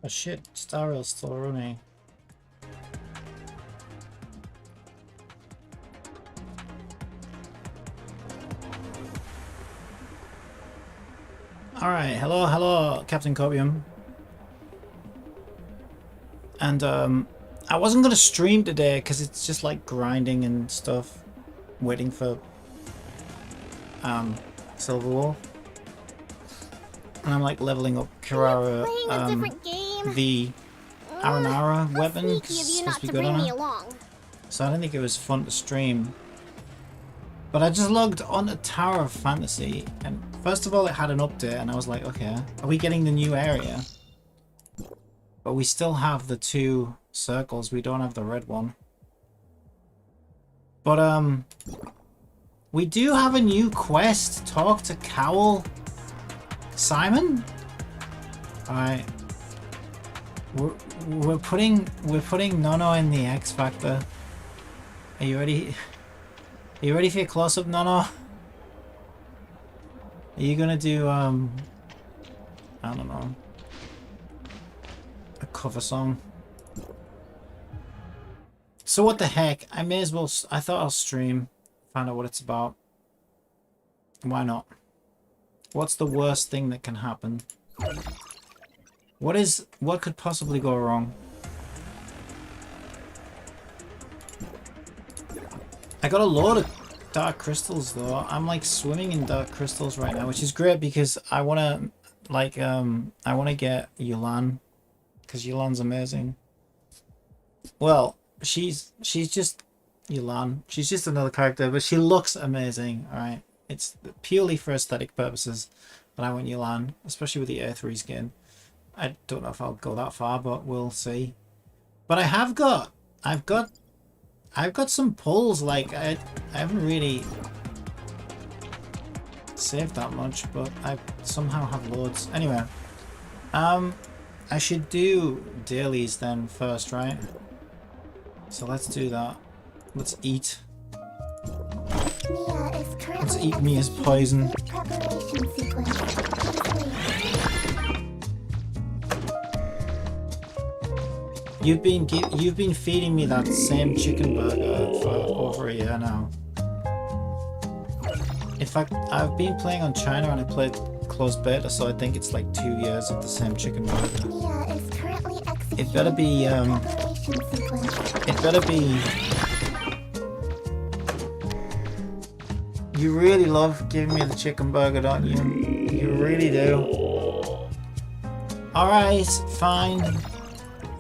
Oh shit, Star Rail's still running. Alright, hello, Captain Copium. And I wasn't gonna stream today because it's just like grinding and stuff, waiting for Silver Wolf. And I'm like leveling up Kirara the Aranara weapon because it's supposed to be good on her. So I didn't think it was fun to stream. But I just logged on to Tower of Fantasy, and first of all it had an update, and I was like, okay, are we getting the new area? But we still have the 2 circles, we don't have the red one. But we do have a new quest, talk to Cowl Simon? Alright. We're putting Nono in the X Factor. Are you ready? Are you ready for your close-up, Nono? Are you gonna do, I don't know, a cover song? So what the heck, I may as well, I thought I'll stream, find out what it's about. Why not? What's the worst thing that can happen? What could possibly go wrong? I got a load of dark crystals though. I'm like swimming in dark crystals right now, which is great because I wanna like I wanna get Yulan because Yulan's amazing. Well, she's just Yulan. She's just another character, but she looks amazing. All right, it's purely for aesthetic purposes that I want Yulan, especially with the A3 skin. I don't know if I'll go that far, but we'll see. But I've got some pulls, like I haven't really saved that much, but I somehow have loads. Anyway, I should do dailies then first, right? So let's do that. Let's eat. Let's eat Mia's poison. You've been feeding me that same chicken burger for over a year now. In fact, I've been playing on China and I played closed beta, so I think it's like 2 years of the same chicken burger. It better be You really love giving me the chicken burger, don't you? You really do. Alright, fine.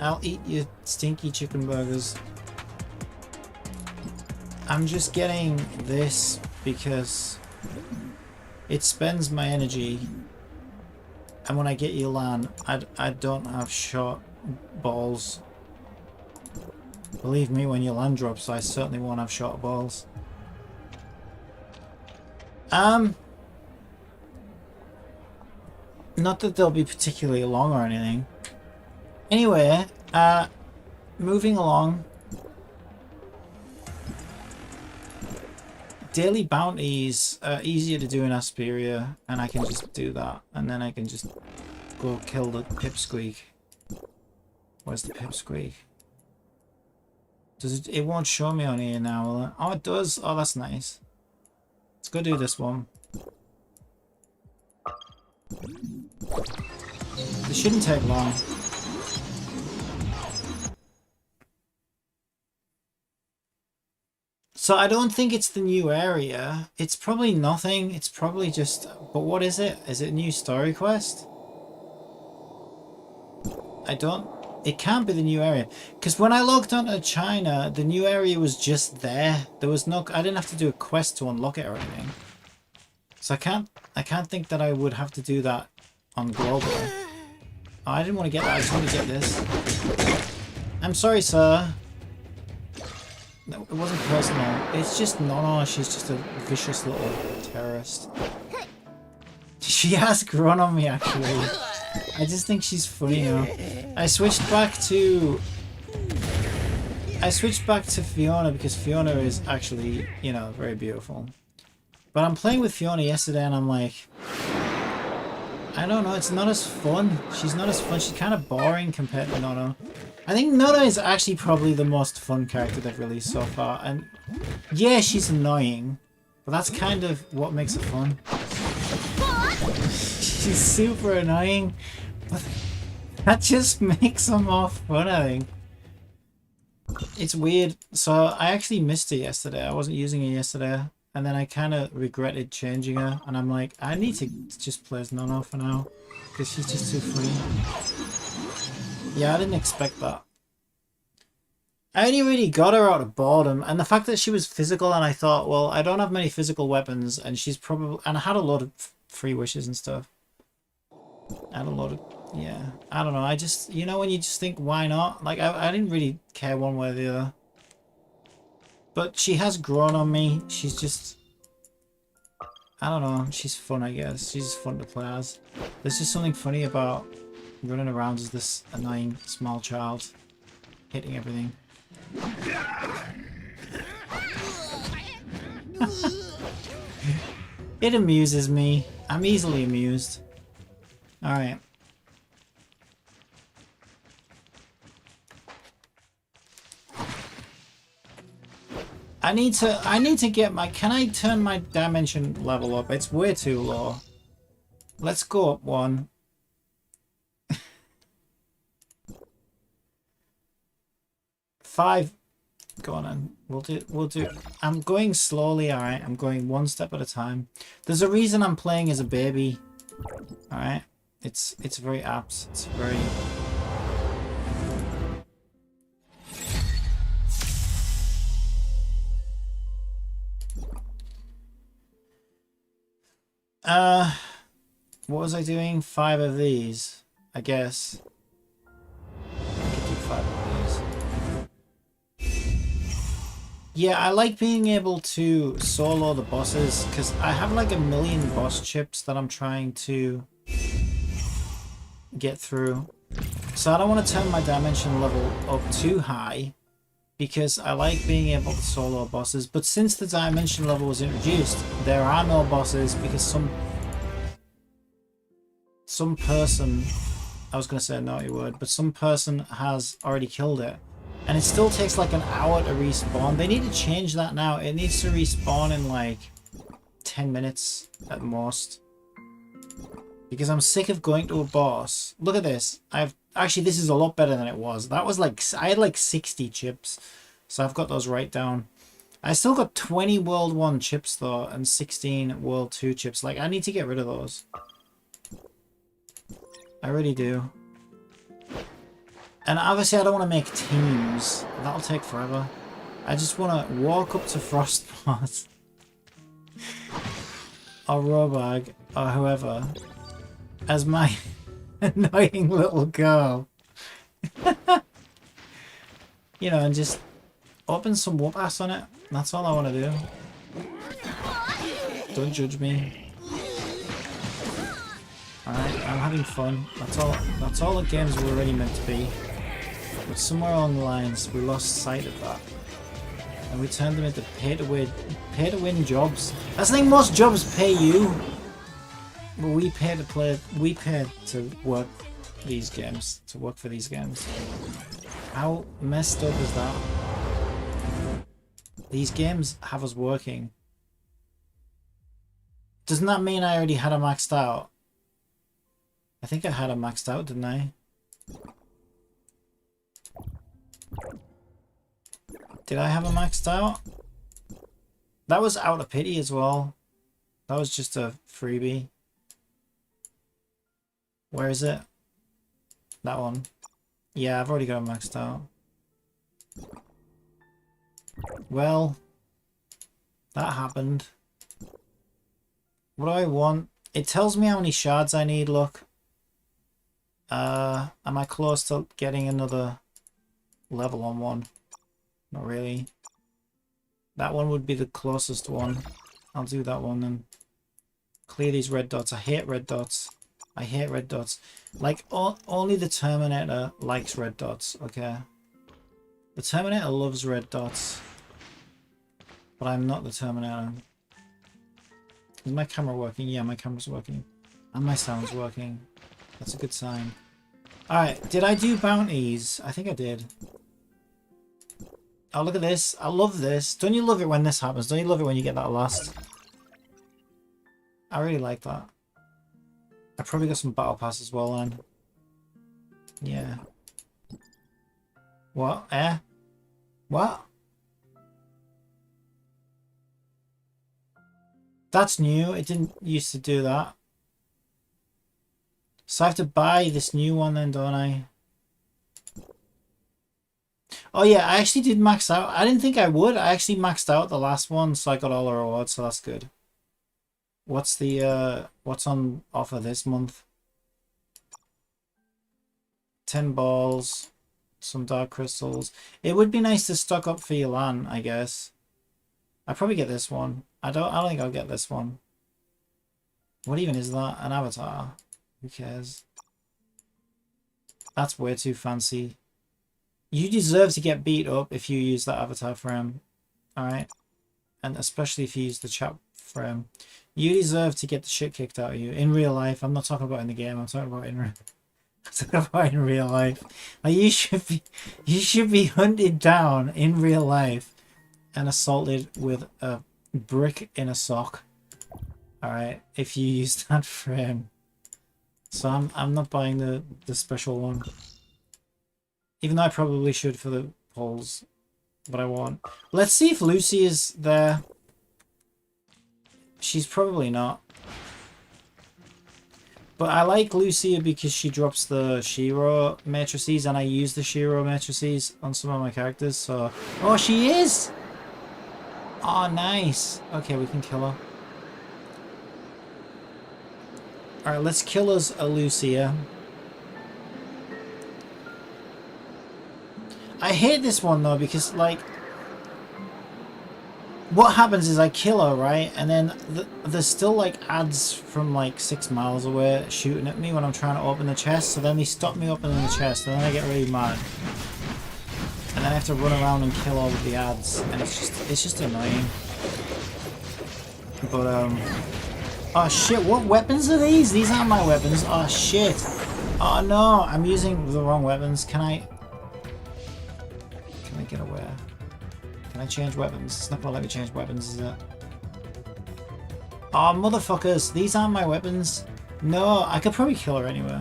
I'll eat your stinky chicken burgers. I'm just getting this because it spends my energy, and when I get Yulan, I don't have short balls. Believe me, when Yulan drops, I certainly won't have short balls. Not that they'll be particularly long or anything. Anyway, moving along. Daily bounties are easier to do in Asperia, and I can just do that, and then I can just go kill the pipsqueak. Where's the pipsqueak? Does it? It won't show me on here now, will it? Oh, it does. Oh, that's nice. Let's go do this one. This shouldn't take long. So I don't think it's the new area. It's probably nothing. It's probably just... But what is it? Is it a new story quest? I don't... It can't be the new area. Because when I logged onto China, the new area was just there. There was no... I didn't have to do a quest to unlock it or anything. So I can't think that I would have to do that on global. Oh, I didn't want to get that. I just want to get this. I'm sorry, sir. No, it wasn't personal. It's just Nono. She's just a vicious little terrorist. She has grown on me, actually. I just think she's funny now. I switched back to Fiona because Fiona is actually, you know, very beautiful. But I'm playing with Fiona yesterday and I'm like, I don't know, it's not as fun. She's not as fun. She's kind of boring compared to Nono. I think Nono is actually probably the most fun character they've released so far. And yeah, she's annoying, but that's kind of what makes her fun. She's super annoying, but that just makes her more fun, I think. It's weird. So I actually missed her yesterday. I wasn't using her yesterday. And then I kind of regretted changing her. And I'm like, I need to just play as Nono for now. Because she's just too funny. Yeah, I didn't expect that. I only really got her out of boredom. And the fact that she was physical and I thought, well, I don't have many physical weapons. And she's probably... And I had a lot of free wishes and stuff. I had a lot of... Yeah. I don't know. I just... You know when you just think, why not? Like, I didn't really care one way or the other. But she has grown on me. She's just... I don't know. She's fun, I guess. She's fun to play as. There's just something funny about running around as this annoying small child. Hitting everything. It amuses me. I'm easily amused. Alright. I need to get my... Can I turn my dimension level up? It's way too low. Let's go up one. 5. Go on then. We'll do... I'm going slowly, alright? I'm going one step at a time. There's a reason I'm playing as a baby. Alright? It's very apt. It's very... What was I doing? 5 of these, I guess. I could do 5 of these. Yeah, I like being able to solo the bosses, because I have like 1,000,000 boss chips that I'm trying to get through. So I don't want to turn my dimension level up too high, because I like being able to solo bosses. But since the dimension level was introduced, there are no bosses, because some person, I was going to say a naughty word, but some person has already killed it. And it still takes like an hour to respawn. They need to change that now. It needs to respawn in like 10 minutes at most. Because I'm sick of going to a boss. Look at this. Actually, this is a lot better than it was. That was like... I had like 60 chips. So I've got those right down. I still got 20 World 1 chips though. And 16 World 2 chips. Like, I need to get rid of those. I really do. And obviously I don't want to make teams. That'll take forever. I just want to walk up to Frostpot. Or Robag. Or whoever. As my annoying little girl. You know, and just open some whoop ass on it. That's all I want to do. Don't judge me. Alright, I'm having fun. That's all the games were really meant to be. But somewhere along the lines we lost sight of that. And we turned them into pay to win jobs. That's the thing, most jobs pay you. But we pay to work these games, to work for these games. How messed up is that? These games have us working. Doesn't that mean I already had a maxed out? I think I had a maxed out, didn't I? Did I have a maxed out? That was out of pity as well. That was just a freebie. Where is it? That one. Yeah, I've already got it maxed out. Well, that happened. What do I want? It tells me how many shards I need, look. Am I close to getting another level on one? Not really. That one would be the closest one. I'll do that one then. Clear these red dots. I hate red dots. I hate red dots. Like, only the Terminator likes red dots, okay? The Terminator loves red dots. But I'm not the Terminator. Is my camera working? Yeah, my camera's working. And my sound's working. That's a good sign. Alright, did I do bounties? I think I did. Oh, look at this. I love this. Don't you love it when this happens? Don't you love it when you get that last? I really like that. I probably got some battle pass as well then. Yeah. What? Eh? What? That's new. It didn't used to do that. So I have to buy this new one then, don't I? Oh yeah, I actually did max out. I didn't think I would. I actually maxed out the last one, so I got all the rewards, so that's good. What's the what's on offer this month? 10 balls, some dark crystals. It would be nice to stock up for your LAN, I guess. I'd probably get this one. I don't think I'll get this one. What even is that? An avatar? Who cares? That's way too fancy. You deserve to get beat up if you use that avatar frame. Alright? And especially if you use the chat frame. You deserve to get the shit kicked out of you. In real life. I'm not talking about in the game. I'm talking about in real life. Like you should be hunted down in real life and assaulted with a brick in a sock. Alright, if you use that frame. So I'm not buying the special one. Even though I probably should for the polls. But I won't. Let's see if Lucy is there. She's probably not. But I like Lucia because she drops the Shiro matrices, and I use the Shiro matrices on some of my characters, so... Oh, she is! Oh, nice. Okay, we can kill her. Alright, let's kill us a Lucia. I hate this one, though, because, like... What happens is I kill her, right? And then there's still, like, ads from, like, 6 miles away shooting at me when I'm trying to open the chest. So then they stop me opening the chest, and then I get really mad. And then I have to run around and kill all of the ads. And it's just annoying. But, oh, shit, what weapons are these? These aren't my weapons. Oh, shit. Oh, no, I'm using the wrong weapons. Can I get away? Can I change weapons? It's not gonna let me change weapons, is it? Oh, motherfuckers. These aren't my weapons. No, I could probably kill her anyway.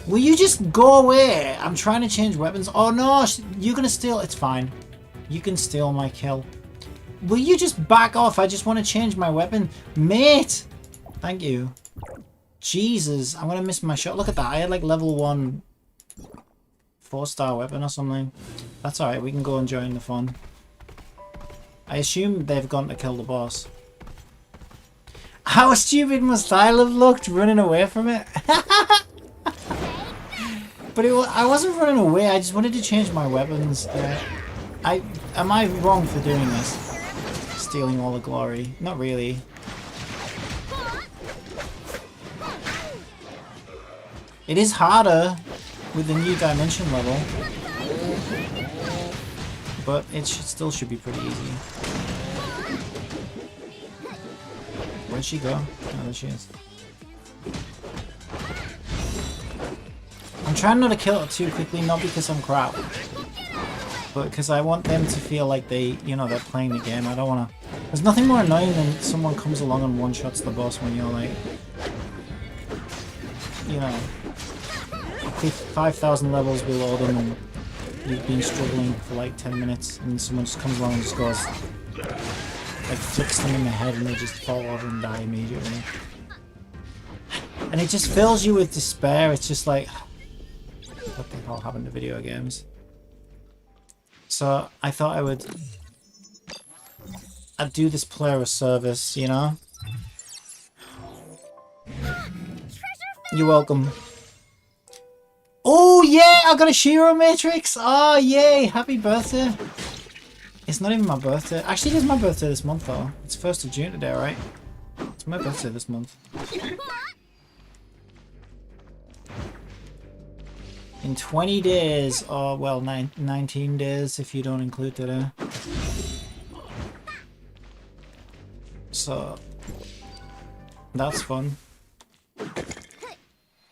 Will you just go away? I'm trying to change weapons. Oh, no. You're gonna steal. It's fine. You can steal my kill. Will you just back off? I just want to change my weapon. Mate! Thank you. Jesus. I'm gonna miss my shot. Look at that. I had like level 1... 4-star weapon or something. That's alright, we can go and join the fun. I assume they've gone to kill the boss. How stupid must I have looked running away from it? But I wasn't running away, I just wanted to change my weapons. Am I wrong for doing this? Stealing all the glory? Not really. It is harder with the new dimension level, but it still should be pretty easy. Where'd she go? Oh, there she is. I'm trying not to kill it too quickly, not because I'm crap, but because I want them to feel like they, you know, they're playing the game. I don't want to... There's nothing more annoying than someone comes along and one-shots the boss when you're like, you know, 5,000 levels below them and you've been struggling for like 10 minutes and someone just comes along and just goes, like, flicks them in the head and they just fall over and die immediately. And it just fills you with despair. It's just like, what the hell happened to video games? So I thought I'd do this player a service, you know? You're welcome. Oh yeah, I got a Shiro Matrix! Oh yay, happy birthday. It's not even my birthday. Actually, it is my birthday this month though. It's 1st of June today, right? It's my birthday this month. In 20 days, or well, 19 days if you don't include today. So, That's fun.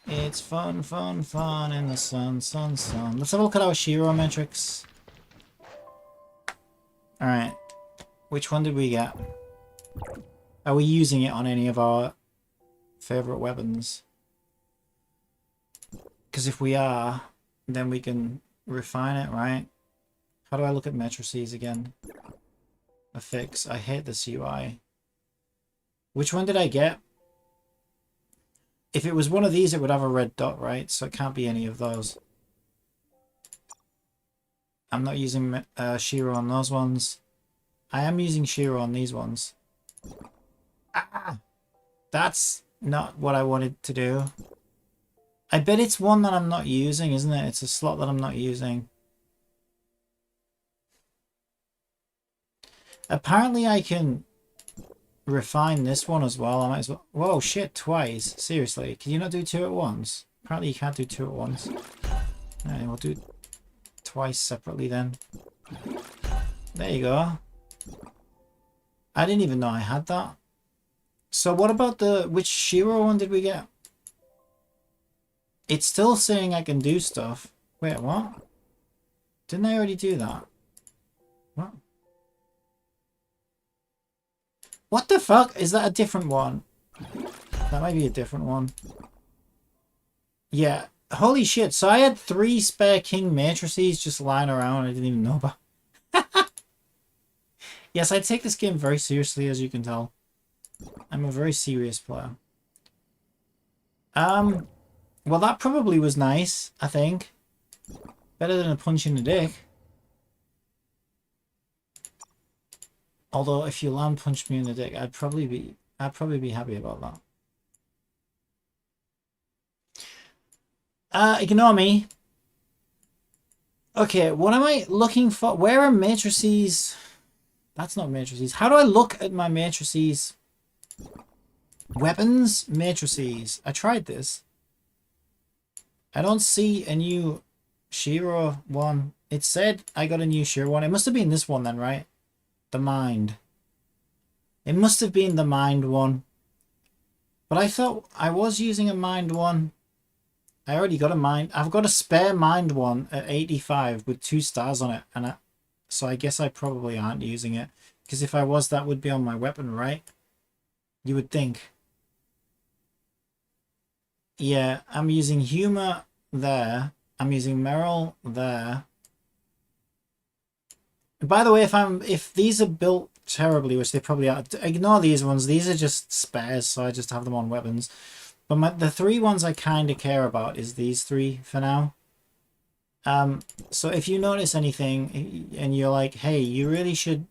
It's fun, fun, fun in the sun, sun, sun. Let's have a look at our Shiro metrics. Alright. Which one did we get? Are we using it on any of our favourite weapons? Because if we are, then we can refine it, right? How do I look at matrices again? A fix. I hate this UI. Which one did I get? If it was one of these, it would have a red dot, right? So it can't be any of those. I'm not using Shiro on those ones. I am using Shiro on these ones. Ah! That's not what I wanted to do. I bet it's one that I'm not using, isn't it? It's a slot that I'm not using. Apparently I can refine this one as well. I might as well. Whoa, shit, twice. Seriously, can you not do two at once? Apparently you can't do two at once. Alright, we'll do it twice separately then. There you go. I didn't even know I had that. So what about which Shiro one did we get? It's still saying I can do stuff. Wait, what? Didn't I already do that? What? What the fuck? Is that a different one? That might be a different one. Yeah. Holy shit. So I had 3 spare king matrices just lying around I didn't even know about. Yes, I take this game very seriously, as you can tell. I'm a very serious player. Well, that probably was nice, I think. Better than a punch in the dick. Although, if you land punched me in the dick, I'd probably be happy about that. Ignore me. Okay, what am I looking for? Where are matrices? That's not matrices. How do I look at my matrices? Weapons, matrices. I tried this. I don't see a new Shiro one. It said I got a new Shiro one. It must have been this one then, right? The mind. It must have been the mind one. But I thought I was using a mind one. I already got a mind. I've got a spare mind one at 85 with 2 stars on it. So I guess I probably aren't using it. Because if I was, that would be on my weapon, right? You would think. Yeah, I'm using Humor there. I'm using Meryl there. By the way, if these are built terribly, which they probably are, ignore these ones. These are just spares, so I just have them on weapons. But the 3 ones I kind of care about is these 3 for now. So if you notice anything and you're like, hey, you really should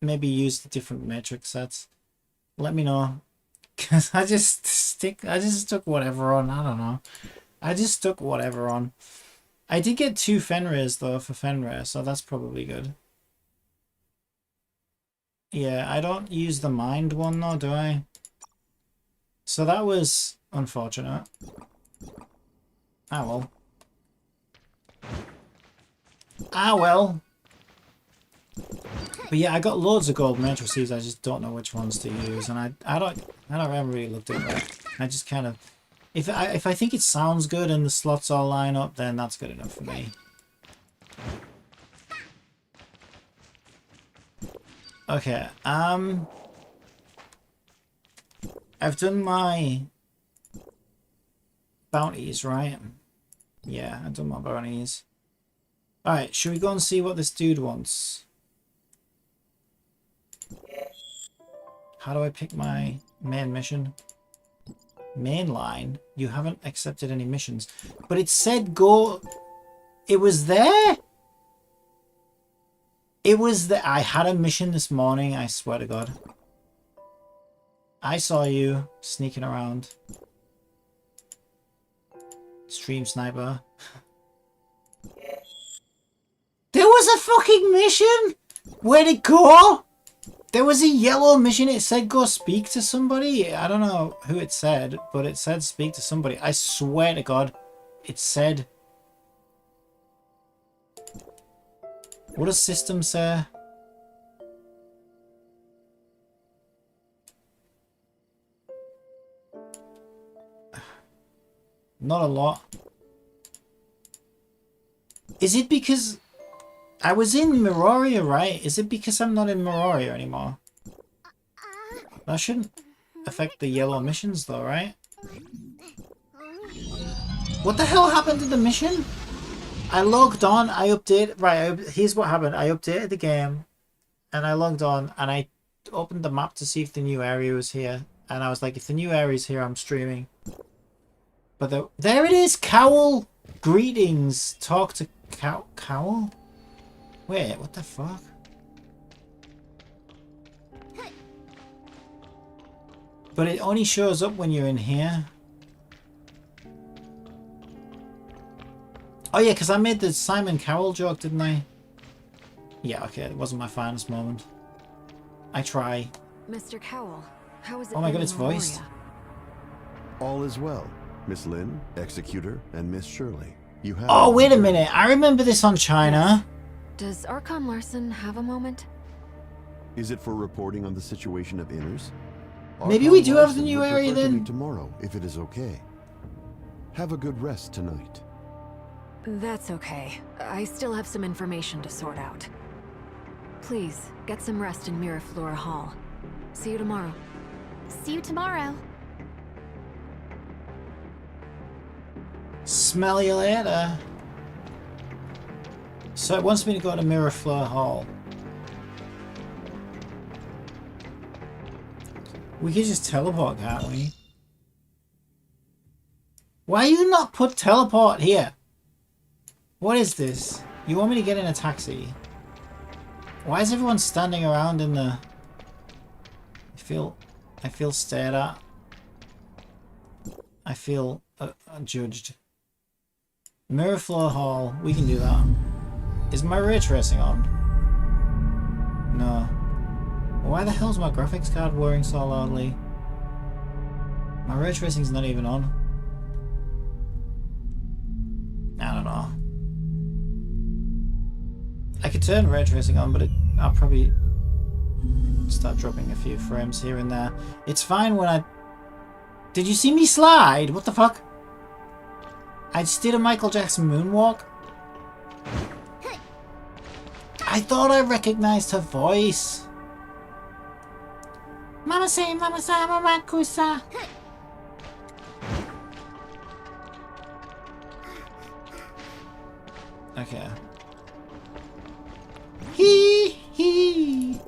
maybe use the different matrix sets, let me know. Because I just stuck whatever on. I don't know. I just stuck whatever on. I did get 2 Fenrirs though for Fenrir, so that's probably good. Yeah, I don't use the mind one though, do I? So that was unfortunate. Ah well. Ah well. But yeah, I got loads of gold matrices. I just don't know which ones to use, and I haven't really looked at that. I just kind of, if I think it sounds good and the slots all line up, then that's good enough for me. Okay, I've done my bounties, right? Yeah, I've done my bounties. Alright, should we go and see what this dude wants? How do I pick my main mission? Main line? You haven't accepted any missions. But it said go... It was there? It was there. I had a mission this morning, I swear to God. I saw you sneaking around. Stream sniper. There was a fucking mission? Where'd it go? There was a yellow mission. It said go speak to somebody. I don't know who it said, but it said speak to somebody. I swear to God, it said. What does system say? Not a lot. Is it because I was in Mororia, right? Is it because I'm not in Mororia anymore? That shouldn't affect the yellow missions though, right? What the hell happened to the mission? I logged on, I updated, right, here's what happened. I updated the game, and I logged on, and I opened the map to see if the new area was here. And I was like, if the new area's here, I'm streaming. But there it is, Cowl! Greetings! Talk to Cowl? Wait, what the fuck? But it only shows up when you're in here. Oh yeah, because I made the Simon Cowell joke, didn't I? Yeah, okay, it wasn't my finest moment. I try. Mr. Cowell, how is it? Oh my god, it's voiced. All is well, Miss Lynn, Executor, and Miss Shirley. You have. Oh, wait a minute. I remember this on China. Does Archon Larson have a moment? Is it for reporting on the situation of Inners? Maybe we do have the new area then. Tomorrow, if it is okay. Have a good rest tonight. That's okay. I still have some information to sort out. Please, get some rest in Miraflora Hall. See you tomorrow. See you tomorrow. Smell you later. So it wants me to go to Miraflora Hall. We could just teleport, can't we? Why you not put teleport here? What is this? You want me to get in a taxi? Why is everyone standing around in the... I feel stared at. I feel judged. Miraflora Hall. We can do that. Is my ray tracing on? No. Why the hell is my graphics card whirring so loudly? My ray tracing's not even on. I don't know. I could turn ray tracing on, but I'll probably start dropping a few frames here and there. It's fine when I... Did you see me slide? What the fuck? I just did a Michael Jackson moonwalk. I thought I recognized her voice. Mama say, mama sa, mama kusa. Okay. Hee.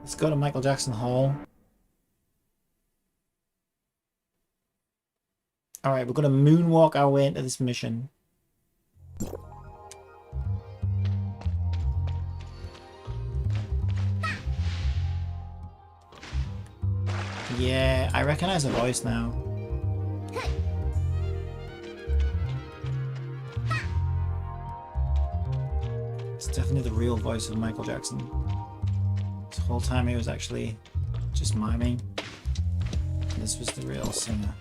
Let's go to Michael Jackson Hall. Alright, we're gonna moonwalk our way into this mission. Yeah, I recognize the voice now. It's definitely the real voice of Michael Jackson. This whole time he was actually just miming. This was the real singer.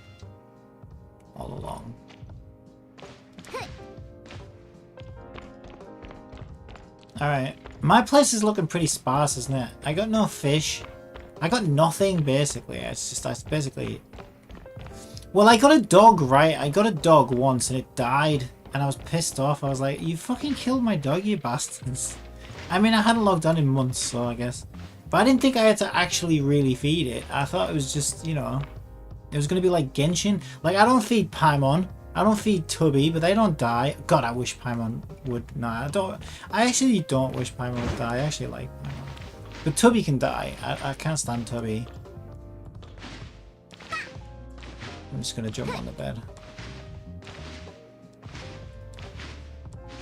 All along. Alright. My place is looking pretty sparse, isn't it? I got no fish. I got nothing, basically. It's just, I basically... Well, I got a dog, right? I got a dog once and it died. And I was pissed off. I was like, you fucking killed my dog, you bastards. I mean, I hadn't logged on in months, so I guess. But I didn't think I had to actually really feed it. I thought it was just, you know... It was going to be like Genshin. Like, I don't feed Paimon. I don't feed Tubby, but they don't die. God, I wish Paimon would... Nah, I actually don't wish Paimon would die. I actually like Paimon. But Tubby can die. I can't stand Tubby. I'm just going to jump on the bed.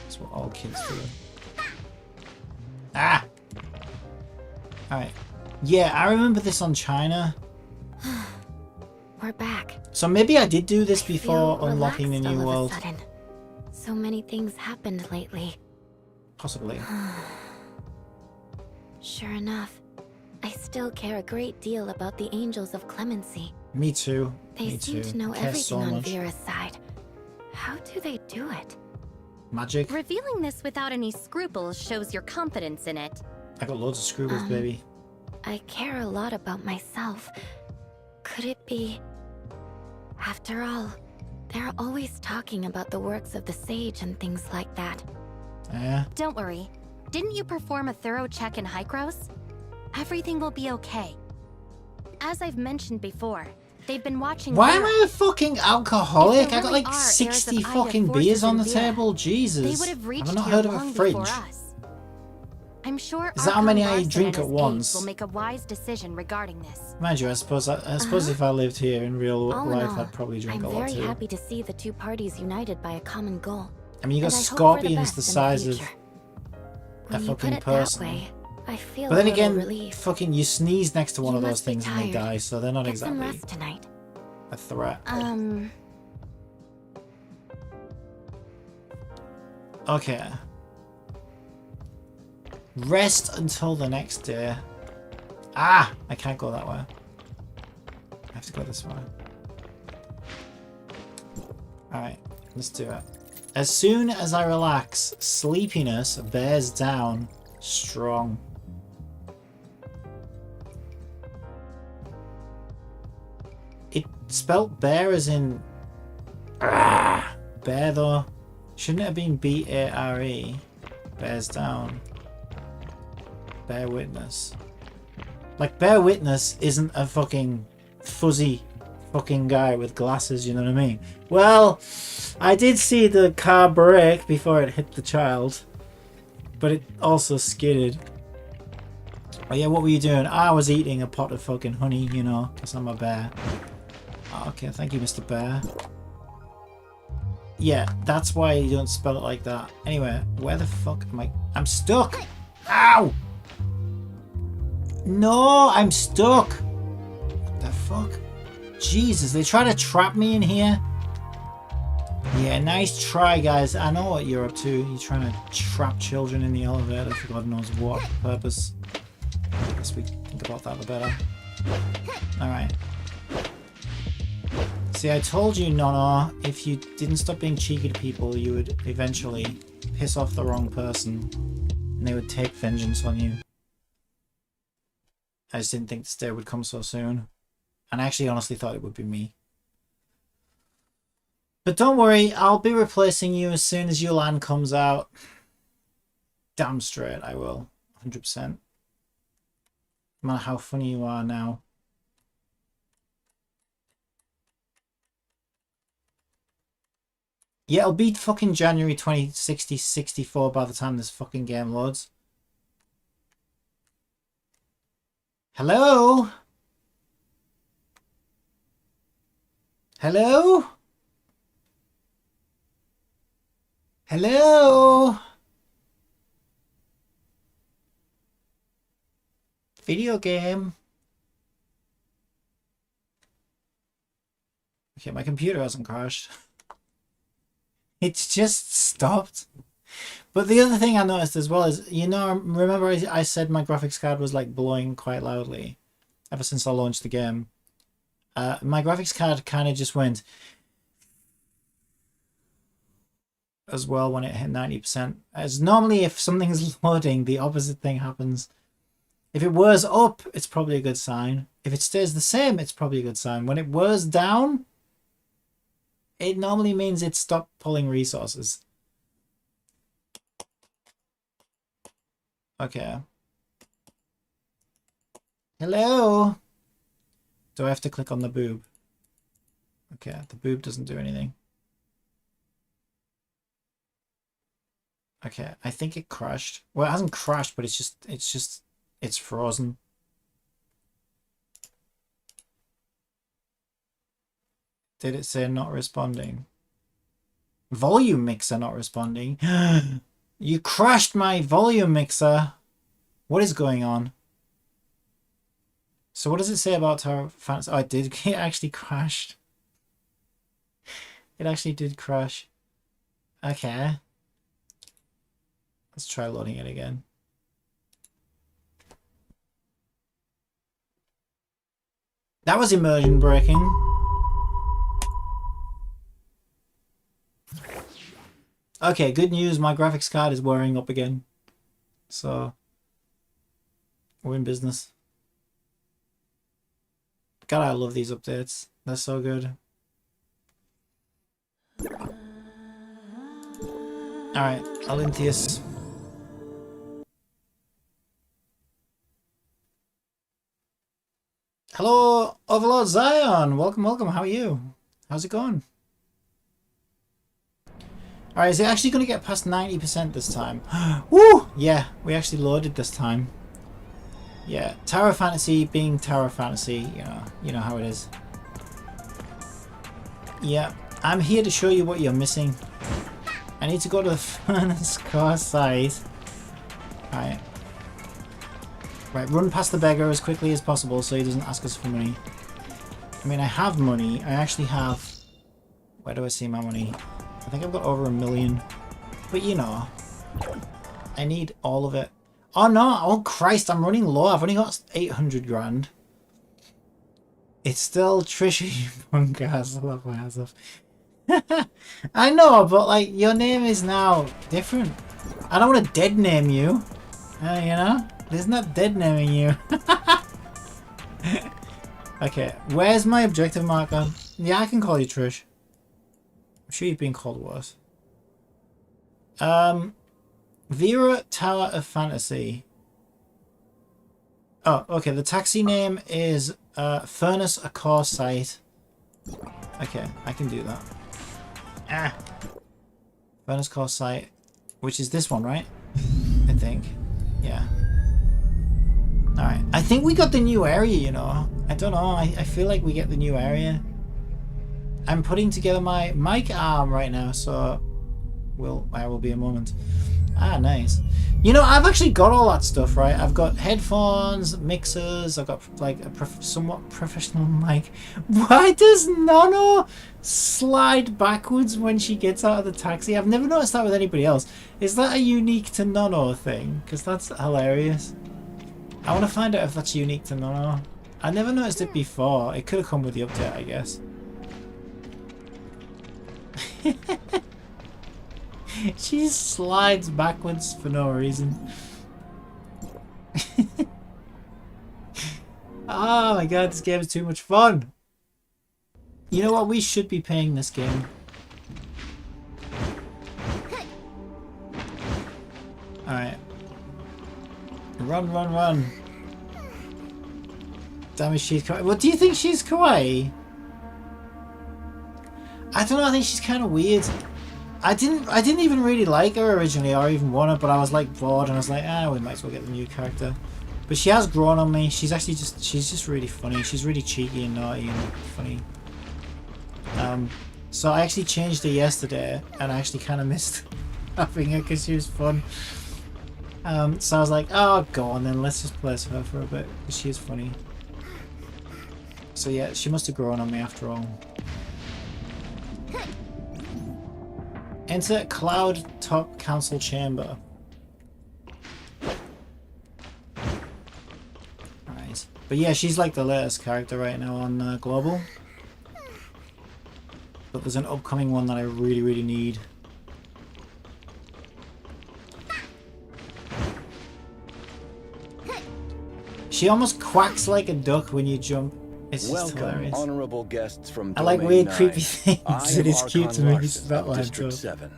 That's what all kids do. Ah! Alright. Yeah, I remember this on China. We're back. So maybe I did do this before unlocking the new world. So many things happened lately. Possibly. Sure enough, I still care a great deal about the Angels of Clemency. Me too. They seem to know everything on Vera's side. How do they do it? Magic. Revealing this without any scruples shows your confidence in it. I got loads of scruples, baby. I care a lot about myself. Could it be... After all, They're always talking about the works of the sage and things like that. Yeah. Don't worry. Didn't you perform a thorough check in Hykros? Everything will be okay. As I've mentioned before, they've been watching. Why am Vera. I a fucking alcoholic? If there I got really like are 60 heirs of Ida fucking forces beers on in the Vera, table. Jesus. They would have Have reached I not here heard of a long fridge? before us. I'm sure Is that how many I Archon drink Larson at and his once? aides will make a wise decision regarding this. Mind you, I suppose if I lived here in real All in life, all, I'd probably drink I'm a lot very too. happy to see the two parties united by a common goal. I mean, you got And I hope for the scorpions best the in size of future. a When you put fucking it person. that way, I feel But a then little again, relieved. fucking you sneeze next to one You of those must be things and they tired. die, so they're not Get some exactly rest tonight. a threat. Okay. Rest until the next day. Ah! I can't go that way. I have to go this way. Alright, let's do it. As soon as I relax, sleepiness bears down strong. It spelt bear as in bear though. Shouldn't it have been B-A-R-E? Bears down. Bear witness. Like, bear witness isn't a fucking fuzzy fucking guy with glasses, you know what I mean? Well, I did see the car brake before it hit the child, but it also skidded. Oh yeah, what were you doing? I was eating a pot of fucking honey, you know, because I'm a bear. Oh, okay, thank you, Mr. Bear. Yeah, that's why you don't spell it like that. Anyway, where the fuck am I? I'm stuck! Ow! No, I'm stuck! What the fuck? Jesus, they try to trap me in here? Yeah, nice try, guys. I know what you're up to. You're trying to trap children in the elevator for God knows what purpose. I guess we think about that a bit better. Alright. See, I told you, Nono, if you didn't stop being cheeky to people, you would eventually piss off the wrong person. And they would take vengeance on you. I just didn't think this day would come so soon. And I actually honestly thought it would be me. But don't worry, I'll be replacing you as soon as your land comes out. Damn straight, I will. 100%. No matter how funny you are now. Yeah, it'll be fucking January 2064 by the time this fucking game loads. Hello? Hello? Hello? Video game. Okay, my computer hasn't crashed. It's just stopped. But the other thing I noticed as well is, you know, remember I said my graphics card was like blowing quite loudly ever since I launched the game. My graphics card kind of just went as well when it hit 90%. As normally if something's loading, the opposite thing happens. If it whirs up, it's probably a good sign. If it stays the same, it's probably a good sign. When it whirs down, it normally means it stopped pulling resources. Okay. Hello? Do I have to click on the boob? Okay, the boob doesn't do anything. Okay, I think it crashed. Well, it hasn't crashed, but it's frozen. Did it say not responding? Volume mixer not responding. You crashed my volume mixer. What is going on? So what does it say about our fans? Oh, it did. It actually crashed. It actually did crash. Okay. Let's try loading it again. That was immersion breaking. Okay, good news. My graphics card is wearing up again. So, we're in business. God, I love these updates. They're so good. Alright, Olympius. Hello, Overlord Zion! Welcome, welcome, how are you? How's it going? Alright, is it actually going to get past 90% this time? Woo! Yeah, we actually loaded this time. Yeah, Tower Fantasy being Tower Fantasy, you know how it is. Yeah, I'm here to show you what you're missing. I need to go to the furnace core site. Alright. Right, run past the beggar as quickly as possible so he doesn't ask us for money. I mean, I have money. I actually have... Where do I see my money? I think I've got over 1 million. But you know, I need all of it. Oh no! Oh Christ, I'm running low. I've only got 800 grand. It's still Trisha, punk ass. I love my ass off. I know, but like, your name is now different. I don't want to dead name you. You know? There's not dead naming you. Okay, where's my objective marker? Yeah, I can call you Trish. I'm sure you've been called worse. Vera Tower of Fantasy. Oh, okay, the taxi name is Furnace a Core Site. Okay, I can do that. Ah. Furnace Core Site, which is this one, right? I think. Yeah. Alright, I think we got the new area, you know. I don't know, I feel like we get the new area. I'm putting together my mic arm right now, so I will be a moment. Ah, nice. You know, I've actually got all that stuff, right? I've got headphones, mixers, I've got like a somewhat professional mic. Why does Nono slide backwards when she gets out of the taxi? I've never noticed that with anybody else. Is that a unique to Nono thing? Because that's hilarious. I want to find out if that's unique to Nono. I never noticed it before. It could have come with the update, I guess. She slides backwards for no reason. Oh my god, this game is too much fun. You know what? We should be paying this game. Alright. Run, run, run. Damn it, she's kawaii. What do you think she's kawaii? I don't know, I think she's kind of weird. I didn't even really like her originally or even want her, but I was like bored and I was like, we might as well get the new character. But she has grown on me. She's actually she's just really funny. She's really cheeky and naughty and funny. So I actually changed her yesterday and I actually kind of missed having her because she was fun. So I was like, oh, go on then, let's just play as her for a bit because she is funny. So yeah, she must have grown on me after all. Enter Cloud Top Council Chamber. Alright. But yeah, she's like the latest character right now on Global. But there's an upcoming one that I really, really need. She almost quacks like a duck when you jump. It's just hilarious. Honorable guests from I like weird, creepy things. It is cute to me. That line, District 7.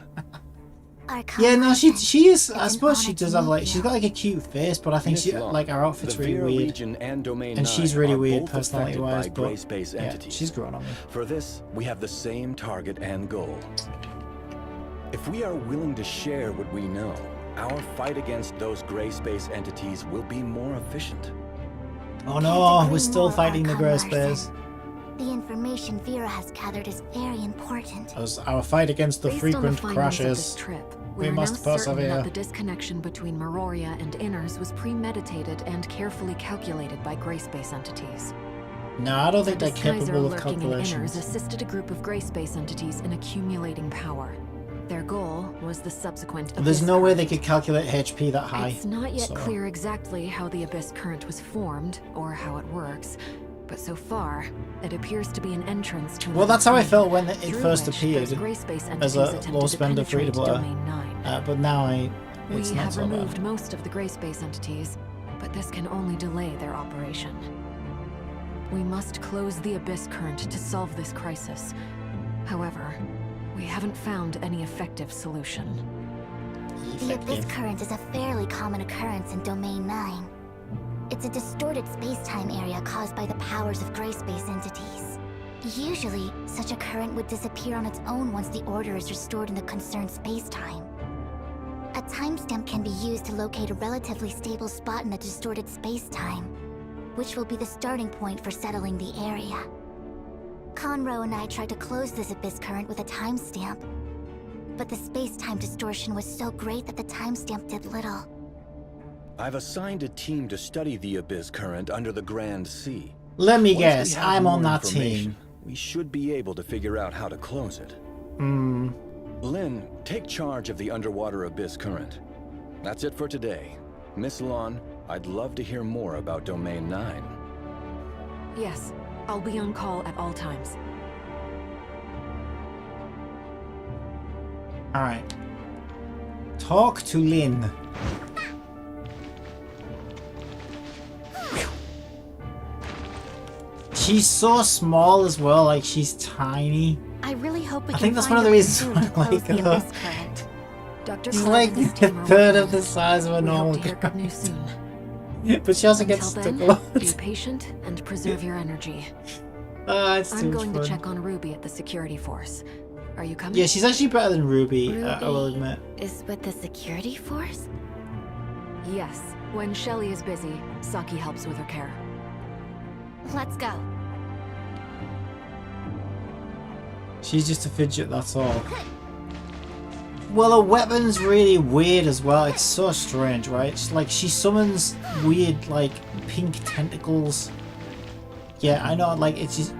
Yeah, no, she is. I suppose she does have like she's got like a cute face, but I think she like her outfit's really weird, and she's really weird personality-wise. But yeah, she's grown on me. For this, we have the same target and goal. If we are willing to share what we know, our fight against those gray space entities will be more efficient. Oh no, we're still fighting the gray space. The information Vera has gathered is very important. As our fight against the Based frequent on the findings crashes. of this trip, We are must now certain persevere. that the disconnection between Meroria and Inners was premeditated and carefully calculated by gray space entities. No, I don't think The they're capable Disguiser of lurking in calculations. Inners assisted a group of gray space entities in accumulating power. Their goal was the subsequent There's Abyss no way they Current. could calculate HP that high. It's not yet so- clear exactly how the Abyss Current was formed, or how it works, but so far, it appears to be an entrance to Well, that's how I felt when it through first which appeared those gray space as a entities attempted low to spender free to penetrate play. Domain 9. But now We it's not have so removed bad. most of the gray space entities, but this can only delay their operation. We must close the Abyss Current to solve this crisis. However, we haven't found any effective solution. The Abyss Effective. Current is a fairly common occurrence in Domain 9. It's a distorted space-time area caused by the powers of gray space entities. Usually, such a current would disappear on its own once the order is restored in the concerned space-time. A timestamp can be used to locate a relatively stable spot in the distorted space-time, which will be the starting point for settling the area. Conroe and I tried to close this Abyss Current with a timestamp, but the space-time distortion was so great that the timestamp did little. I've assigned a team to study the Abyss Current under the Grand Sea. Let me Once we guess, have I'm more on that information, team. We should be able to figure out how to close it. Hmm. Lynn, take charge of the underwater Abyss Current. That's it for today. Miss Lon, I'd love to hear more about Domain 9. Yes, I'll be on call at all times. Alright. Talk to Lynn. She's so small as well, like she's tiny. I really hope we I can think that's find one of the a way reasons soon why to I close like the her. Abyss Current. Dr. She's Clark like and his a team are third working of the on it. size of a We normal hope to hear girl. good news soon. But she also Until gets then, stuck a be lot. patient and preserve your energy. It's I'm too going much to fun. check on Ruby at the security force. Are you coming? Yeah, she's actually better than Ruby, I will Ruby admit. is with the security force? Yes. When Shelly is busy, Saki helps with her care. Let's go. She's just a fidget, that's all. Well, her weapon's really weird as well. It's so strange, right? It's like she summons weird, like, pink tentacles. Yeah, I know, like, it's just...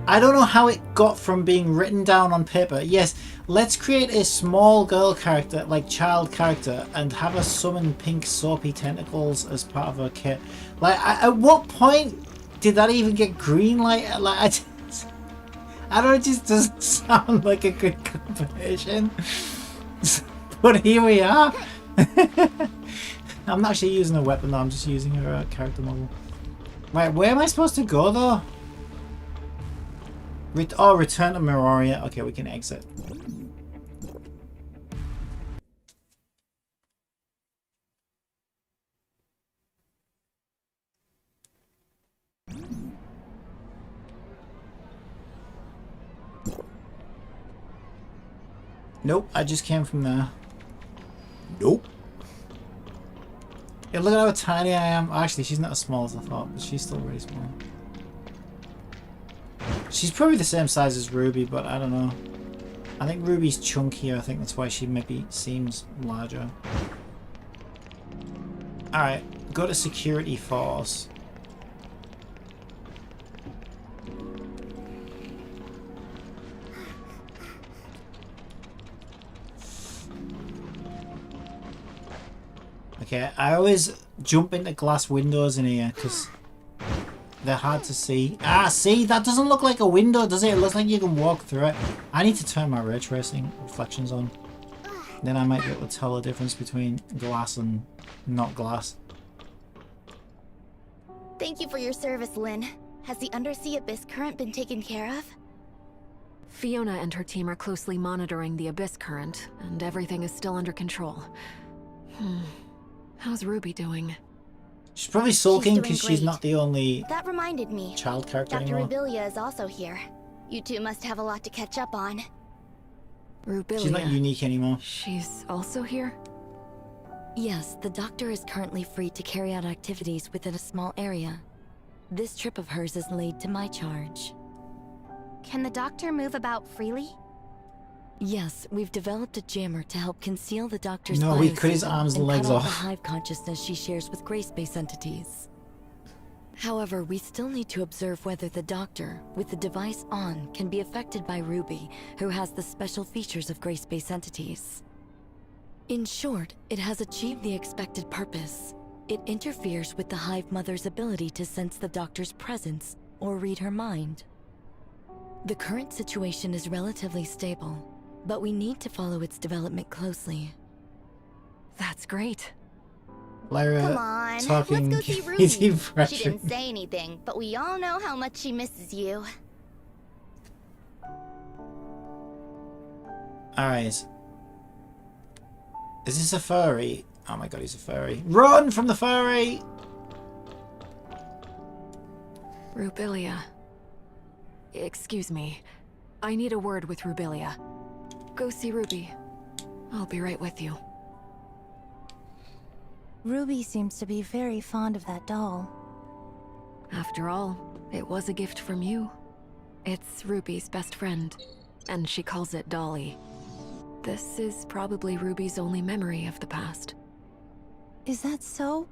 I don't know how it got from being written down on paper. Yes, let's create a small girl character, like child character, and have her summon pink soapy tentacles as part of her kit. Like, at what point did that even get green light? Like, I don't know, it just doesn't sound like a good combination. But here we are. I'm not actually using a weapon though, I'm just using her character model. Right, where am I supposed to go though? Return to Meroria. Okay, we can exit. Nope, I just came from there. Nope. Yeah, look at how tiny I am. Actually, she's not as small as I thought, but she's still really small. She's probably the same size as Ruby, but I don't know. I think Ruby's chunkier. I think that's why she maybe seems larger. Alright, go to security force. Okay, I always jump into glass windows in here because they're hard to see. Ah, see? That doesn't look like a window, does it? It looks like you can walk through it. I need to turn my ray tracing reflections on. Then I might be able to tell the difference between glass and not glass. Thank you for your service, Lynn. Has the undersea Abyss Current been taken care of? Fiona and her team are closely monitoring the Abyss Current, and everything is still under control. How's Ruby doing? She's probably sulking doing because she's great. not the only That reminded me. child character Dr. anymore. Rubilia is also here. You two must have a lot to catch up on. Rubilia. She's not unique anymore. She's also here? Yes, the doctor is currently free to carry out activities within a small area. This trip of hers is laid to my charge. Can the doctor move about freely? Yes, we've developed a jammer to help conceal the doctor's No, we cut his biosystem arms and and legs cut off. the hive consciousness she shares with gray space entities. However, we still need to observe whether the doctor, with the device on, can be affected by Ruby, who has the special features of gray space entities. In short, it has achieved the expected purpose. It interferes with the Hive Mother's ability to sense the doctor's presence or read her mind. The current situation is relatively stable, but we need to follow its development closely. That's great. Lyra Come on, talking let's go see easy Ruby. She impression. didn't say anything, but we all know how much she misses you. Alright. Is this a furry? Oh my god, he's a furry. Run from the furry! Rubilia. Excuse me. I need a word with Rubilia. Go see Ruby. I'll be right with you. Ruby seems to be very fond of that doll. After all, it was a gift from you. It's Ruby's best friend, and she calls it Dolly. This is probably Ruby's only memory of the past. Is that so?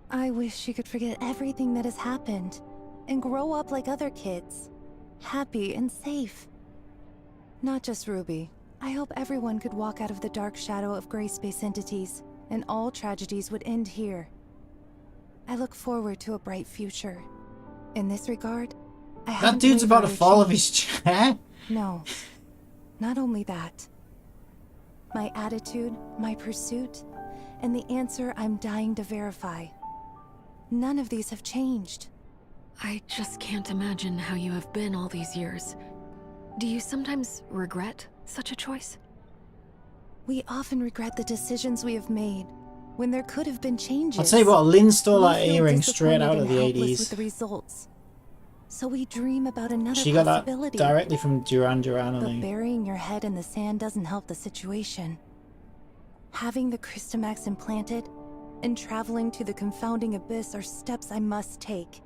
I wish she could forget everything that has happened and grow up like other kids, happy and safe. Not just Ruby. I hope everyone could walk out of the dark shadow of gray space entities, and all tragedies would end here. I look forward to a bright future. In this regard, I That haven't dude's about to wavered or fall off changed. his chair. No, not only that. My attitude, my pursuit, and the answer I'm dying to verify. None of these have changed. I just can't imagine how you have been all these years. Do you sometimes regret such a choice? We often regret the decisions we have made, when there could have been changes. I'll tell you what, Lynn stole We that feel earring straight out disappointed of the and helpless with 80s. the results. So we dream about another She got that possibility. directly from Duran Duran, I But think. burying your head in the sand doesn't help the situation. Having the Christomax implanted and traveling to the confounding abyss are steps I must take.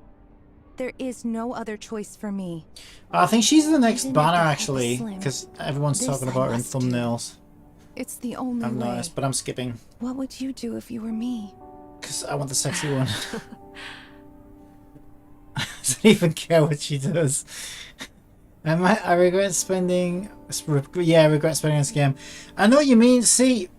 There is no other choice for me. I think she's the next Even if banner, the help is actually, slim, because everyone's this talking I about her in must do. thumbnails. It's the only I've way. noticed, but I'm skipping. What would you do if you were me? Because I want the sexy one. I don't even care what she does. I regret spending... Yeah, I regret spending on this game. I know what you mean. See,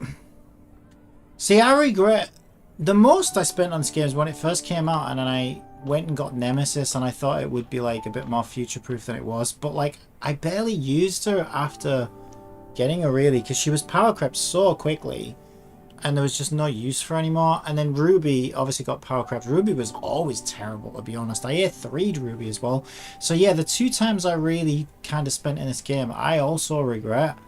I regret... The most I spent on this game is when it first came out, and then I went and got Nemesis, and I thought it would be like a bit more future-proof than it was. But like, I barely used her after getting her, really, because she was power crept so quickly. And there was just no use for her anymore. And then Ruby obviously got power crept. Ruby was always terrible, to be honest. I A3'd Ruby as well. So yeah, the 2 times I really kind of spent in this game, I also regret.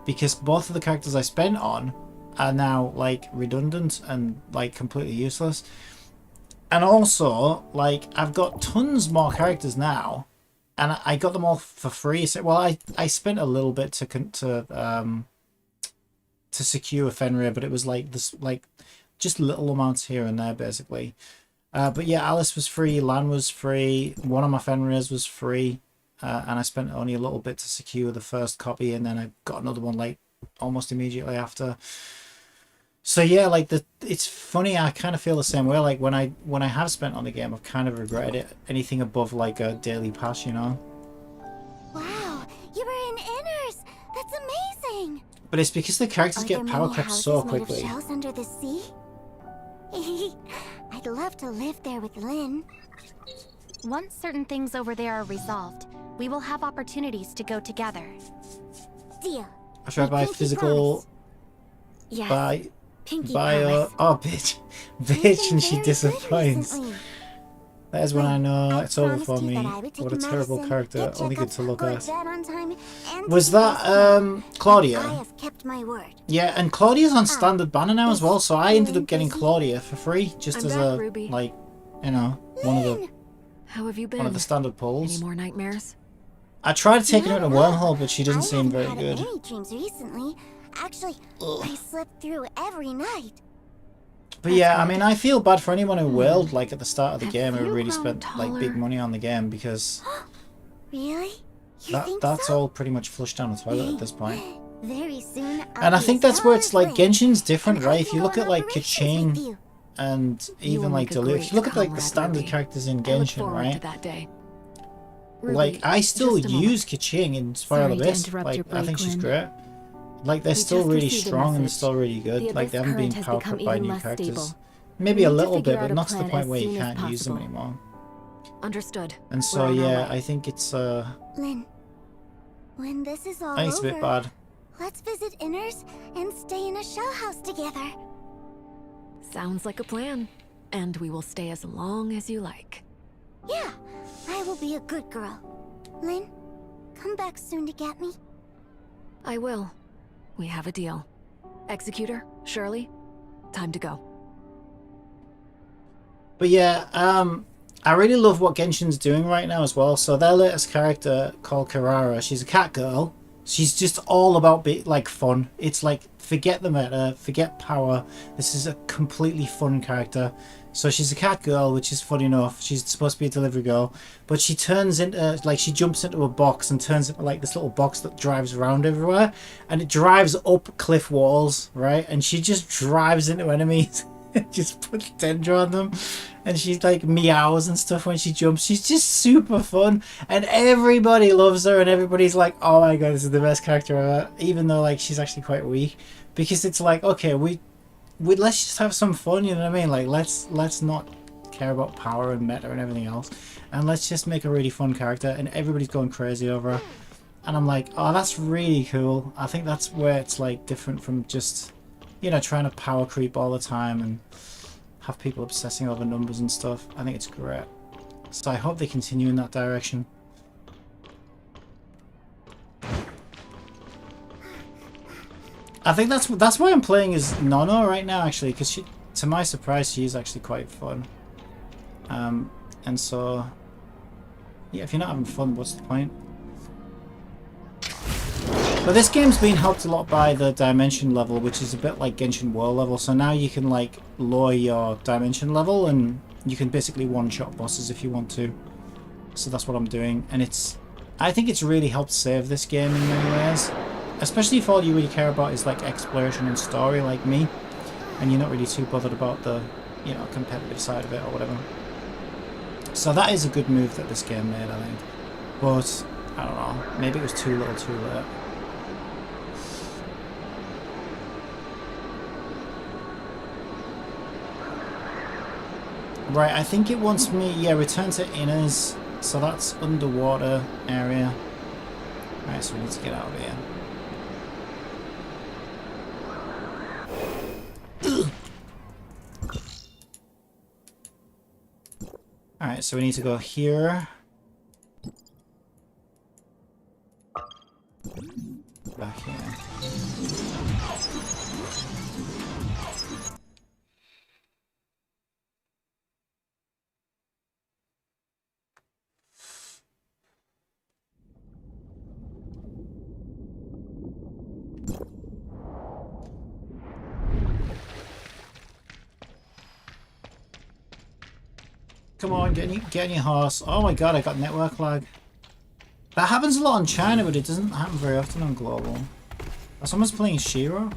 Because both of the characters I spent on are now like redundant and like completely useless. And also, like, I've got tons more characters now. And I got them all for free. So, well, I spent a little bit to secure Fenrir, but it was like this, like just little amounts here and there, basically. But yeah, Alice was free, Lan was free, one of my Fenrirs was free, and I spent only a little bit to secure the first copy, and then I got another one like almost immediately after. So yeah, like it's funny. I kind of feel the same way. Like when I have spent on the game, I've kind of regretted it. Anything above like a daily pass, you know. Wow, you were in Inners! That's amazing! But it's because the characters Are get there power many crept houses so made quickly. of shells under the sea? I'd love to live there with Lynn. Once certain things over there are resolved, we will have opportunities to go together. Deal. I try to buy Pinky physical promise. Yes. buy Pinky bio. promise. Oh bitch. You've Bitch, been and she very good disappoints. recently. That is when I know I it's over promised for you me. that I would take What a terrible medicine, character, get only good checkups, to look go at. bed on time, and Was to the that hospital. Claudia? I have kept my word. Yeah, and Claudia's on standard banner now as well, so I ended Lynn up getting busy? Claudia for free, just I'm as back, a Ruby. like, you know, one of How have you been? the standard Any pulls. more nightmares? I tried taking her Not to at all. wormhole, but she doesn't I seem haven't very had good. any dreams recently. Actually, I slept through every night. But yeah, I mean, I feel bad for anyone who wailed like at the start of the Have game who you really grown spent like big taller? money on the game, because Really? You think that's so? all pretty much flushed down the toilet at this point. Very soon. I'll And I be think as that's where tall it's as like Lynn, Genshin's different, and I right? If can you go look on at like operations with Kaching you. and You even will like make a Delu, if great you look at like the comrade, standard Ruby. characters in I look Genshin, forward to right? that day. Like Ruby, I still just a moment. use Kaching in Spiral Sorry to Abyss. interrupt Like your I think break, she's Lynn. great. Like they're We still just really received a strong and they're message. still really good. The Like they Abyss haven't been current has power become cut by even new less characters. stable. Maybe We a need to little figure bit, out but a not to the plan point as where you soon as can't use them possible. anymore. Understood. And We're so on our yeah, way. I think it's Lynn, when this is all I think it's a over, bit bad. let's visit Inners and stay in a shell house together. Sounds like a plan. And we will stay as long as you like. Yeah, I will be a good girl. Lynn, come back soon to get me. I will. We have a deal. Executor, Shirley, time to go. But yeah, I really love what Genshin's doing right now as well. So their latest character called Karara, she's a cat girl. She's just all about like fun. It's like forget the meta, forget power. This is a completely fun character. So she's a cat girl, which is fun enough. She's supposed to be a delivery girl, but she turns into like she jumps into a box and turns into like this little box that drives around everywhere, and it drives up cliff walls, right? And she just drives into enemies. Just puts Dendro on them, and she's like meows and stuff when she jumps. She's just super fun, and everybody loves her, and everybody's like, oh my god, this is the best character ever, even though like she's actually quite weak, because it's like, okay, we let's just have some fun, you know what I mean? Like let's not care about power and meta and everything else, and let's just make a really fun character, and everybody's going crazy over her. And I'm like, oh, that's really cool. I think that's where it's like different from just, you know, trying to power creep all the time and have people obsessing over numbers and stuff. I think it's great. So I hope they continue in that direction. I think that's why I'm playing as Nono right now, actually, because she, to my surprise, she is actually quite fun. And so, yeah, if you're not having fun, what's the point? But this game's been helped a lot by the dimension level, which is a bit like Genshin World level. So now you can like lower your dimension level, and you can basically one-shot bosses if you want to. So that's what I'm doing, and I think it's really helped save this game in many ways. Especially if all you really care about is like exploration and story, like me, and you're not really too bothered about the, you know, competitive side of it or whatever. So that is a good move that this game made, I think. But I don't know, maybe it was too little, too late. Right, I think it wants me, yeah, return to Inners, so that's underwater area. Right, so we need to get out of here. Alright, so we need to go here. Back here. Come on, get in your horse. Oh my god, I got network lag. That happens a lot in China, but it doesn't happen very often on global. Oh, someone's playing Shiro?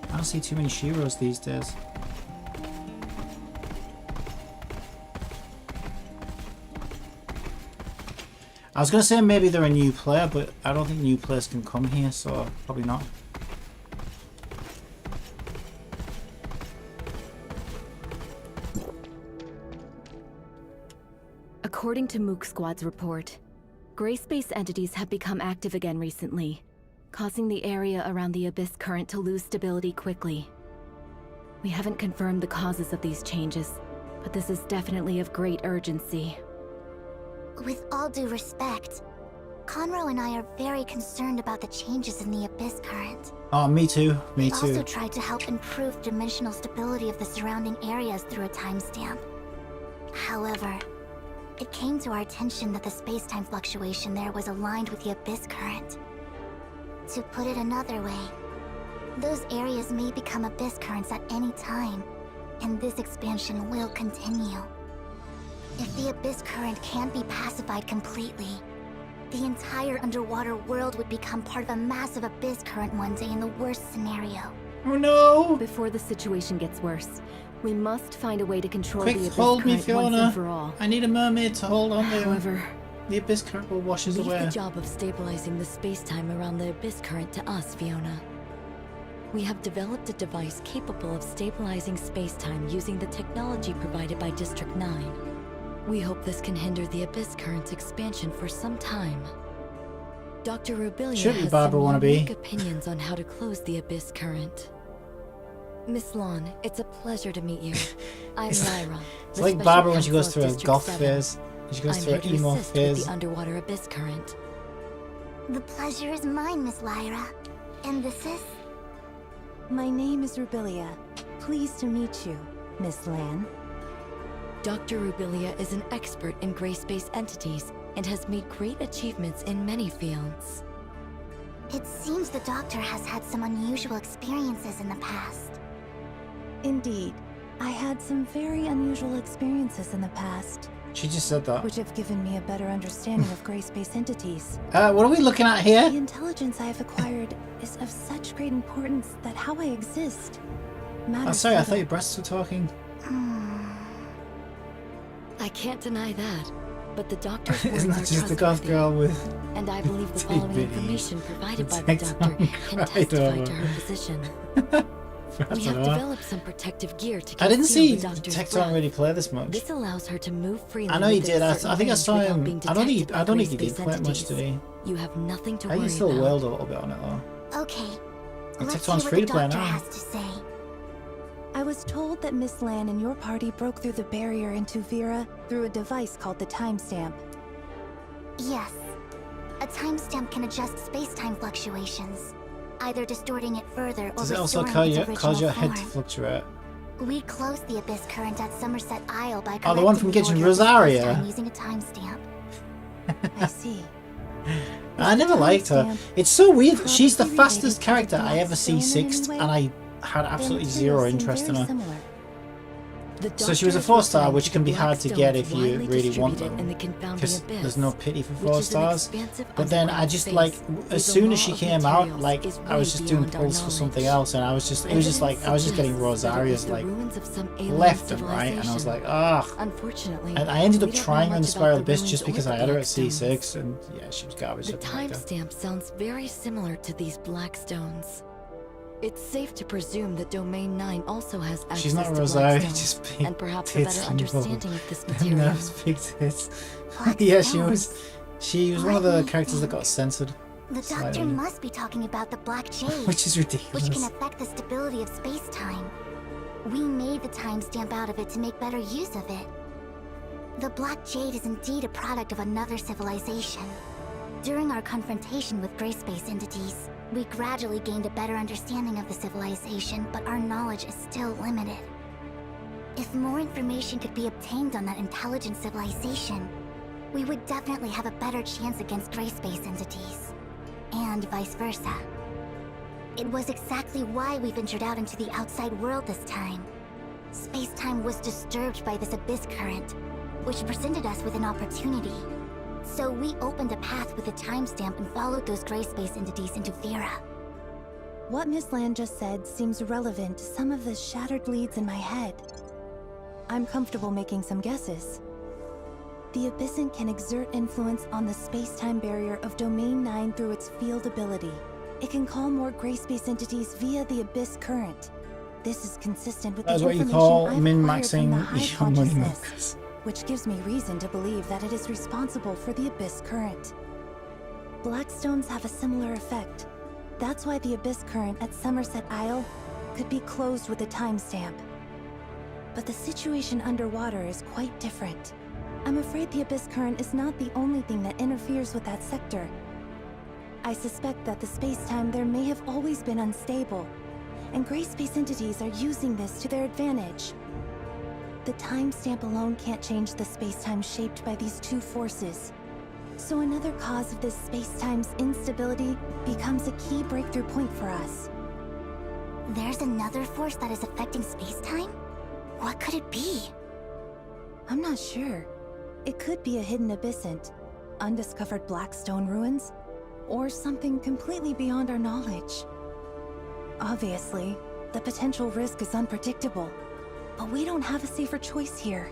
I don't see too many Shiros these days. I was going to say maybe they're a new player, but I don't think new players can come here, so probably not. According to Mook Squad's report, gray space entities have become active again recently, causing the area around the Abyss current to lose stability quickly. We haven't confirmed the causes of these changes, but this is definitely of great urgency. With all due respect, Conroe and I are very concerned about the changes in the Abyss current. Oh, me too. Me We too. also tried to help improve dimensional stability of the surrounding areas through a timestamp. However, it came to our attention that the space-time fluctuation there was aligned with the Abyss current. To put it another way, those areas may become Abyss currents at any time, and this expansion will continue. If the Abyss current can't be pacified completely, the entire underwater world would become part of a massive Abyss current one day in the worst scenario. Oh no! Before the situation gets worse, we must find a way to control Quick, the Abyss hold me, current once Fiona. and for all. I need a mermaid to hold on to. However, The Abyss current will wash us Leave away. the job of stabilizing the space-time around the Abyss current to us, Fiona. We have developed a device capable of stabilizing space-time using the technology provided by District 9. We hope this can hinder the Abyss current's expansion for some time. Dr. Rubilia Should has Barbara some wanna be? unique opinions on how to close the Abyss current. Miss Lon, it's a pleasure to meet you. I'm Lyra. It's the like Special Barbara when she Counsel goes of through a District goth 7. phase. She goes I'm through here an to emo assist with phase. the underwater Abyss current. The pleasure is mine, Miss Lyra. And this is... My name is Rubilia. Pleased to meet you, Miss Lan. Dr. Rubilia is an expert in gray space entities and has made great achievements in many fields. It seems the Doctor has had some unusual experiences in the past. Indeed, I had some very unusual experiences in the past, She just said that. which have given me a better understanding of gray space entities. What are we looking at here? The intelligence I have acquired is of such great importance that how I exist matters. Oh, sorry, I thought little. your breasts were talking. I can't deny that, but the Doctor's words Isn't are that just the goth trustworthy, girl with... and I believe the Tea following bitties. information provided by the Protect Doctor them, can cried testify over. to her position. I We have don't know. developed some protective gear to I didn't conceal see the Doctor's Tecton breath. really play this much. This allows her to move freely. I know he within did. a I certain think I range saw without him. being I don't think detected by he did gray play it much, space did he? entities. You have nothing to I worry used to about. wailed a little bit on it though. Okay, And let's Tecton's hear free what to the play Doctor now. has to say. I was told that Miss Lan and your party broke through the barrier into Vera through a device called the timestamp. Yes. A timestamp can adjust space-time fluctuations, either distorting it further or Does it also restoring its cause your original head to form. fluctuate? We closed the Abyss Current at Somerset Isle by Oh, the one from correcting Kitchen the order of the Rosaria. space-time using a timestamp. I see. I never liked her. timestamp It's so weird. She's the probably fastest related to the character I ever Black Stone in C6'd, any way? and I had absolutely Their zero materials seem interest in very her. similar. The So she was a Doctor is 4-star, referring which to can the be hard to Black get if Stones you widely really want distributed in them. the confounding Because abyss, there's no pity for which 4 is an stars. expansive But then I underground just space like, with as a soon wall as she of came out, materials like is I was way just doing beyond our pulls for something knowledge. else, and I was just, it was just like, I was just getting Evidence suggests that it was Rosarias the like ruins of some alien left and right, and I was civilization. like, ah. Unfortunately, And I ended we up don't know trying on much Spiral about the Abyss ruins just or because the I had her Black at Stones. C6, and yeah, she was garbage. The at Vector. timestamp sounds very similar to these black stones. It's safe to presume that Domain 9 also has access She's not to Rosaria, black just stones, big and perhaps a tits better and understanding of this And material. nerves, big tits. Black Yeah, stones. she was one of the Let me characters that think. got censored, The Doctor Slightly. must be talking about the Black Jade, which is which can ridiculous. affect the stability of space-time. We made the timestamp out of it to make better use of it. The Black Jade is indeed a product of another civilization. During our confrontation with gray space entities, we gradually gained a better understanding of the civilization, but our knowledge is still limited. If more information could be obtained on that intelligent civilization, we would definitely have a better chance against gray space entities. And vice versa. It was exactly why we ventured out into the outside world this time. Space-time was disturbed by this abyss current, which presented us with an opportunity. So we opened a path with a timestamp and followed those gray space entities into Vera. What Miss Lan just said seems relevant to some of the shattered leads in my head. I'm comfortable making some guesses. The Abyssant can exert influence on the space-time barrier of Domain 9 through its field ability. It can call more gray space entities via the Abyss current. This is consistent with That's the what you information call I've min-maxing acquired from the high your money consciousness, milkers. which gives me reason to believe that it is responsible for the Abyss current. Black stones have a similar effect. That's why the Abyss current at Somerset Isle could be closed with a timestamp. But the situation underwater is quite different. I'm afraid the Abyss current is not the only thing that interferes with that sector. I suspect that the space-time there may have always been unstable, and gray space entities are using this to their advantage. The timestamp alone can't change the space-time shaped by these two forces. So another cause of this space-time's instability becomes a key breakthrough point for us. There's another force that is affecting space-time? What could it be? I'm not sure. It could be a hidden abyssant, undiscovered black stone ruins, or something completely beyond our knowledge. Obviously, the potential risk is unpredictable, but we don't have a safer choice here.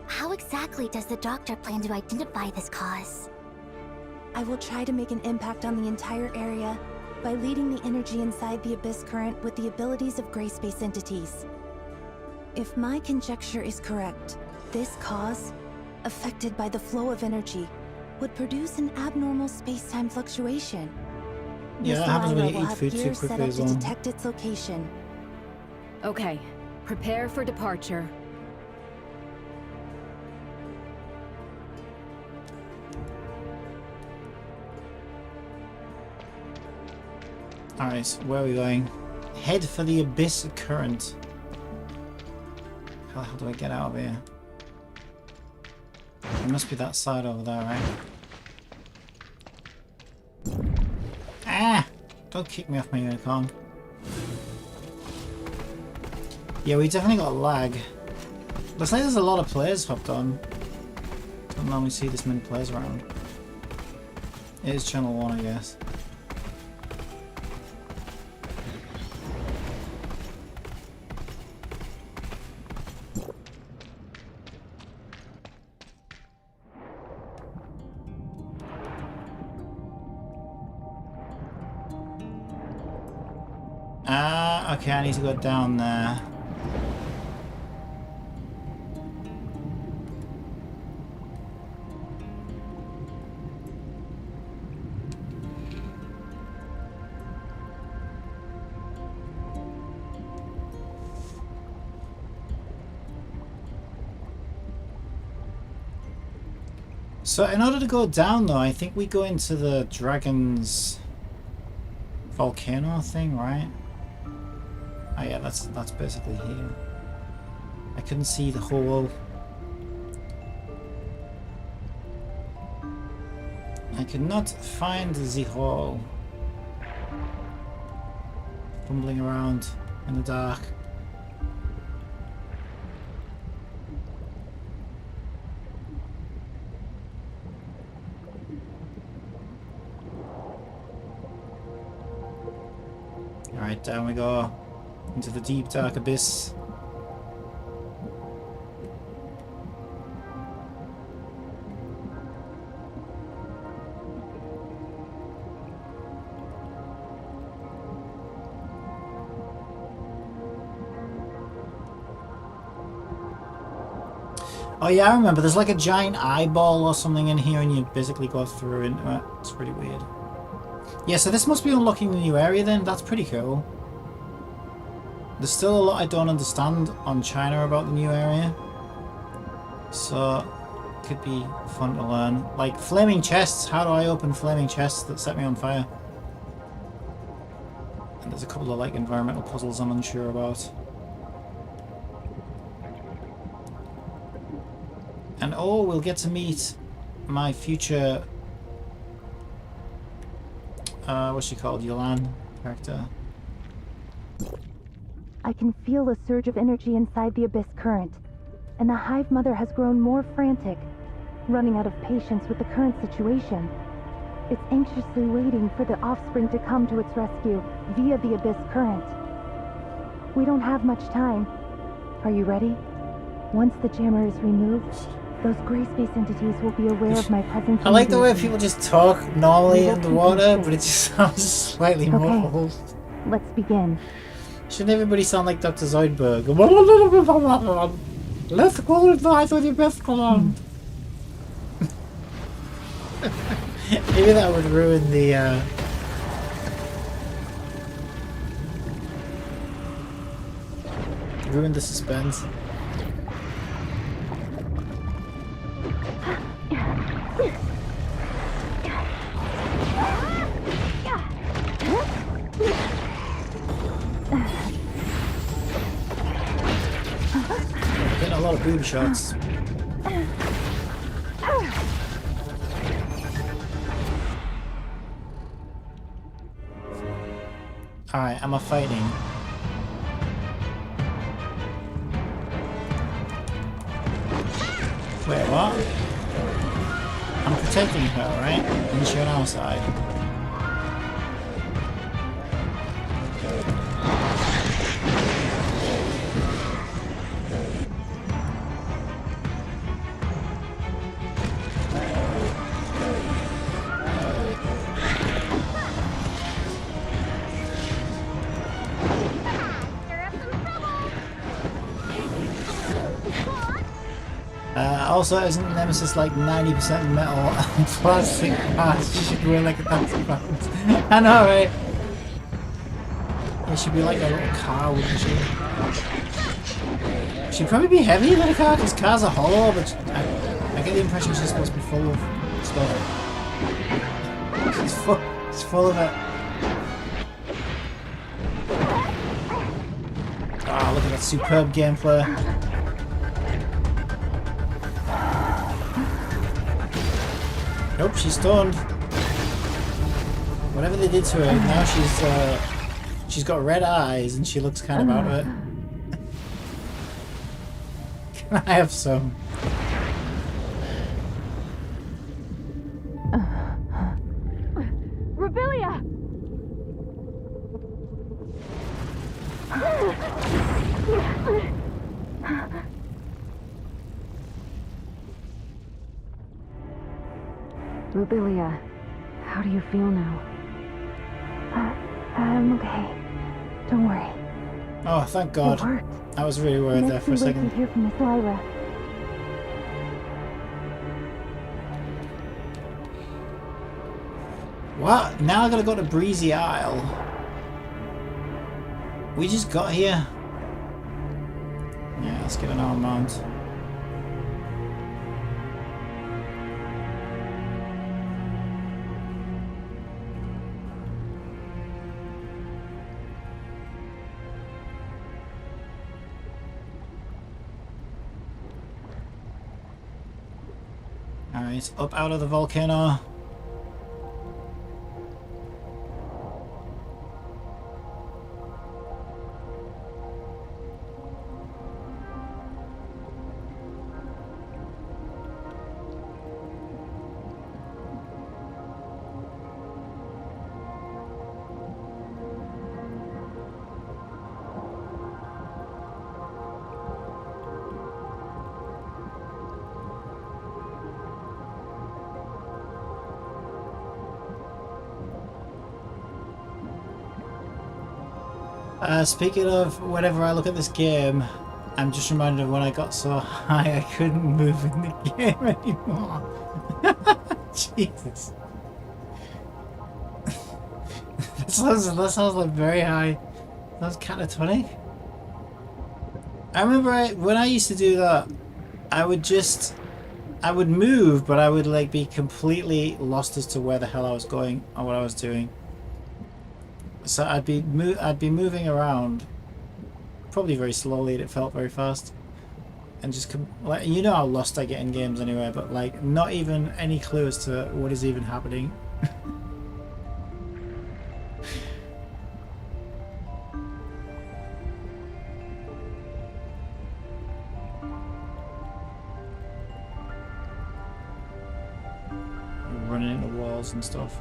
How exactly does the Doctor plan to identify this cause? I will try to make an impact on the entire area by leading the energy inside the Abyss current with the abilities of gray space entities. If my conjecture is correct, this cause, affected by the flow of energy, would produce an abnormal space-time fluctuation. Yeah, Miss that happens when Lyra you will eat have food too gears set quickly up as to well. detect its location. Okay, prepare for departure. Alright, so where are we going? Head for the abyss current. How the hell do I get out of here? It must be that side over there, right? Ah! Don't kick me off my unicorn. Yeah, we definitely got lag. Looks like there's a lot of players hopped on. Don't normally see this many players around. It is channel 1, I guess. Okay, I need to go down there. So in order to go down though, I think we go into the dragon's volcano thing, right? Oh yeah, that's basically here. I couldn't see the hole. I could not find the hole. Fumbling around in the dark. Alright, down we go. Into the deep dark abyss. Oh yeah, I remember. There's like a giant eyeball or something in here and you basically go through into it. It's pretty weird. Yeah, so this must be unlocking the new area then. That's pretty cool. There's still a lot I don't understand on China about the new area. So, it could be fun to learn. Like, flaming chests. How do I open flaming chests that set me on fire? And there's a couple of, like, environmental puzzles I'm unsure about. And oh, we'll get to meet my future... what's she called? Yolan character. I can feel a surge of energy inside the Abyss current, and the Hive Mother has grown more frantic, running out of patience with the current situation. It's anxiously waiting for the offspring to come to its rescue via the Abyss current. We don't have much time. Are you ready? Once the jammer is removed, those gray space entities will be aware of my presence. I like the way people just talk normally underwater, but it just sounds slightly more. Let's begin. Shouldn't everybody sound like Dr. Zoidberg? Let's go inside with your best command. Maybe that would ruin the ruin the suspense. Getting a lot of boob shots. Alright, am I fighting? Wait, what? I'm protecting her, right? And she's on our side. Also, isn't Nemesis like 90% metal and plastic parts? She should wear like a dancing pants. I know, right? It should be like a little car, wouldn't she? She'd probably be heavier than a car because cars are hollow, but I get the impression she's supposed to be full of stuff. It's full of it. Ah, look at that superb gameplay. Nope, she's stunned. Whatever they did to her, now she's got red eyes and she looks kind of out of it. Can I have some? Rebellia! Rubilia, how do you feel now? I'm okay. Don't worry. Oh, thank God. It worked. I was really worried there for a second. Hear from Miss Lyra. What? Now I gotta go to Breezy Isle. We just got here. Yeah, let's get an arm mount. Alright, up out of the volcano. Speaking of, whenever I look at this game, I'm just reminded of when I got so high I couldn't move in the game anymore. Jesus. that sounds like very high. That was catatonic. I remember when I used to do that, I would move, but I would like be completely lost as to where the hell I was going or what I was doing. So I'd be moving around, probably very slowly, and it felt very fast, and just like, you know how lost I get in games anyway, but like not even any clue as to what is even happening. Running into walls and stuff.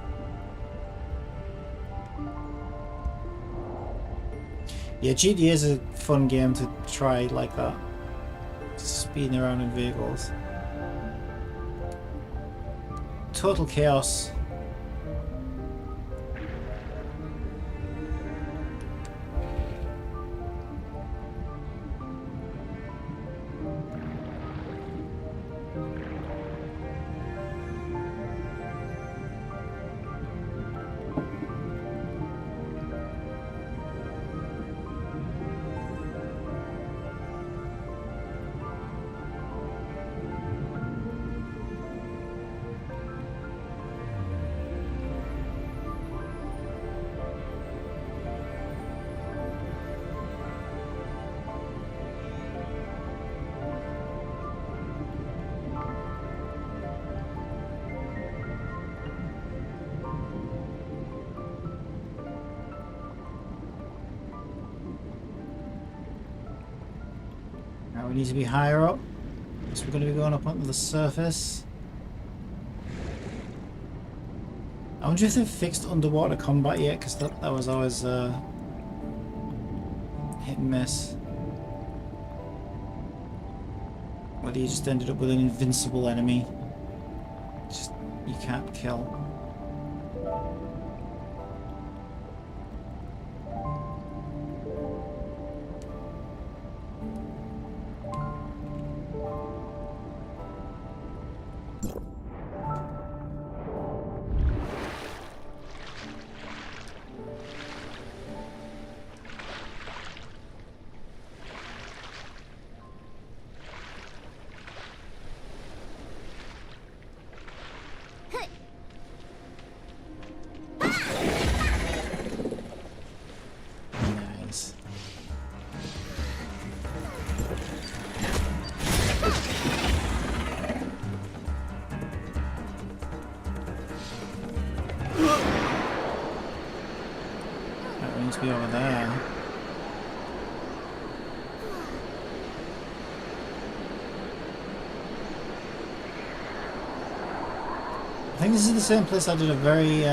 Yeah, GTA is a fun game to try like that. Just speeding around in vehicles. Total chaos. Now we need to be higher up. So we're going to be going up onto the surface. I wonder if they've fixed underwater combat yet, because that was always hit and miss. Whether you just ended up with an invincible enemy, just you can't kill. Nice. must be over there. I think this is the same place I did a very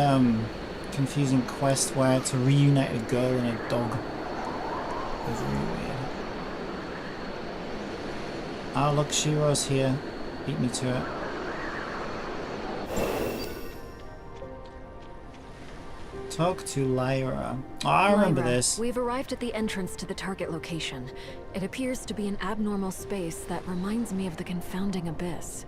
confusing quest where to reunite a girl and a dog. It was really weird. Oh look, Shiro's here. Beat me to it. Talk to Lyra. Oh, I remember Lyra, this. We've arrived at the entrance to the target location. It appears to be an abnormal space that reminds me of the confounding abyss.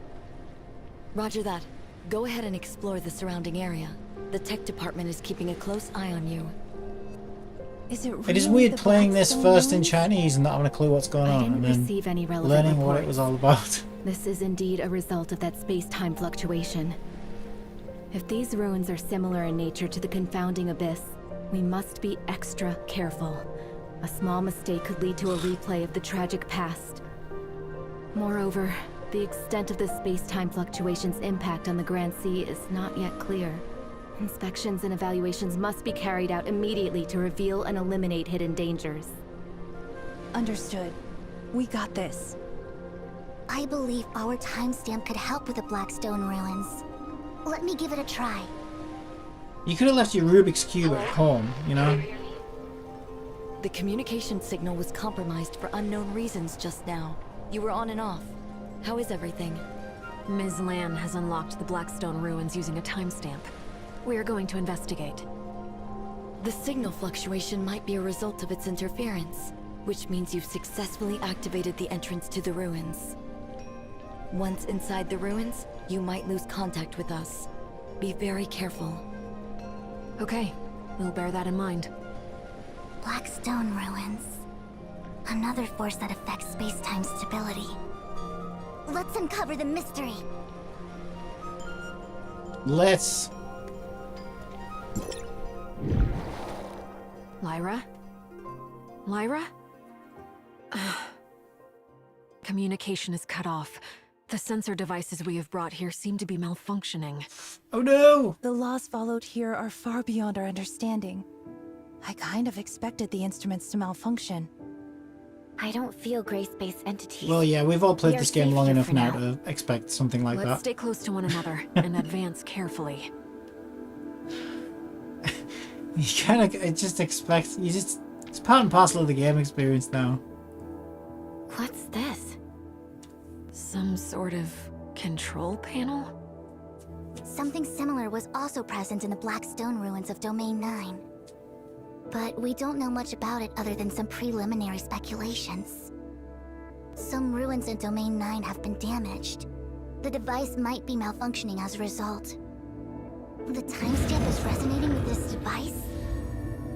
Roger that. Go ahead and explore the surrounding area. The tech department is keeping a close eye on you. Is it It is really weird the playing this Blackstone first in ruins? Chinese and not having a clue what's going I on, didn't and then receive any relevant learning what reports. it was all about. This is indeed a result of that space-time fluctuation. If these ruins are similar in nature to the confounding abyss, we must be extra careful. A small mistake could lead to a replay of the tragic past. Moreover, the extent of the space-time fluctuation's impact on the Grand Sea is not yet clear. Inspections and evaluations must be carried out immediately to reveal and eliminate hidden dangers. Understood. We got this. I believe our timestamp could help with the Blackstone ruins. Let me give it a try. You could have left your Rubik's Cube at home, you know? The communication signal was compromised for unknown reasons just now. You were on and off. How is everything? Ms. Lan has unlocked the Blackstone ruins using a timestamp. We are going to investigate. The signal fluctuation might be a result of its interference, which means you've successfully activated the entrance to the ruins. Once inside the ruins, you might lose contact with us. Be very careful. Okay, we'll bear that in mind. Blackstone ruins. Another force that affects space-time stability. Let's uncover the mystery. Let's. Lyra? Lyra? Communication is cut off. The sensor devices we have brought here seem to be malfunctioning. Oh no! The laws followed here are far beyond our understanding. I kind of expected the instruments to malfunction. I don't feel gray space entities. Well, yeah, we've all played We are this game safe long here enough for now now. to expect something like Let's that. stay close to one another and advance carefully. You kind of just expect. It's part and parcel of the game experience now. What's this? Some sort of control panel? Something similar was also present in the Blackstone ruins of Domain 9. But we don't know much about it other than some preliminary speculations. Some ruins in Domain 9 have been damaged. The device might be malfunctioning as a result. The timestamp is resonating with this device?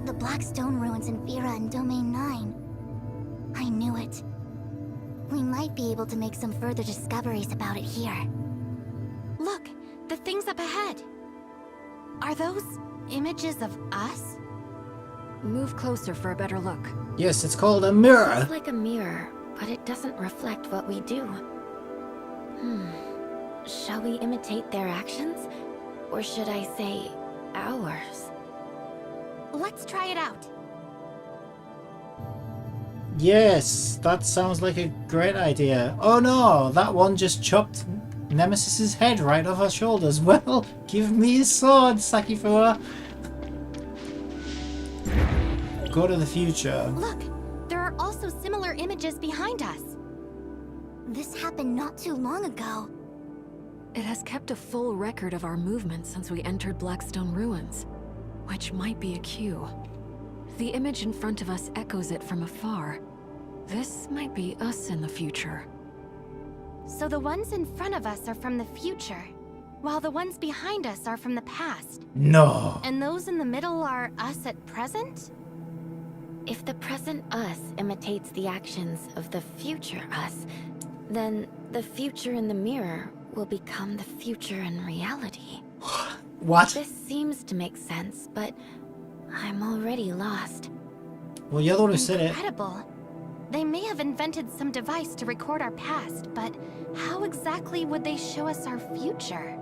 The Blackstone ruins in Vera and Domain 9. I knew it. We might be able to make some further discoveries about it here. Look, the things up ahead. Are those images of us? Move closer for a better look. Yes, it's called a mirror. It's like a mirror, but it doesn't reflect what we do. Shall we imitate their actions? Or should I say, ours? Let's try it out. Yes, that sounds like a great idea. Oh no, that one just chopped Nemesis's head right off her shoulders. Well, give me his sword, Sakifua. Go to the future. Look, there are also similar images behind us. This happened not too long ago. It has kept a full record of our movements since we entered Blackstone ruins, which might be a cue. The image in front of us echoes it from afar. This might be us in the future. So the ones in front of us are from the future, while the ones behind us are from the past. No. And those in the middle are us at present? If the present us imitates the actions of the future us, then the future in the mirror will become the future in reality. What? This seems to make sense, but I'm already lost. Well, you're the one who said it. Incredible. They may have invented some device to record our past, but how exactly would they show us our future?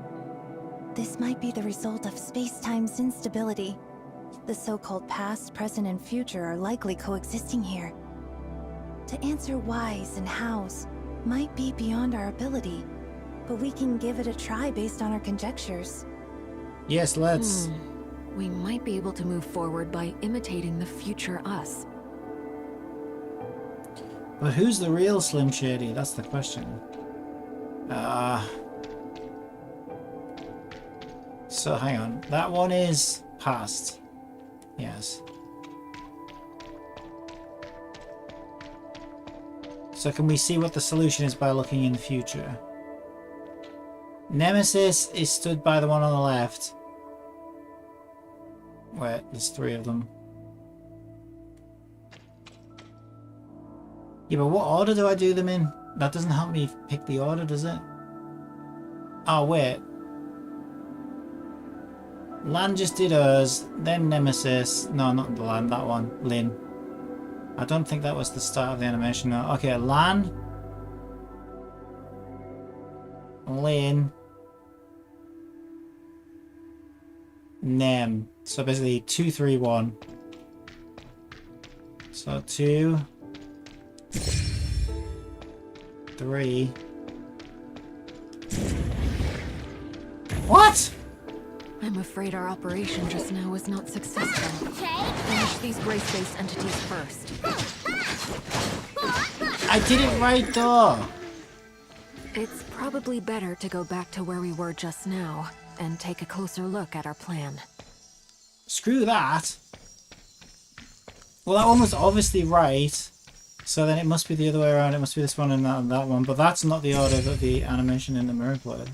This might be the result of space-time's instability. The so-called past, present, and future are likely coexisting here. To answer whys and hows might be beyond our ability, but we can give it a try based on our conjectures. Yes, let's. We might be able to move forward by imitating the future us. But who's the real Slim Shady? That's the question. So hang on. That one is past. Yes. So can we see what the solution is by looking in the future? Nemesis is stood by the one on the left. Wait, there's 3 of them. Yeah, but what order do I do them in? That doesn't help me pick the order, does it? Oh, wait. Lan just did hers, then Nemesis. No, not the Lan, that one. Lin. I don't think that was the start of the animation. No. Okay, Lan. Lin. Nem. So basically 2, 3, 1. So 2, 3. What? I'm afraid our operation just now was not successful. Finish these grace-based entities first. I did it right though. It's probably better to go back to where we were just now and take a closer look at our plan. Screw that. Well, that one was obviously right. So then it must be the other way around. It must be this one and that one. But that's not the order that the animation in the mirror played.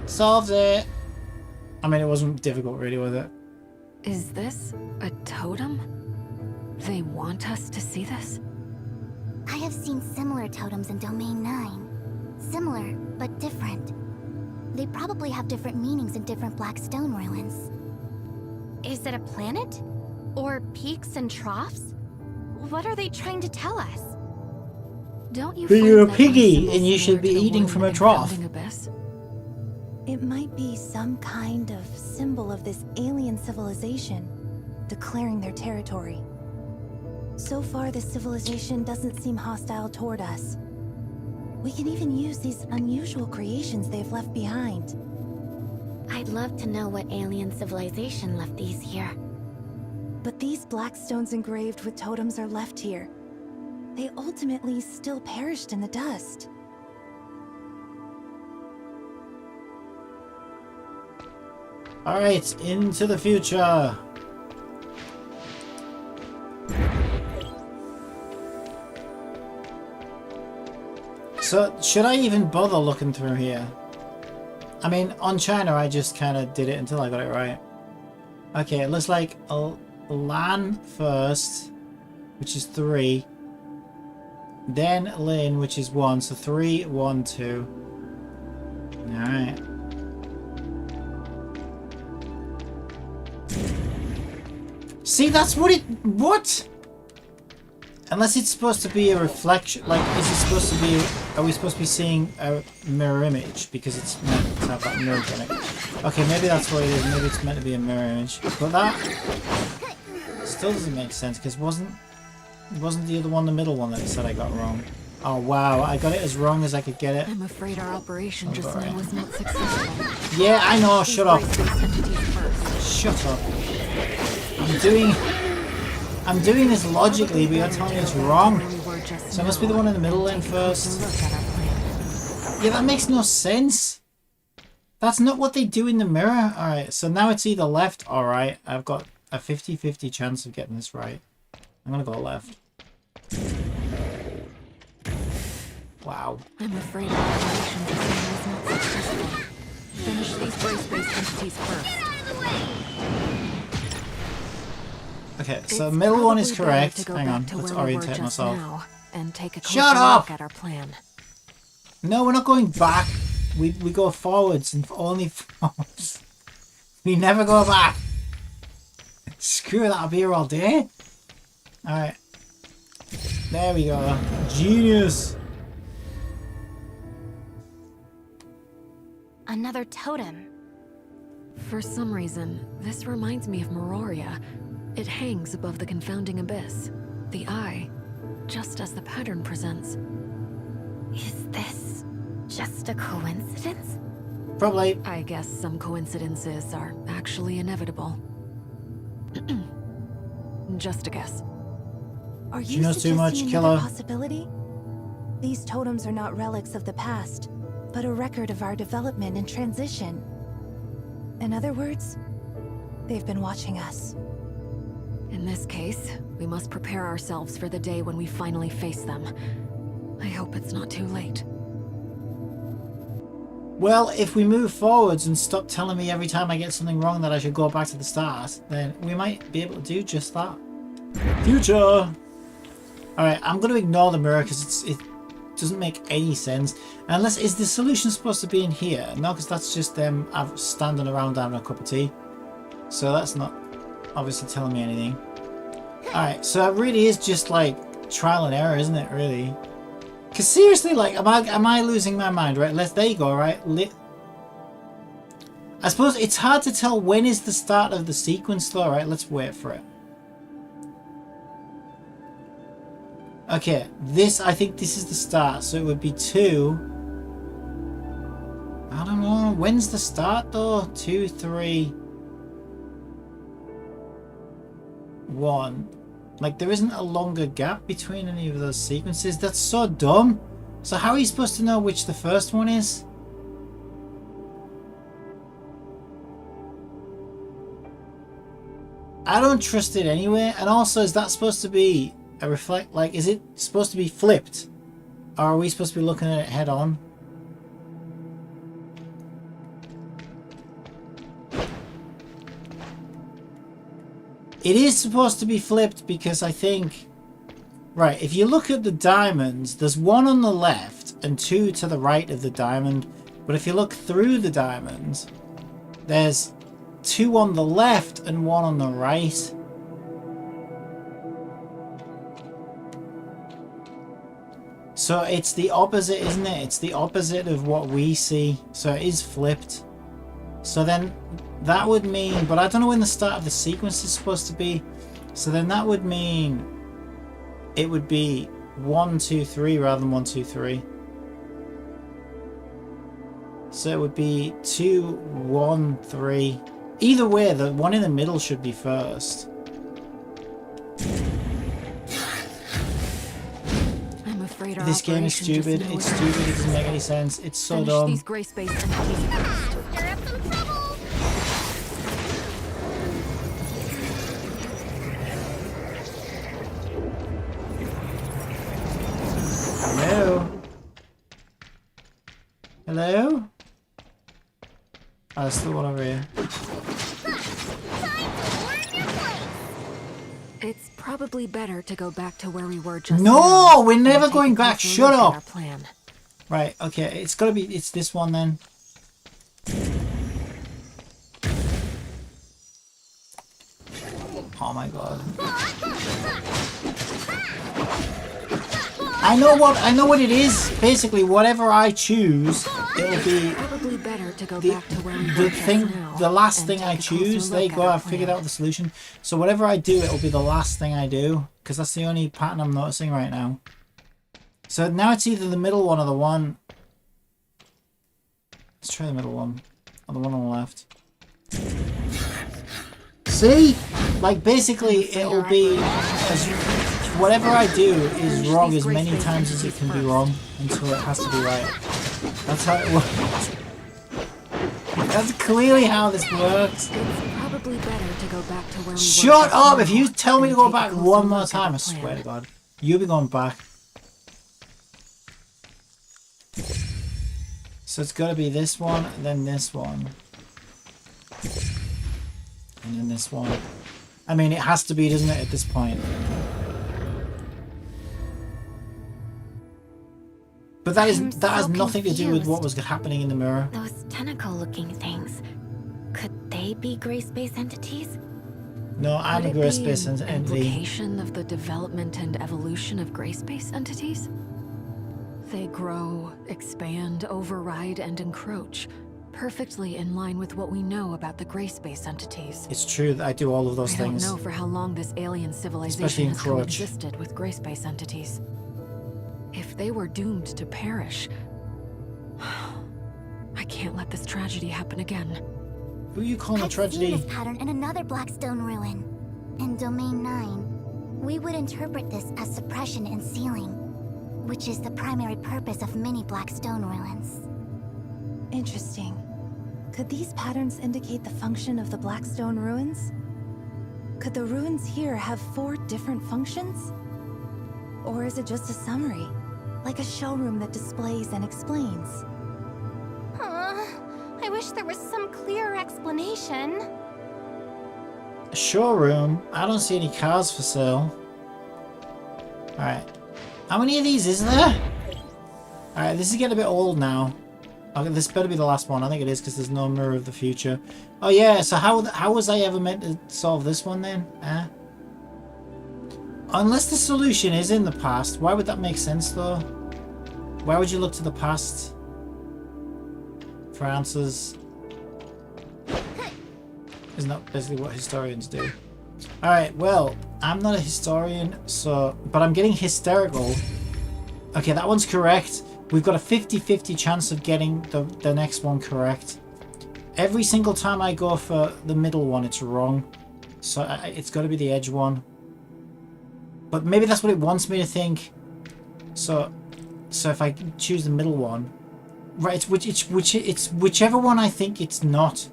Solves it. I mean, it wasn't difficult really, was it? Is this a totem? They want us to see this? I have seen similar totems in Domain 9. Similar, but different. They probably have different meanings in different black stone ruins. Is it a planet? Or peaks and troughs? What are they trying to tell us? Don't you But find you're a that piggy symbol and you should similar be to the eating one from in a the trough. confounding abyss? It might be some kind of symbol of this alien civilization, declaring their territory. So far, this civilization doesn't seem hostile toward us. We can even use these unusual creations they've left behind. I'd love to know what alien civilization left these here. But these black stones engraved with totems are left here. They ultimately still perished in the dust. Alright, into the future. So, should I even bother looking through here? I mean, on China, I just kind of did it until I got it right. Okay, it looks like a Lan first, which is 3. Then Lin, which is 1. So 3, 1, 2. Alright. See, that's what it... What? Unless it's supposed to be a reflection... Like, is it supposed to be... Are we supposed to be seeing a mirror image? Because it's meant to have that mirror in it. Okay, maybe that's what it is. Maybe it's meant to be a mirror image. But that... still doesn't make sense, because wasn't the other one the middle one that said I got wrong? Oh, wow. I got it as wrong as I could get it. I'm afraid our operation just now was not successful. Yeah, I know. These Shut up. grace-based entities first. Shut up. I'm doing this logically, but you're telling me it's wrong. So it must be the one in the middle then first. Yeah, that makes no sense. That's not what they do in the mirror. Alright, so now it's either left or right. I've got a 50-50 chance of getting this right. I'm gonna go left. Wow. I'm afraid our operation just now was not successful. Finish these grace-based entities first. Okay, so It's middle one is probably better correct. to go Hang back on, to let's where we were orientate just myself. now and take a Shut closer up! look at our plan. No, we're not going back. We go forwards and only forwards. We never go back. Screw that, I'll be here all day. Alright. There we go. Genius. another totem. For some reason, this reminds me of Meroria. It hangs above the confounding abyss. The eye, just as the pattern presents. Is this just a coincidence? Probably. I guess some coincidences are actually inevitable. Just a guess. Are She you knows too much, suggesting kill another her. possibility? These totems are not relics of the past, but a record of our development and transition. In other words, they've been watching us. In this case, we must prepare ourselves for the day when we finally face them. I hope it's not too late. Well, if we move forwards and stop telling me every time I get something wrong that I should go back to the start, then we might be able to do just that. Future! Alright, I'm going to ignore the mirror because it doesn't make any sense. Unless, is the solution supposed to be in here? No, because that's just them standing around having a cup of tea. So that's not obviously telling me anything. Alright, so it really is just like trial and error, isn't it, really? Because seriously, like, am I losing my mind, right? There you go, right? I suppose it's hard to tell when is the start of the sequence though, right? Let's wait for it. Okay, I think this is the start, so it would be 2. I don't know, when's the start though? 2, 3, 1. Like, there isn't a longer gap between any of those sequences. That's so dumb. So how are you supposed to know which the first one is? I don't trust it anyway. And also, is that supposed to be a reflect? Like, is it supposed to be flipped? Or are we supposed to be looking at it head on? It is supposed to be flipped because I think... Right, if you look at the diamonds, there's 1 on the left and 2 to the right of the diamond. But if you look through the diamonds, there's 2 on the left and 1 on the right. So it's the opposite, isn't it? It's the opposite of what we see. So it is flipped. So then that would mean, but I don't know when the start of the sequence is supposed to be. So then that would mean it would be 1, 2, 3 rather than 1, 2, 3. So it would be 2, 1, 3. Either way, the one in the middle should be first. I'm afraid our This game is operation just stupid. knows It's stupid. It doesn't make any sense. It's so Finish dumb. these gray space entities first. Stir up some trouble! Hello? Hello? Oh, there's still one over here. It's probably better to go back to where we were just No, now we're and never take going a back. closer Shut look at up. our plan. Right, okay, it's gotta be, it's this one then. Oh my god. I know what it is. Basically, whatever I choose, it'll be Probably better to go the, back to where we the were thing, just now the last and thing take I a closer choose. There you look go, at our I've figured plan. out the solution. So whatever I do, it'll be the last thing I do. Because that's the only pattern I'm noticing right now. So now it's either the middle one or the one... Let's try the middle one. Or the one on the left. See? Like, basically, it'll be... Whatever I do is wrong as many times as it can be wrong until it has to be right. That's how it works. That's clearly how this works. It's probably better to go back to where we were Shut just up! now If you tell me to and go take a back closer one more look at time, our I swear plan. to God, you'll be going back. So it's got to be this one, then this one. And then this one. I mean, it has to be, doesn't it, at this point? But that has nothing to do with what was happening in the mirror. Those tentacle-looking things. Could they be gray space entities? No, I'm Could a it gray be space an entity. implication of the development and evolution of gray space entities? They grow, expand, override, and encroach, perfectly in line with what we know about the gray space entities. It's true that I do all of those I things. don't know for how long this alien Especially civilization in has Crutch. coexisted with gray space entities. If they were doomed to perish, I can't let this tragedy happen again. Who are you calling a I've seen tragedy? this pattern in another Blackstone ruin. In Domain 9, we would interpret this as suppression and sealing, which is the primary purpose of many Blackstone ruins. Interesting. Could these patterns indicate the function of the Blackstone ruins? Could the ruins here have 4 different functions? Or is it just a summary? Like a showroom that displays and explains? I wish there was some clearer explanation. A showroom? I don't see any cars for sale. Alright. How many of these is there? Alright, this is getting a bit old now. Okay, this better be the last one. I think it is because there's no mirror of the future. Oh yeah, so how was I ever meant to solve this one then? Unless the solution is in the past, why would that make sense though? Why would you look to the past for answers? Isn't that basically what historians do? Alright, well, I'm not a historian, so... But I'm getting hysterical. Okay, that one's correct. We've got a 50-50 chance of getting the next one correct. Every single time I go for the middle one, it's wrong. So it's got to be the edge one. But maybe that's what it wants me to think. So if I choose the middle one... Right, it's whichever one I think it's not.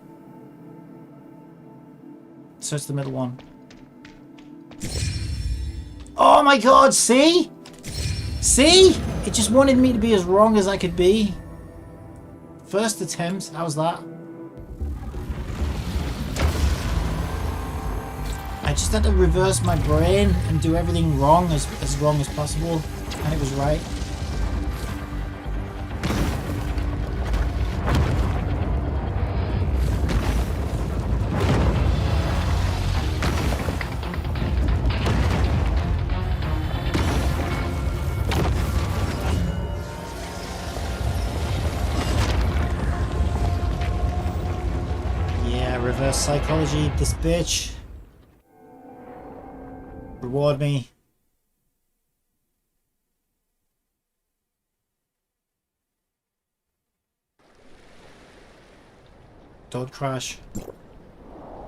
So it's the middle one. Oh my god, see? See? It just wanted me to be as wrong as I could be. First attempt, how's that? I just had to reverse my brain and do everything wrong as wrong as possible. And it was right. Reverse psychology, this bitch. Reward me. Don't crash.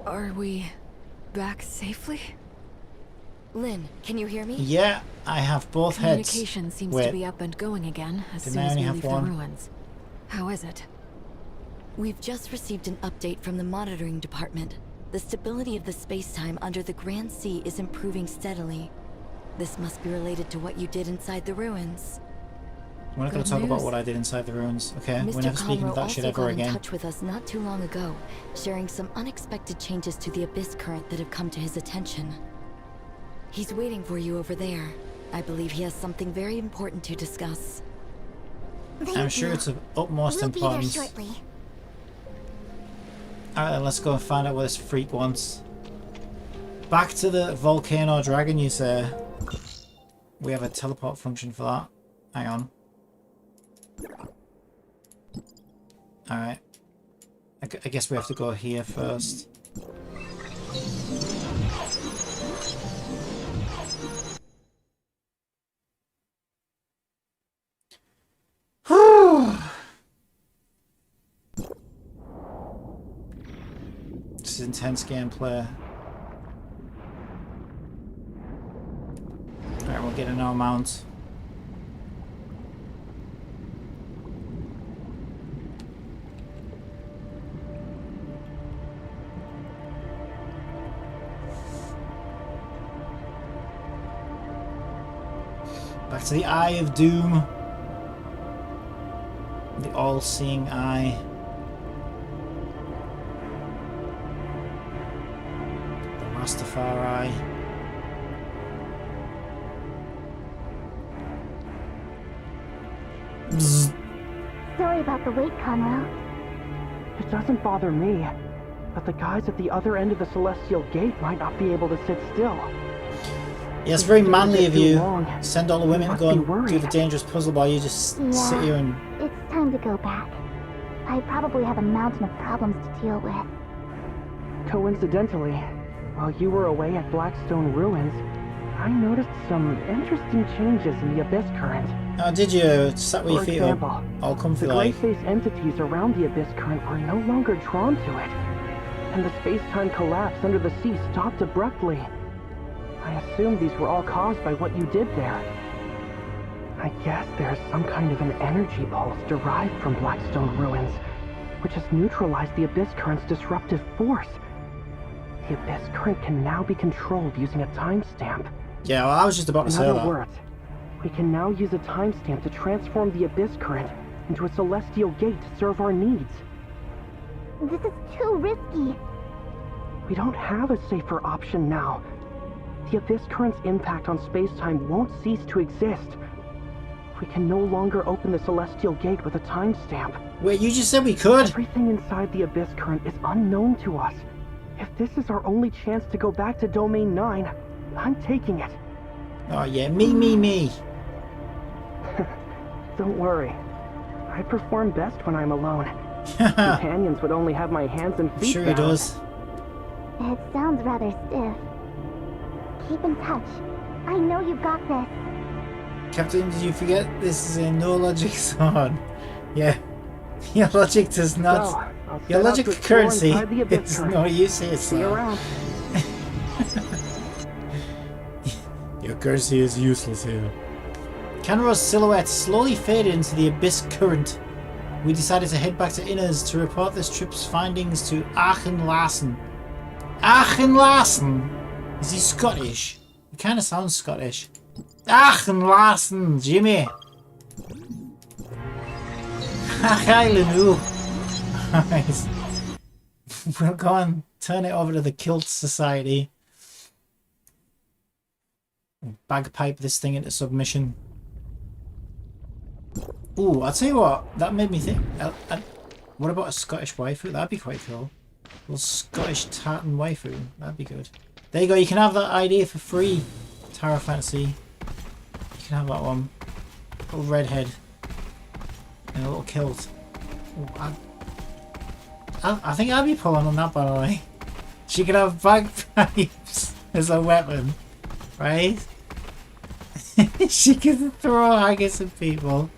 Are we back safely? Lynn, can you hear me? Yeah, I have both heads. Communication seems to be up and going again as Didn't soon I as only we have leave the one? ruins. How is it? We've just received an update from the monitoring department. The stability of the space-time under the Grand Sea is improving steadily. This must be related to what you did inside the ruins. We're not going to talk about what I did inside the ruins. Okay, we're Mr. never speaking Conroe of that shit also ever got in again. touch with us not too long ago, sharing some unexpected changes to the Abyss current that have come to his attention. He's waiting for you over there. I believe he has something very important to discuss. I'm sure it's of utmost We'll importance. be there shortly. Alright, let's go and find out what this freak wants. Back to the volcano dragon, you say? We have a teleport function for that. Hang on. Alright. I guess we have to go here first. This is intense gameplay. Alright, we'll get in our mount. Back to the Eye of Doom. The all-seeing eye. The Rastafari. Bzz. Sorry about the wait, Conroe. It doesn't bother me, but the guys at the other end of the Celestial Gate might not be able to sit still. Yeah, it's very manly of you. Long. Send all the women to go and do the dangerous puzzle while you just sit here and... It's time to go back. I probably have a mountain of problems to deal with. Coincidentally, while you were away at Blackstone Ruins, I noticed some interesting changes in the Abyss Current. Oh, did you? Sat with your For feet example, up, all comfy the like. Gray Space entities around the Abyss Current were no longer drawn to it, and the space-time collapse under the sea stopped abruptly. I assume these were all caused by what you did there. I guess there's some kind of an energy pulse derived from Blackstone Ruins, which has neutralized the Abyss Current's disruptive force. The Abyss Current can now be controlled using a timestamp. Yeah, well, I was just about to In say other that. words, we can now use a timestamp to transform the Abyss Current into a celestial gate to serve our needs. This is too risky. We don't have a safer option now. The Abyss Current's impact on space-time won't cease to exist. We can no longer open the celestial gate with a timestamp. Wait, you just said we could? Everything inside the Abyss Current is unknown to us. If this is our only chance to go back to Domain 9, I'm taking it. Oh yeah, me. Don't worry. I perform best when I'm alone. Companions would only have my hands and feet Sure he bound. does. It sounds rather stiff. Keep in touch. I know you've got this. Captain, did you forget this is a no logic zone? Yeah. Your logic does not. So, I'll Your set out logic to explore currency inside the Abyss is Current. no use here, See you so. around. Your currency is useless here. Canro's silhouette slowly faded into the Abyss Current. We decided to head back to Inners to report this trip's findings to Aachen Larsen. Aachen Larsen? Is he Scottish? He kind of sounds Scottish. Aachen Larsen, Jimmy. Hallelujah. Right. We'll go and turn it over to the Kilt Society. Bagpipe this thing into submission. Ooh, I'll tell you what, that made me think. What about a Scottish waifu? That'd be quite cool. A little Scottish tartan waifu. That'd be good. There you go, you can have that idea for free. Tower Fantasy. You can have that one. Little redhead. And a little kilt. Ooh, I think I'd be pulling on that, by the way. She could have bagpipes as a weapon. Right? She could throw haggis at people.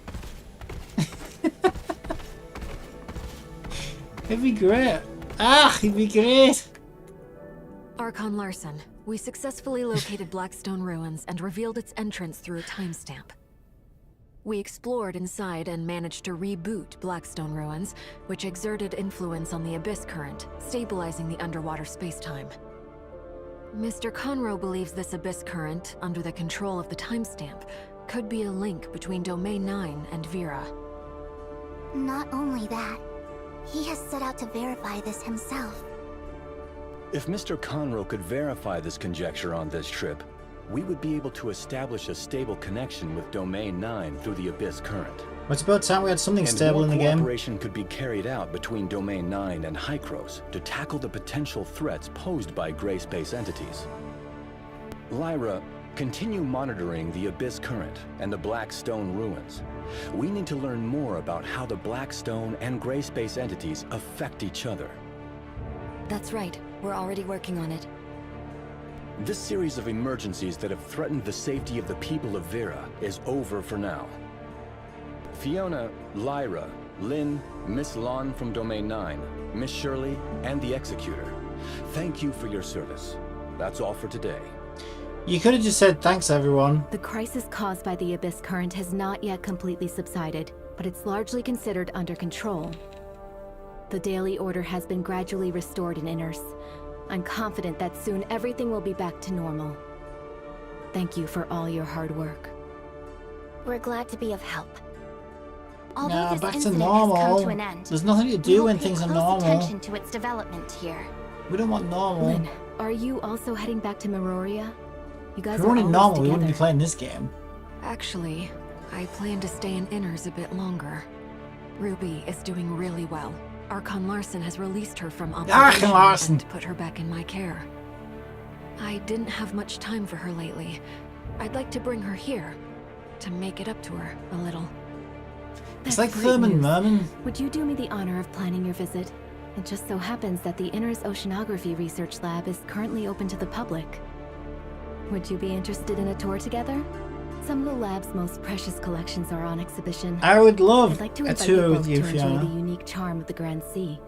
It'd be great. It'd be great. Archon Larson, we successfully located Blackstone Ruins and revealed its entrance through a timestamp. We explored inside and managed to reboot Blackstone Ruins, which exerted influence on the Abyss Current, stabilizing the underwater spacetime. Mr. Conroe believes this Abyss Current, under the control of the timestamp, could be a link between Domain 9 and Vera. Not only that, he has set out to verify this himself. If Mr. Conroe could verify this conjecture on this trip, we would be able to establish a stable connection with Domain 9 through the Abyss Current. Well, it's about time we had something stable in the game. Cooperation could be carried out between Domain 9 and Hykros to tackle the potential threats posed by gray space entities. Lyra, continue monitoring the Abyss Current and the Blackstone Ruins. We need to learn more about how the Blackstone and gray space entities affect each other. That's right. We're already working on it. This series of emergencies that have threatened the safety of the people of Vera is over for now. Fiona, Lyra, Lynn, Miss Lon from Domain 9, Miss Shirley, and the Executor, thank you for your service. That's all for today. You could have just said thanks, everyone. The crisis caused by the Abyss Current has not yet completely subsided, but it's largely considered under control. The Daily Order has been gradually restored in Inners. I'm confident that soon everything will be back to normal. Thank you for all your hard work. We're glad to be of help. Although Nah, this back to incident has normal. come to an end, There's nothing to we do will when pay things are close normal. attention to its development here. We don't want normal. Lynn, are you also heading back to Meroria? You guys If we are wanted always normal, we together. wouldn't be playing this game. Actually, I plan to stay in Inners a bit longer. Ruby is doing really well. Archon Larson has released her from observation Larson! and put her back in my care. I didn't have much time for her lately. I'd like to bring her here, to make it up to her a little. It's That's like great Thurman news. Merman. Would you do me the honor of planning your visit? It just so happens that the Inner's Oceanography Research Lab is currently open to the public. Would you be interested in a tour together? Some of the lab's most precious collections are on exhibition. I would love I'd like to a invite you tour both with you, to enjoy Fiona. the unique charm of the Grand Sea.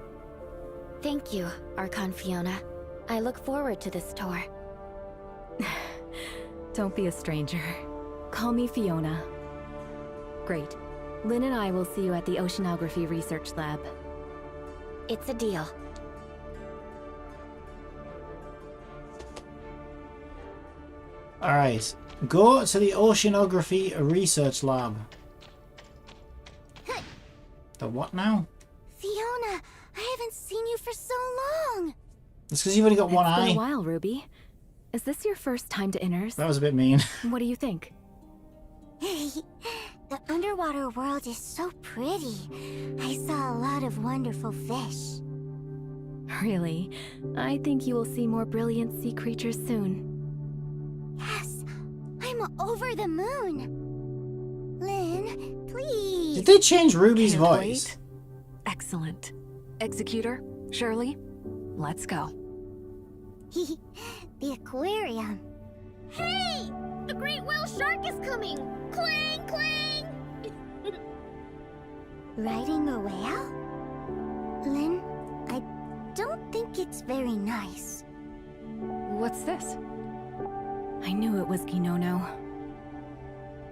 Thank you, Archon Fiona. I look forward to this tour. Don't be a stranger. Call me Fiona. Great. Lynn and I will see you at the Oceanography Research Lab. It's a deal. Alright. Go to the Oceanography Research Lab. The what now? Fiona, I haven't seen you for so long. That's because you've only got one It's been a eye. while, Ruby. Is this your first time to Inners? That was a bit mean. What do you think? The underwater world is so pretty. I saw a lot of wonderful fish. Really? I think you will see more brilliant sea creatures soon. Yes, I'm over the moon. Lynn, please. Did they change Ruby's Can't voice? wait. Excellent. Executor, Shirley, let's go. The aquarium. Hey! The great whale shark is coming! Clang, clang! Riding a whale? Lynn, I don't think it's very nice. What's this? I knew it was Ginono.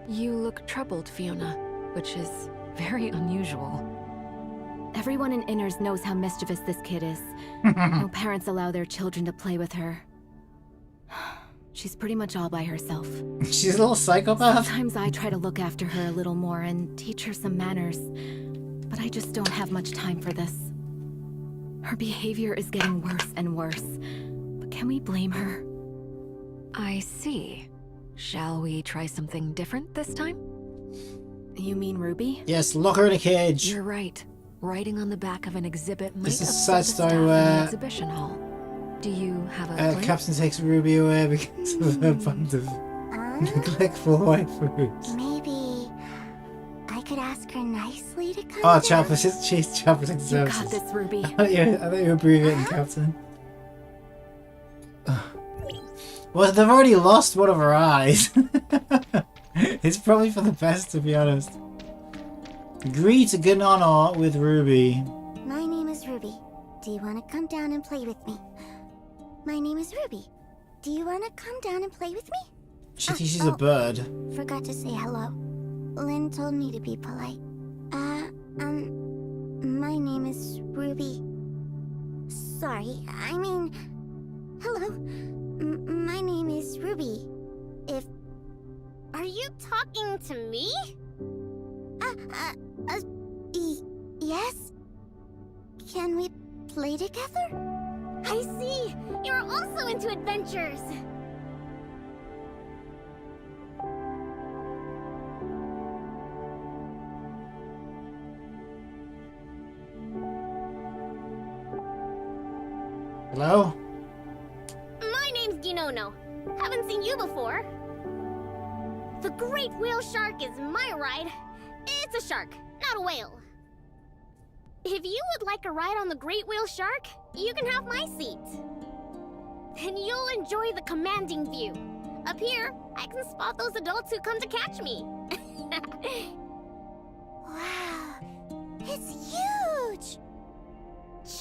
You look troubled, Fiona, which is very unusual. Everyone in Inners knows how mischievous this kid is. No parents allow their children to play with her. She's pretty much all by herself. She's a little psychopath. Sometimes I try to look after her a little more and teach her some manners, but I just don't have much time for this. Her behavior is getting worse and worse, but can we blame her? I see. Shall we try something different this time? You mean Ruby? Yes, lock her in a cage. You're right. Riding on the back of an exhibit might This is a upset sad the story staff in where- the exhibition hall. Do you have a plan? Captain takes Ruby away because of her band of neglectful waifus. Maybe I could ask her nicely to come Oh, down? Chopper, she's Chopper You got Services. this, Ruby. I thought you were abbreviating Captain. Well, they've already lost one of her eyes. It's probably for the best, to be honest. Agree to get on with Ruby. My name is Ruby. Do you want to come down and play with me? My name is Ruby. Do you want to come down and play with me? She thinks she's a bird. Forgot to say hello. Lynn told me to be polite. My name is Ruby. Sorry, I mean... Hello. My name is Ruby. Are you talking to me? Yes? Can we play together? I see! You're also into adventures! Hello? My name's Ginono. Haven't seen you before. The great whale shark is my ride. It's a shark, not a whale. If you would like a ride on the great whale shark, you can have my seat. And you'll enjoy the commanding view. Up here, I can spot those adults who come to catch me. Wow, it's huge!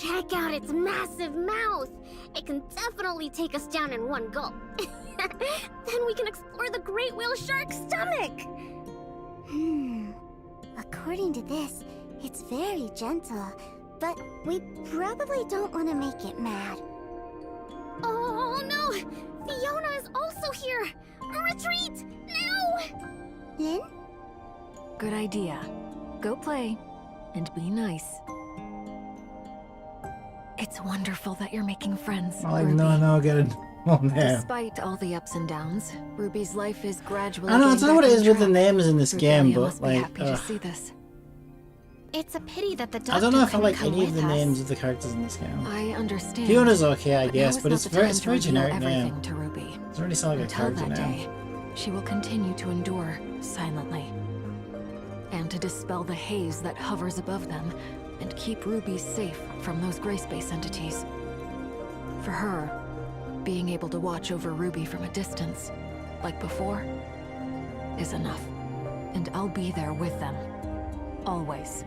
Check out its massive mouth. It can definitely take us down in one gulp. Then we can explore the great whale shark's stomach. According to this, it's very gentle, but we probably don't want to make it mad. Oh no! Fiona is also here! Retreat! Now! Lynn? Good idea. Go play and be nice. It's wonderful that you're making friends, Like, Ruby. no, get it on there. Despite all the ups and downs, Ruby's life is gradually I don't know getting what it back is on with the track. names in this game, Rubelia but must be like, happy to see this. It's a pity that the doctor I don't know if I couldn't like come any of with the us. names of the characters in this game. I understand. Fiona's okay, I now guess, is but not it's the very, time it's to very reveal generic everything name. to Ruby. It doesn't really sound like a Until character that name. day, she will continue to endure silently. And to dispel the haze that hovers above them and keep Ruby safe from those gray space entities. For her, being able to watch over Ruby from a distance, like before, is enough. And I'll be there with them. Always.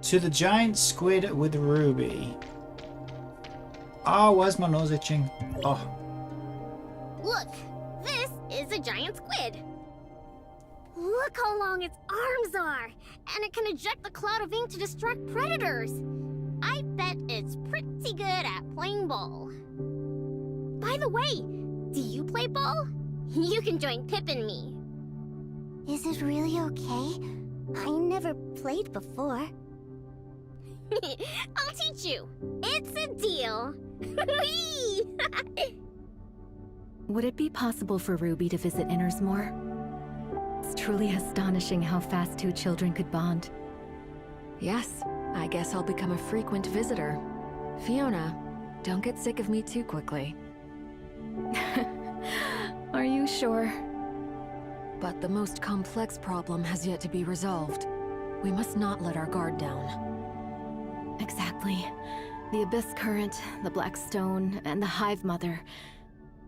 To the giant squid with Ruby. Oh, where's my nose itching? Oh. Look, this is a giant squid. Look how long its arms are, and it can eject the cloud of ink to distract predators. I bet it's pretty good at playing ball. By the way, do you play ball? You can join Pip and me. Is it really okay? I never played before. I'll teach you. It's a deal. Would it be possible for Ruby to visit Inners more? It's truly astonishing how fast two children could bond. Yes, I guess I'll become a frequent visitor. Fiona, don't get sick of me too quickly. Are you sure? But the most complex problem has yet to be resolved. We must not let our guard down. Exactly. The Abyss Current, the Black Stone, and the Hive Mother.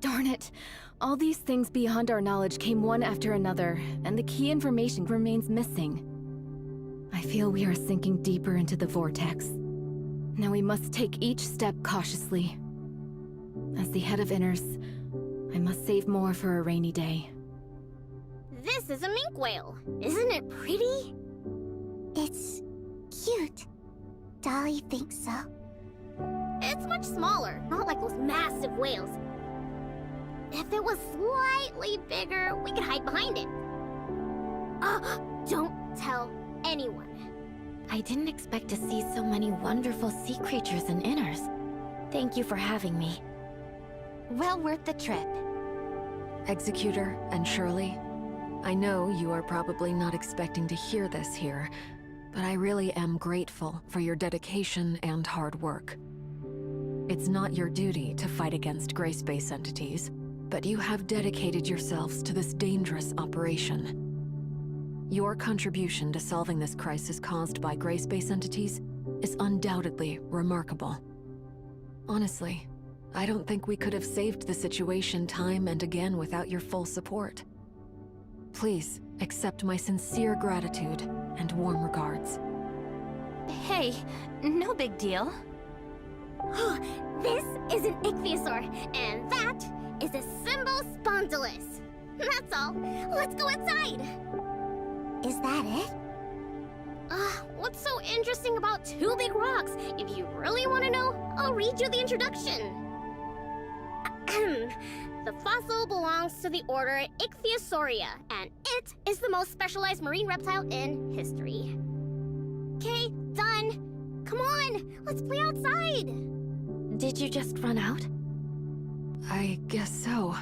Darn it! All these things beyond our knowledge came one after another, and the key information remains missing. I feel we are sinking deeper into the vortex. Now we must take each step cautiously. As the head of Inners, I must save more for a rainy day. This is a mink whale. Isn't it pretty? It's cute. Dolly thinks so. It's much smaller, not like those massive whales. If it was slightly bigger, we could hide behind it. Don't tell anyone. I didn't expect to see so many wonderful sea creatures in Inners. Thank you for having me. Well worth the trip. Executor and Shirley, I know you are probably not expecting to hear this here, but I really am grateful for your dedication and hard work. It's not your duty to fight against gray space entities, but you have dedicated yourselves to this dangerous operation. Your contribution to solving this crisis caused by gray space entities is undoubtedly remarkable. Honestly, I don't think we could have saved the situation time and again without your full support. Please accept my sincere gratitude and warm regards. Hey, no big deal. This is an ichthyosaur, and that is a Symbospondylus. That's all. Let's go inside. Is that it? What's so interesting about two big rocks? If you really want to know, I'll read you the introduction. The fossil belongs to the order Ichthyosauria, and it is the most specialized marine reptile in history. Okay, done. Come on, let's play outside. Did you just run out? I guess so.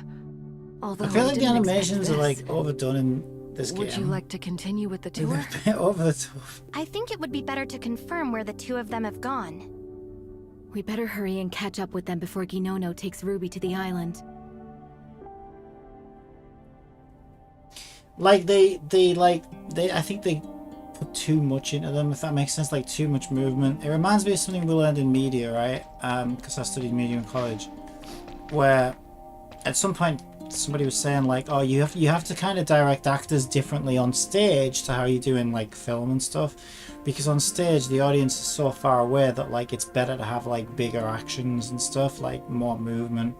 Although I feel like the didn't expect animations are this. like overdone in this game. Would you like to continue with the They're tour? a bit over the top. I think it would be better to confirm where the two of them have gone. We better hurry and catch up with them before Ginono takes Ruby to the island. Like I think they put too much into them, if that makes sense, like too much movement. It reminds me of something we learned in media, right? Because I studied media in college, where at some point somebody was saying like, oh, you have to kind of direct actors differently on stage to how you do in like film and stuff, because on stage the audience is so far away that like it's better to have like bigger actions and stuff, like more movement,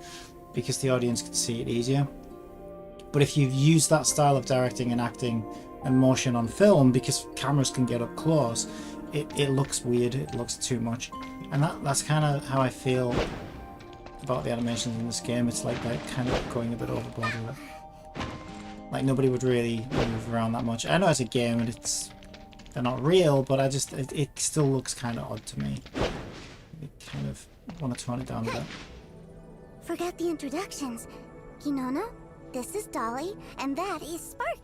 because the audience can see it easier. But if you've used that style of directing and acting and motion on film, because cameras can get up close, it looks weird, it looks too much. And that's kind of how I feel about the animations in this game. It's like they're kind of going a bit overboard with it. Like nobody would really move around that much. I know it's a game and they're not real, but it still looks kind of odd to me. I kind of want to tone it down a bit. Forgot the introductions. Ginono, this is Dolly, and that is Spark.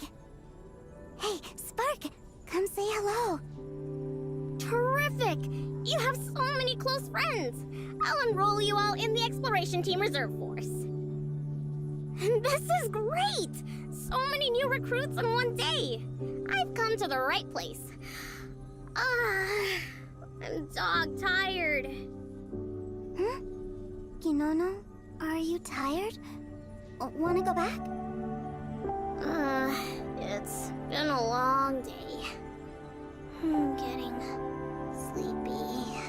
Hey, Spark, come say hello. Terrific! You have so many close friends. I'll enroll you all in the Exploration Team Reserve Force. This is great! So many new recruits in one day! I've come to the right place. I'm dog tired. Huh? Ginono, are you tired? Wanna go back? It's been a long day. I'm getting sleepy.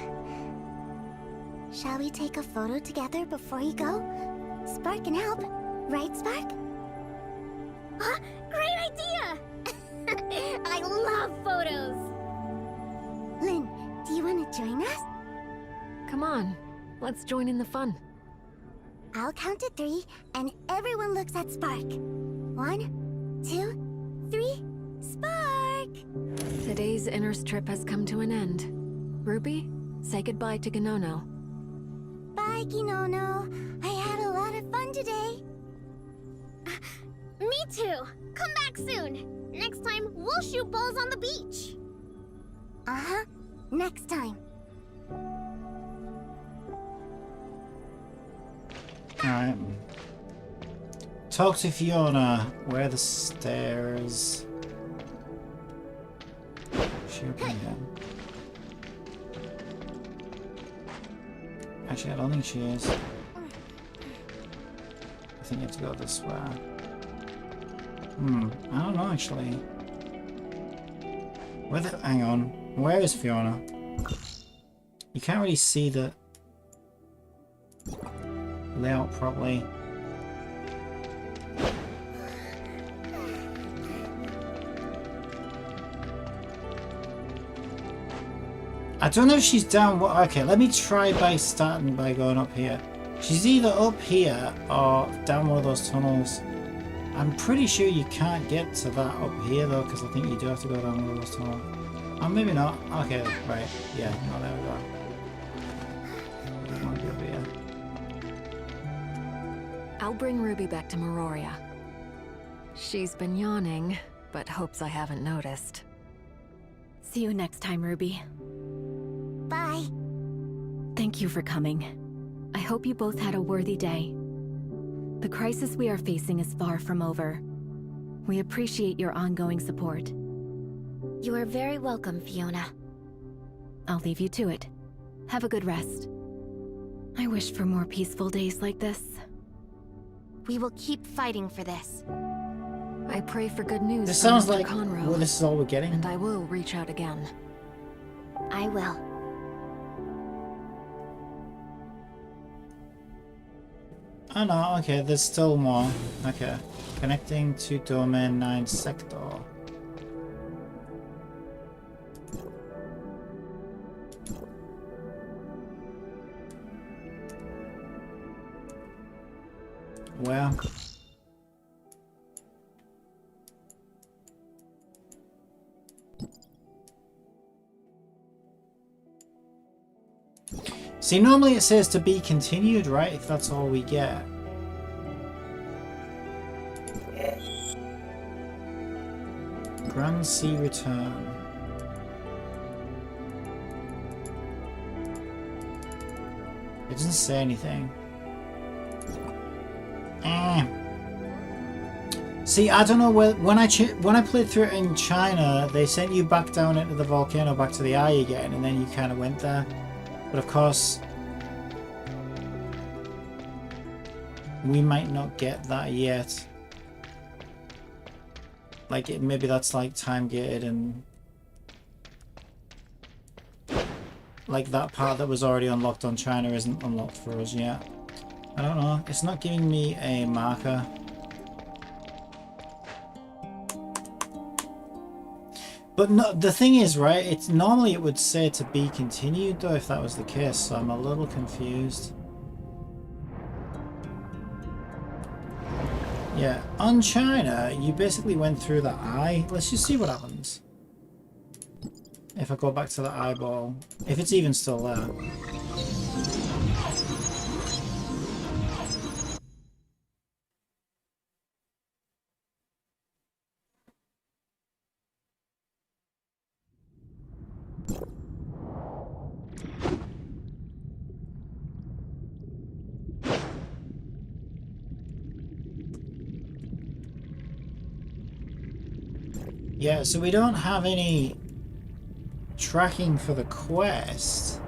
Shall we take a photo together before you go? Spark can help, right, Spark? Huh? Great idea! I love photos! Lynn, do you want to join us? Come on, let's join in the fun. I'll count to 3, and everyone looks at Spark. 1, 2, 3, Spark! Today's Inner's trip has come to an end. Ruby, say goodbye to Ginono. Bye, Ginono. I had a lot of fun today. Me too! Come back soon! Next time, we'll shoot balls on the beach! Uh-huh. Next time. Alright. Talk to Fiona. Where are the stairs? She open again? Actually, I don't think she is. I think you have to go this way. I don't know actually. Where the— hang on. Where is Fiona? You can't really see the layout properly. I don't know if she's down. Okay, let me try by starting by going up here. She's either up here or down one of those tunnels. I'm pretty sure you can't get to that up here though, because I think you do have to go down one of those tunnels. Oh, maybe not. Okay, right. Yeah, no, there we go. Might be up here. I'll bring Ruby back to Meroria. She's been yawning, but hopes I haven't noticed. See you next time, Ruby. Bye. Thank you for coming. I hope you both had a worthy day. The crisis we are facing is far from over. We appreciate your ongoing support. You are very welcome, Fiona. I'll leave you to it. Have a good rest. I wish for more peaceful days like this. We will keep fighting for this. I pray for good news This from sounds Mr. like Conroe, well, this is all we're getting. and I will reach out again. I will. Oh no, okay, there's still more. Okay. Connecting to Domain 9 sector. Well. See, normally it says to be continued, right? If that's all we get. Grand Sea Return. It doesn't say anything. See, I don't know where, when I played through it in China, they sent you back down into the volcano, back to the eye again, and then you kind of went there. But of course, we might not get that yet. Like, maybe that's like time gated and like that part that was already unlocked on China isn't unlocked for us yet. I don't know. It's not giving me a marker. But no, the thing is, right, it's normally it would say to be continued though if that was the case, so I'm a little confused. Yeah, on China, you basically went through the eye. Let's just see what happens. If I go back to the eyeball, if it's even still there. Yeah, so we don't have any tracking for the quest.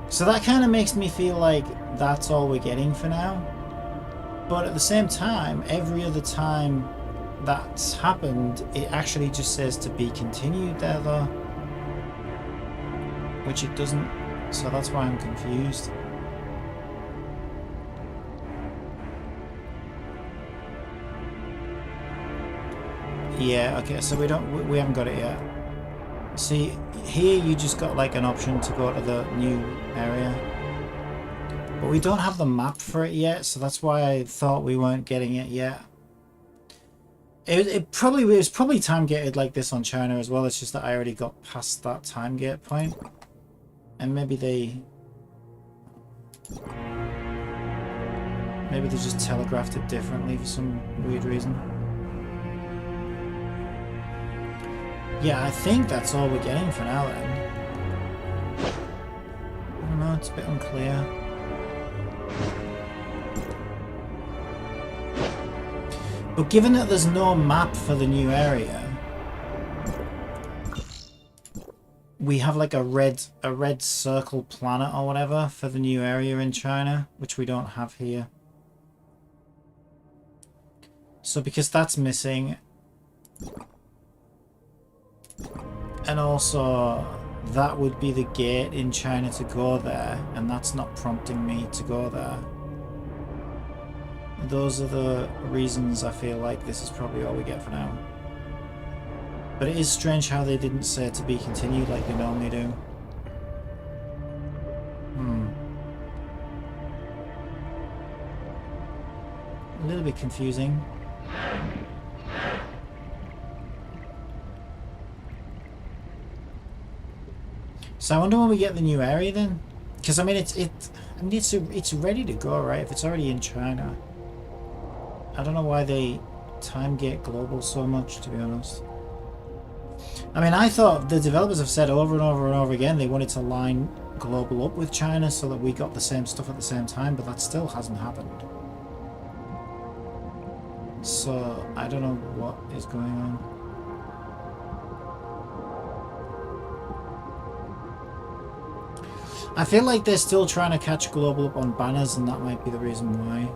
So that kind of makes me feel like that's all we're getting for now. But at the same time, every other time that's happened, it actually just says to be continued there though. Which it doesn't, so that's why I'm confused. Yeah, okay, so we haven't got it yet. See, here you just got like an option to go to the new area. But we don't have the map for it yet, so that's why I thought we weren't getting it yet. It was probably time gated like this on China as well, it's just that I already got past that time gate point. And maybe they just telegraphed it differently for some weird reason. Yeah, I think that's all we're getting for now then. I don't know, it's a bit unclear. But given that there's no map for the new area, we have like a red circle planet or whatever for the new area in China, which we don't have here. So because that's missing, and also that would be the gate in China to go there, and that's not prompting me to go there. Those are the reasons I feel like this is probably all we get for now. But it is strange how they didn't say to be continued like they normally do. A little bit confusing. So I wonder when we get the new area then, because I mean it's ready to go, right? If it's already in China, I don't know why they time gate global so much, to be honest. I mean, I thought the developers have said over and over and over again they wanted to line global up with China so that we got the same stuff at the same time, but that still hasn't happened. So I don't know what is going on. I feel like they're still trying to catch global up on banners, and that might be the reason why.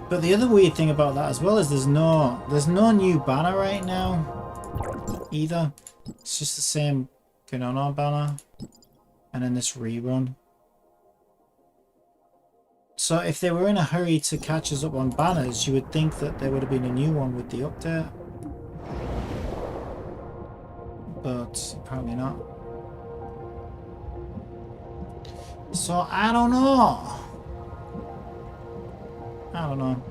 But the other weird thing about that as well is there's no new banner right now either. It's just the same Gnono banner and then this rerun. So if they were in a hurry to catch us up on banners, you would think that there would have been a new one with the update. But apparently not. So I don't know. I don't know.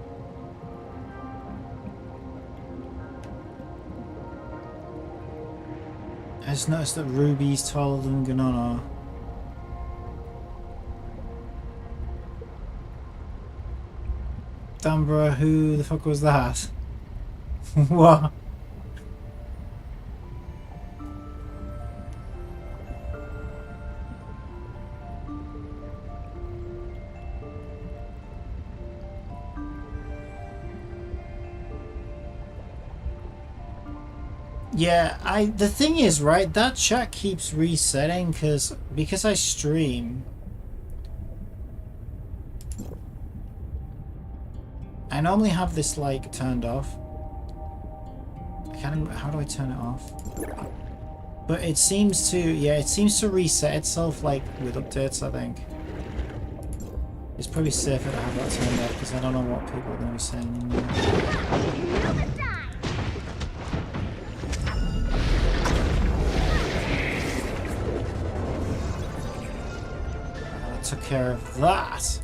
I just noticed that Ruby's taller than Gnono. Damn bro, who the fuck was that? What? Yeah, the thing is, right, that chat keeps resetting because I stream. I normally have this like turned off. I can't remember, how do I turn it off? But it seems to, yeah, it seems to reset itself like with updates, I think. It's probably safer to have that turned off because I don't know what people are going to be saying. Took care of that.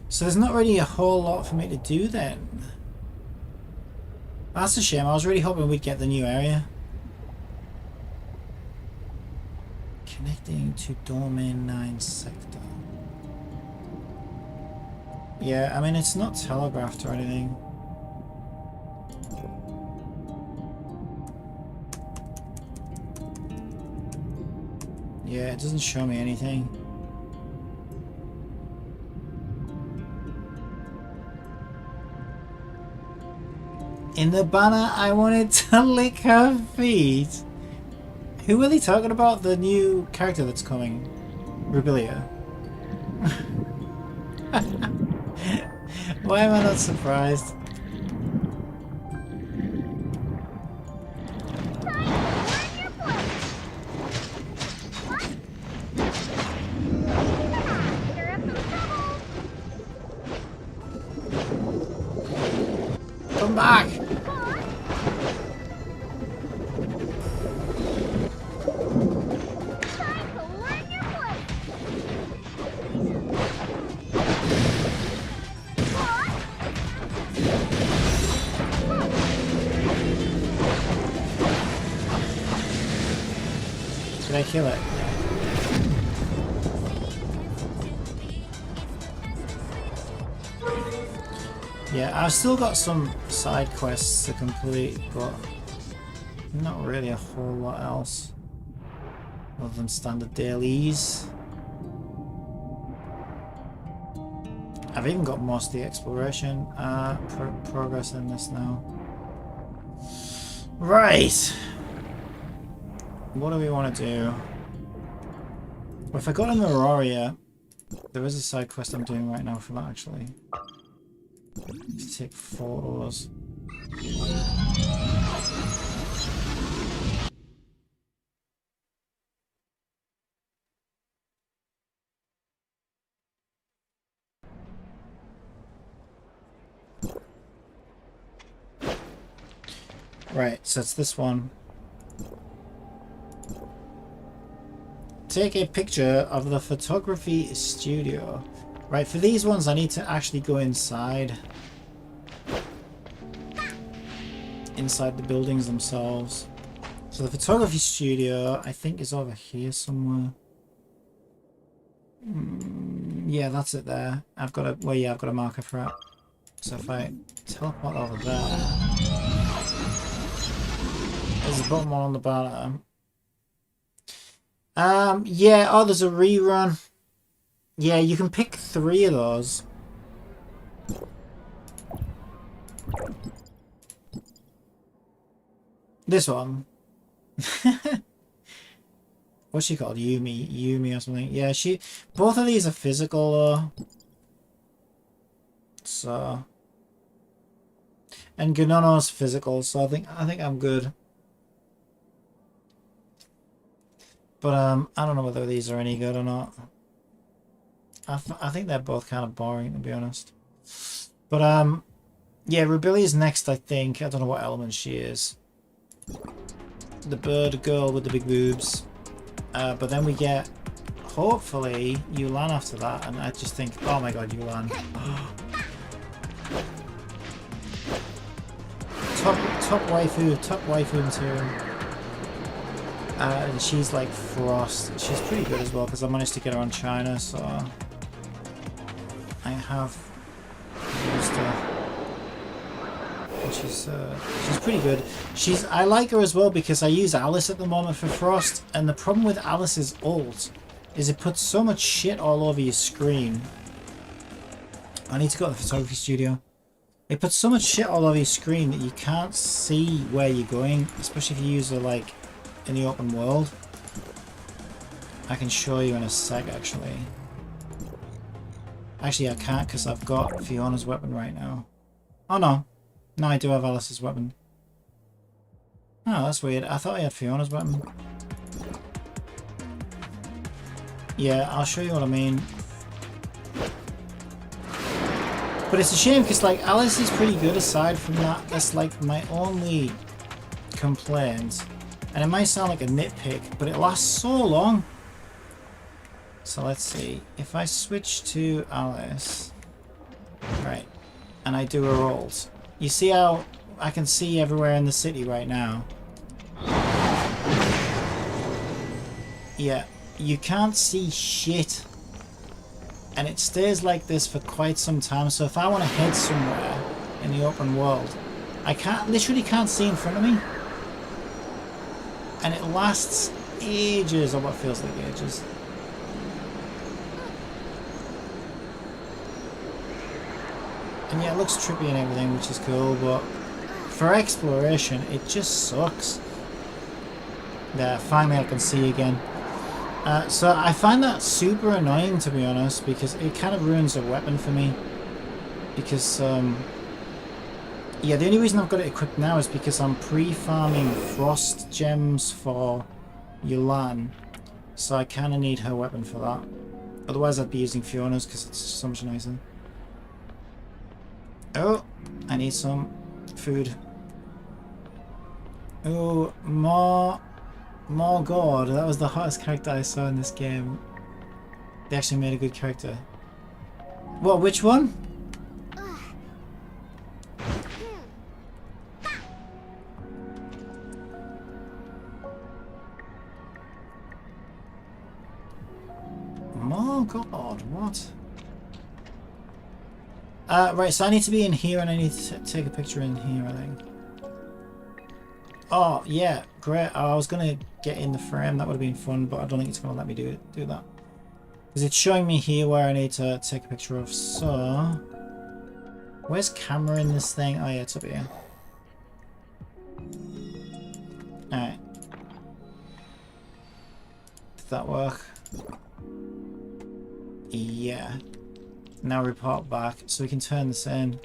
So there's not really a whole lot for me to do then. That's a shame. I was really hoping we'd get the new area. Connecting to Domain 9 sector. Yeah, I mean it's not telegraphed or anything. Yeah, it doesn't show me anything. In the banner, I wanted to lick her feet. Who are they talking about? The new character that's coming? Rubilia. Why am I not surprised? Come back! Did I kill it? Yeah, I've still got some side quests to complete, but not really a whole lot else other than standard dailies. I've even got most of the exploration progress in this now. Right! What do we want to do? Well, if I go to Meroria, there is a side quest I'm doing right now for that actually. Let's take photos. Right, so it's this one. Take a picture of the photography studio. Right, for these ones I need to actually go inside the buildings themselves. So the photography studio I think is over here somewhere. Yeah, that's it there. I've got a, well, yeah, I've got a marker for it. So if I teleport over there, there's a button one on the bottom. Yeah, oh, there's a rerun. Yeah, you can pick 3 of those. This one. What's she called? Yumi or something. Yeah, both of these are physical though. So, and Ganono's physical, so I think I'm good. But I don't know whether these are any good or not. I think they're both kind of boring, to be honest. But yeah, Rubilia's next, I think. I don't know what element she is. The bird girl with the big boobs. But then we get, hopefully, Yulan after that. And I just think, oh my god, Yulan. top waifu material. And she's like Frost. She's pretty good as well because I managed to get her on China, so I have used her. And she's pretty good. I like her as well because I use Alice at the moment for Frost, and the problem with Alice's ult is it puts so much shit all over your screen. I need to go to the photography studio. It puts so much shit all over your screen that you can't see where you're going, especially if you use her like in the open world. I can show you in a sec actually. Actually I can't because I've got Fiona's weapon right now. Oh no. No, I do have Alice's weapon. Oh, that's weird. I thought I had Fiona's weapon. Yeah, I'll show you what I mean. But it's a shame because like Alice is pretty good aside from that. That's like my only complaint. And it might sound like a nitpick, but it lasts so long. So let's see. If I switch to Alice, right, and I do her ult, you see how I can see everywhere in the city right now? Yeah, you can't see shit. And it stays like this for quite some time. So if I want to head somewhere in the open world, I literally can't see in front of me. And it lasts ages, or what feels like ages. And yeah, it looks trippy and everything, which is cool, but for exploration, it just sucks. There, finally I can see again. So I find that super annoying, to be honest, because it kind of ruins a weapon for me. Because, yeah, the only reason I've got it equipped now is because I'm pre-farming frost gems for Yulan. So I kind of need her weapon for that. Otherwise I'd be using Fiona's because it's so much nicer. Oh, I need some food. Oh, more God. That was the hottest character I saw in this game. They actually made a good character. What, which one? More God, what? Right, so I need to be in here and I need to take a picture in here, I think. Oh, yeah, great. Oh, I was going to get in the frame. That would have been fun, but I don't think it's going to let me do that. Because it's showing me here where I need to take a picture of. So, where's camera in this thing? Oh, yeah, it's up here. Alright. Did that work? Yeah. Now report back, so we can turn this in.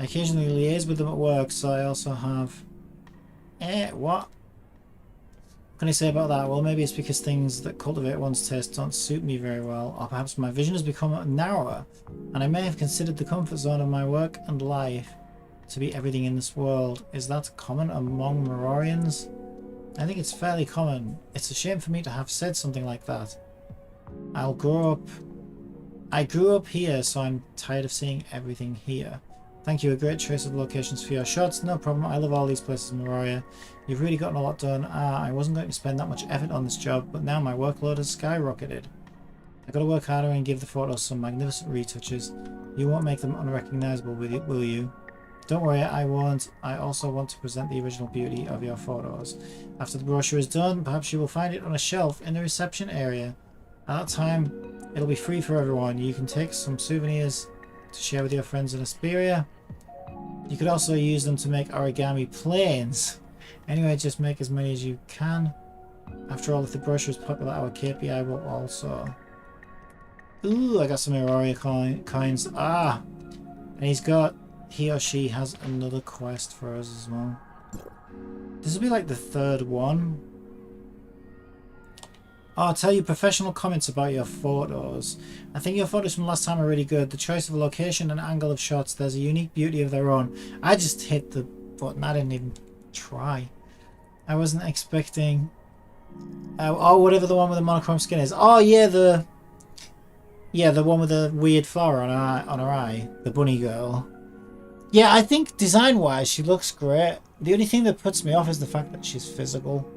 I occasionally liaise with them at work, so I also have... what? What can I say about that? Well, maybe it's because things that cultivate one's taste don't suit me very well, or perhaps my vision has become narrower, and I may have considered the comfort zone of my work and life to be everything in this world. Is that common among Mirorians? I think it's fairly common. It's a shame for me to have said something like that. I grew up here, so I'm tired of seeing everything here. Thank you, a great choice of locations for your shots. No problem, I love all these places in Moria. You've really gotten a lot done. I wasn't going to spend that much effort on this job, but now my workload has skyrocketed. I've got to work harder and give the photos some magnificent retouches. You won't make them unrecognizable, will you? Don't worry, I won't. I also want to present the original beauty of your photos. After the brochure is done, perhaps you will find it on a shelf in the reception area. At that time, it'll be free for everyone. You can take some souvenirs to share with your friends in Asperia. You could also use them to make origami planes. Anyway, just make as many as you can. After all, if the brochure is popular, our KPI will also. Ooh, I got some Aurora coins. Ah! And he or she has another quest for us as well. This will be like the third one. Oh, I'll tell you professional comments about your photos. I think your photos from last time are really good. The choice of location and angle of shots, there's a unique beauty of their own. I just hit the button. I didn't even try. I wasn't expecting... oh, whatever the one with the monochrome skin is. Oh, yeah, the one with the weird flower on her eye. The bunny girl. Yeah, I think design-wise, she looks great. The only thing that puts me off is the fact that she's physical.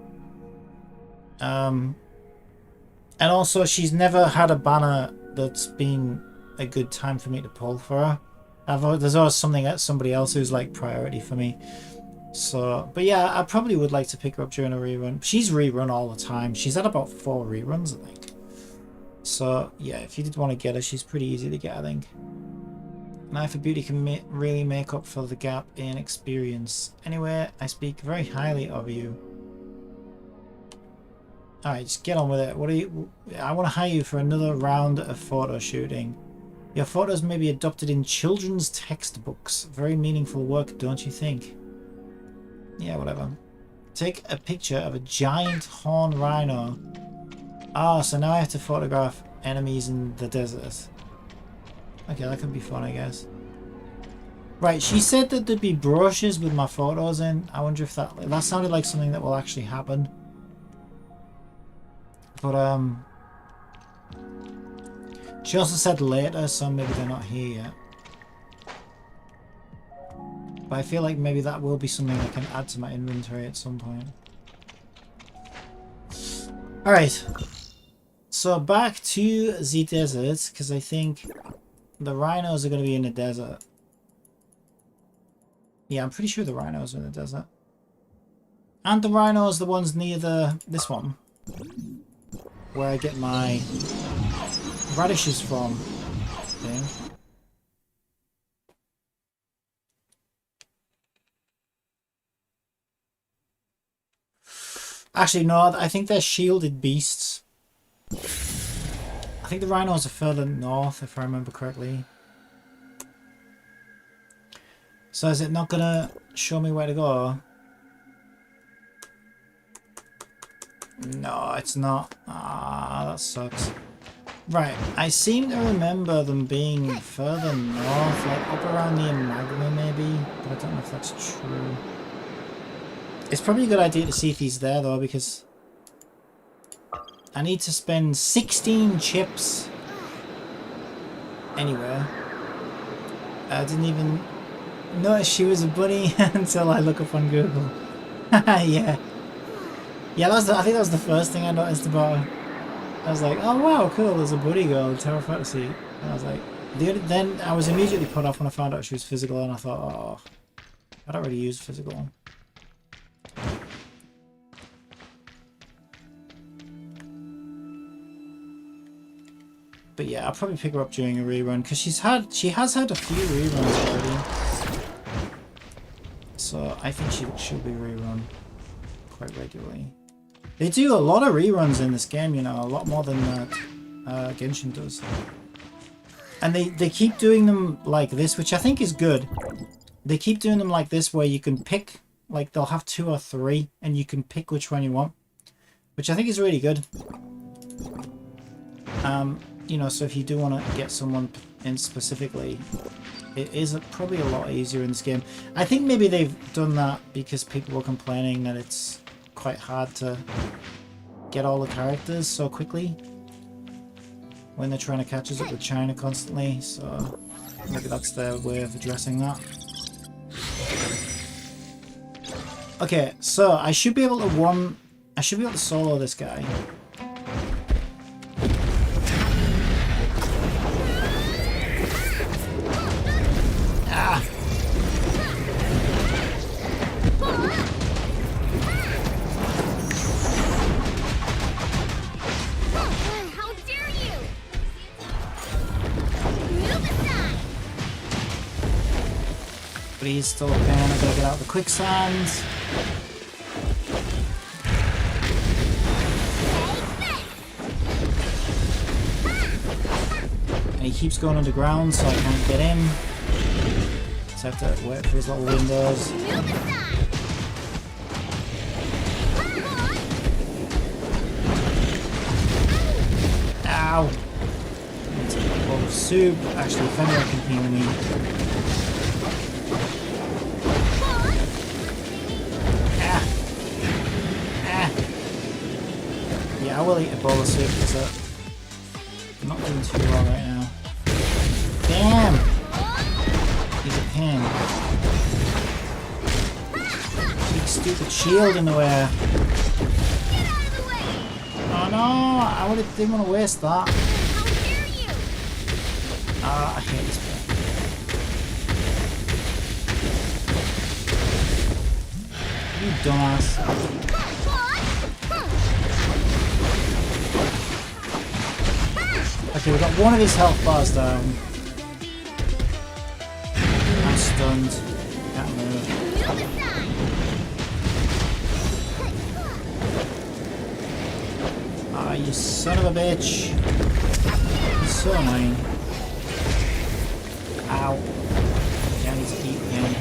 And also, she's never had a banner that's been a good time for me to pull for her. There's always somebody else who's like priority for me. So, but yeah, I probably would like to pick her up during a rerun. She's rerun all the time. She's had about 4 reruns, I think. So, yeah, if you did want to get her, she's pretty easy to get, I think. Knife of Beauty can really make up for the gap in experience. Anyway, I speak very highly of you. Alright, just get on with it. I want to hire you for another round of photo shooting. Your photos may be adopted in children's textbooks. Very meaningful work, don't you think? Yeah, whatever. Take a picture of a giant horned rhino. Ah, so now I have to photograph enemies in the desert. Okay, that could be fun, I guess. Right, she said that there'd be brochures with my photos in. I wonder if that sounded like something that will actually happen. But, she also said later, so maybe they're not here yet. But I feel like maybe that will be something I can add to my inventory at some point. Alright. So back to the desert, because I think the rhinos are going to be in the desert. Yeah, I'm pretty sure the rhinos are in the desert. And the rhinos, the ones near this one, where I get my radishes from. Thing. Actually, no, I think they're shielded beasts. I think the rhinos are further north, if I remember correctly. So is it not gonna show me where to go? No, it's not. Ah, that sucks. Right, I seem to remember them being further north, like up around near Magma maybe, but I don't know if that's true. It's probably a good idea to see if he's there though, because I need to spend 16 chips anywhere. I didn't even notice she was a bunny until I look up on Google. Yeah. Yeah, I think that was the first thing I noticed about her. I was like, oh wow, cool, there's a bunny girl in Terra Fantasy. And I was like, then I was immediately put off when I found out she was physical, and I thought, oh, I don't really use physical. But yeah, I'll probably pick her up during a rerun, because she has had a few reruns already. So I think she'll be rerun quite regularly. They do a lot of reruns in this game, you know, a lot more than Genshin does. And they keep doing them like this, which I think is good. They keep doing them like this where you can pick, like they'll have 2 or 3 and you can pick which one you want. Which I think is really good. You know, so if you do want to get someone in specifically, it is probably a lot easier in this game. I think maybe they've done that because people were complaining that it's quite hard to get all the characters so quickly when they're trying to catch us up with China constantly, so maybe that's their way of addressing that. Okay, so I should be able to solo this guy. Ah! But he's still a pain. I gotta get out the quicksand. And he keeps going underground, so I can't get in. So I have to wait for his little windows. Ow! I need to get a bowl of soup. Actually, Fenrir can heal me. I will eat a bowl of soup because I'm not doing too well right now. Damn! He's a pain. Big stupid shield in the way. Oh no! Didn't want to waste that. Ah, I hate this guy. You dumbass. Okay, we've got one of his health bars down. I'm stunned. Can't move. Ah, you son of a bitch. He's so annoying. Ow. Okay, I need to eat again.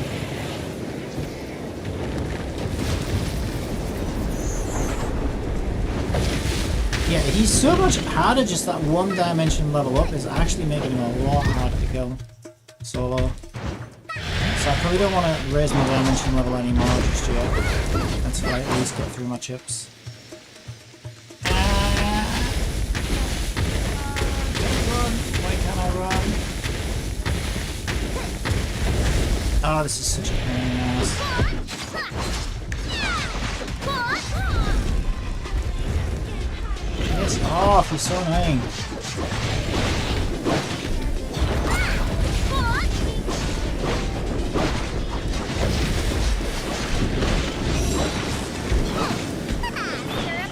Yeah, he's so much harder, just that one dimension level up is actually making him a lot harder to kill solo. So I probably don't want to raise my dimension level anymore just yet, until I at least get through my chips. Run! Why can't I run? Oh, this is such a pain in the ass. Piss off, you're so annoying.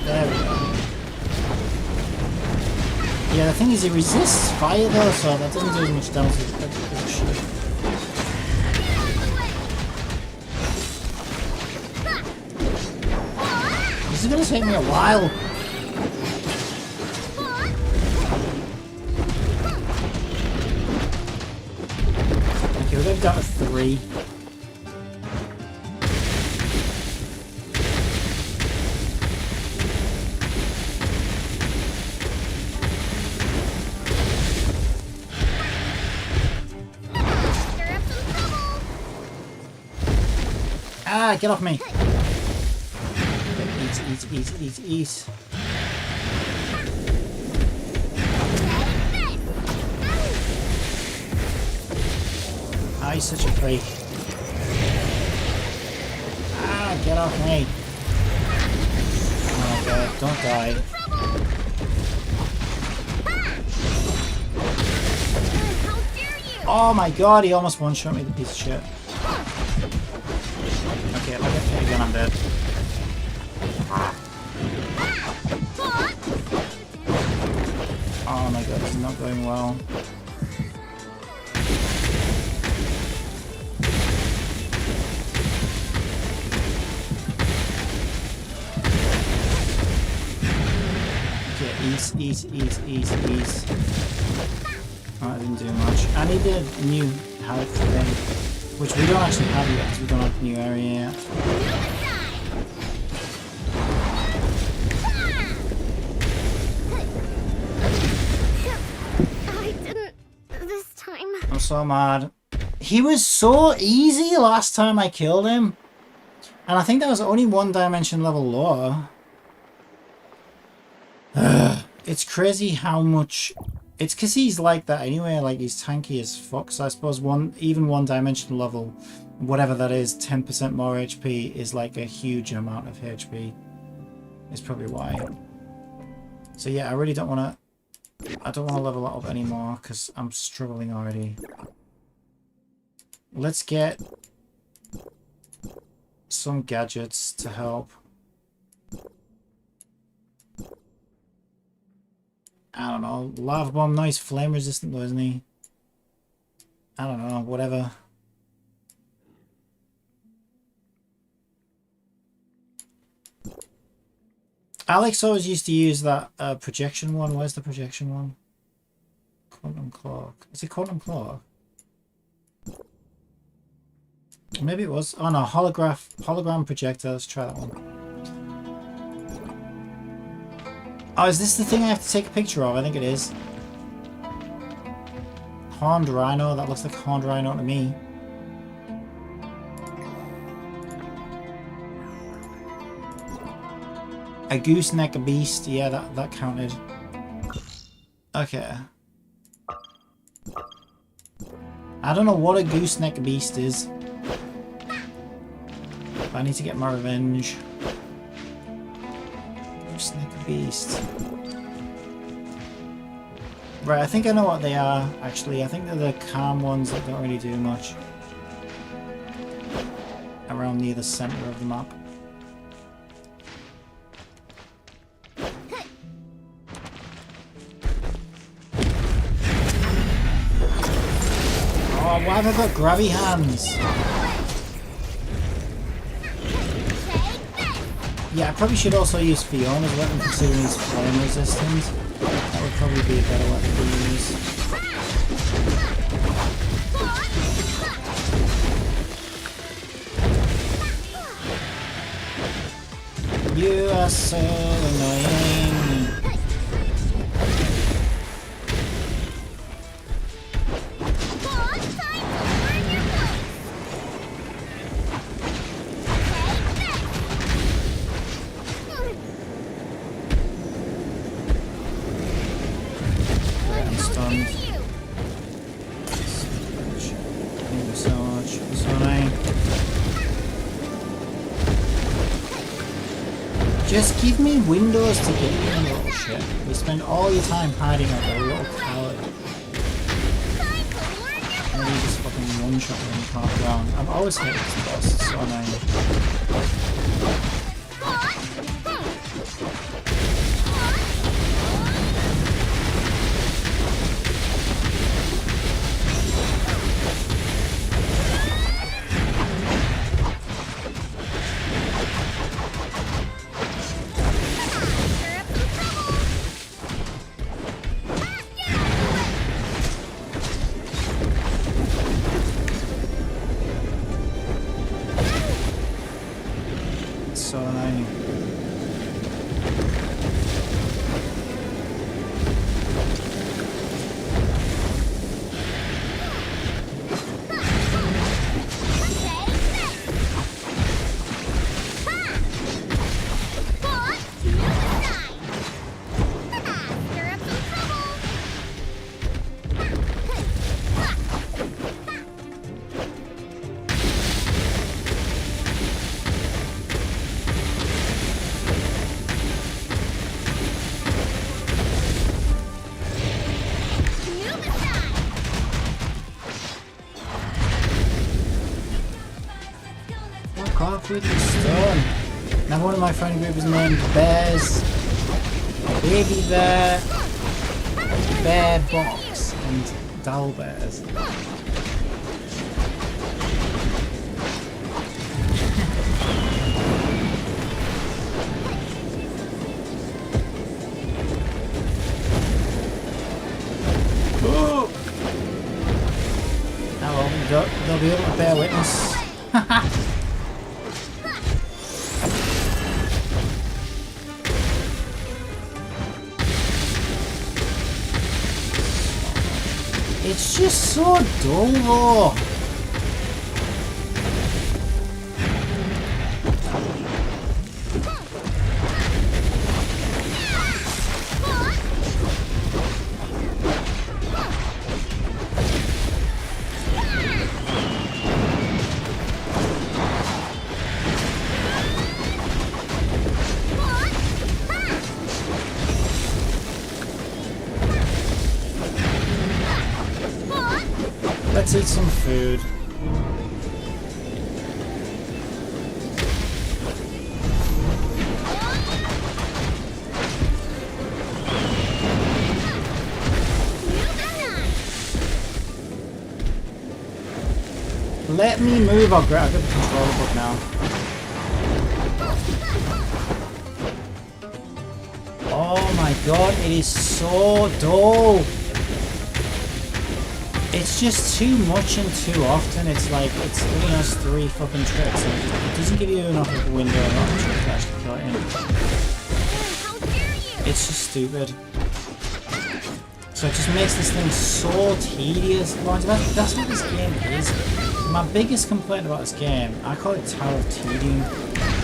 There we go. Yeah, the thing is, he resists fire though, so that doesn't do as much damage as it should. This is gonna take me a while. Okay, we're going down to 3. Ah, get off me! Eat. Ah, he's such a freak. Ah, get off me! Oh god, don't die. Oh my god, he almost one-shot me, the piece of shit. Okay, if I get hit again, I'm dead. Oh my god, this is not going well. Okay, ease. Oh, I didn't do much. I need the new health thing, which we don't actually have yet because we don't have the new area yet. I didn't this time. I'm so mad. He was so easy last time I killed him. And I think that was only 1 dimension level lower. It's crazy how much... It's because he's like that anyway, like he's tanky as fuck, so I suppose even 1 dimension level, whatever that is, 10% more HP is like a huge amount of HP. Is probably why. So yeah, I really don't want to... I don't want to level that up anymore, because I'm struggling already. Let's get some gadgets to help. I don't know. Lava bomb, nice, flame resistant though, isn't he? I don't know, whatever. Alex always used to use that projection one. Where's the projection one? Quantum clock. Is it quantum clock? Maybe it was. Oh no, hologram projector. Let's try that one. Oh, is this the thing I have to take a picture of? I think it is. Horned rhino. That looks like a horned rhino to me. A gooseneck beast. Yeah, that counted. Okay. I don't know what a gooseneck beast is. But I need to get my revenge. Gooseneck beast. Right, I think I know what they are, actually. I think they're the calm ones that don't really do much. Around near the center of the map. Oh, why have I got grabby hands? Yeah, I probably should also use Fiona's weapon considering he's flame resistant. That would probably be a better weapon to use. You are so annoying. Just give me windows to get in. Oh shit. You spend all your time hiding like a little coward. And then you just fucking one-shot when you can't go down. I've always hated this boss, it's so annoying. So annoying. Off with the stone. Now one of my friend group is named Bears, Baby Bear, Bear Box, and Doll Bears. Oh! Oh well, they'll be able to bear witness. It's just so dull though. Let's eat some food. Let me move. I'll grab the controller book now. Oh my god, it is so dull. It's just too much and too often. It's like, it's giving us 3 fucking tricks. And it doesn't give you enough of a window or opportunity to actually kill it in. It's just stupid. So it just makes this thing so tedious. That's what this game is. My biggest complaint about this game, I call it Tower of Tedium.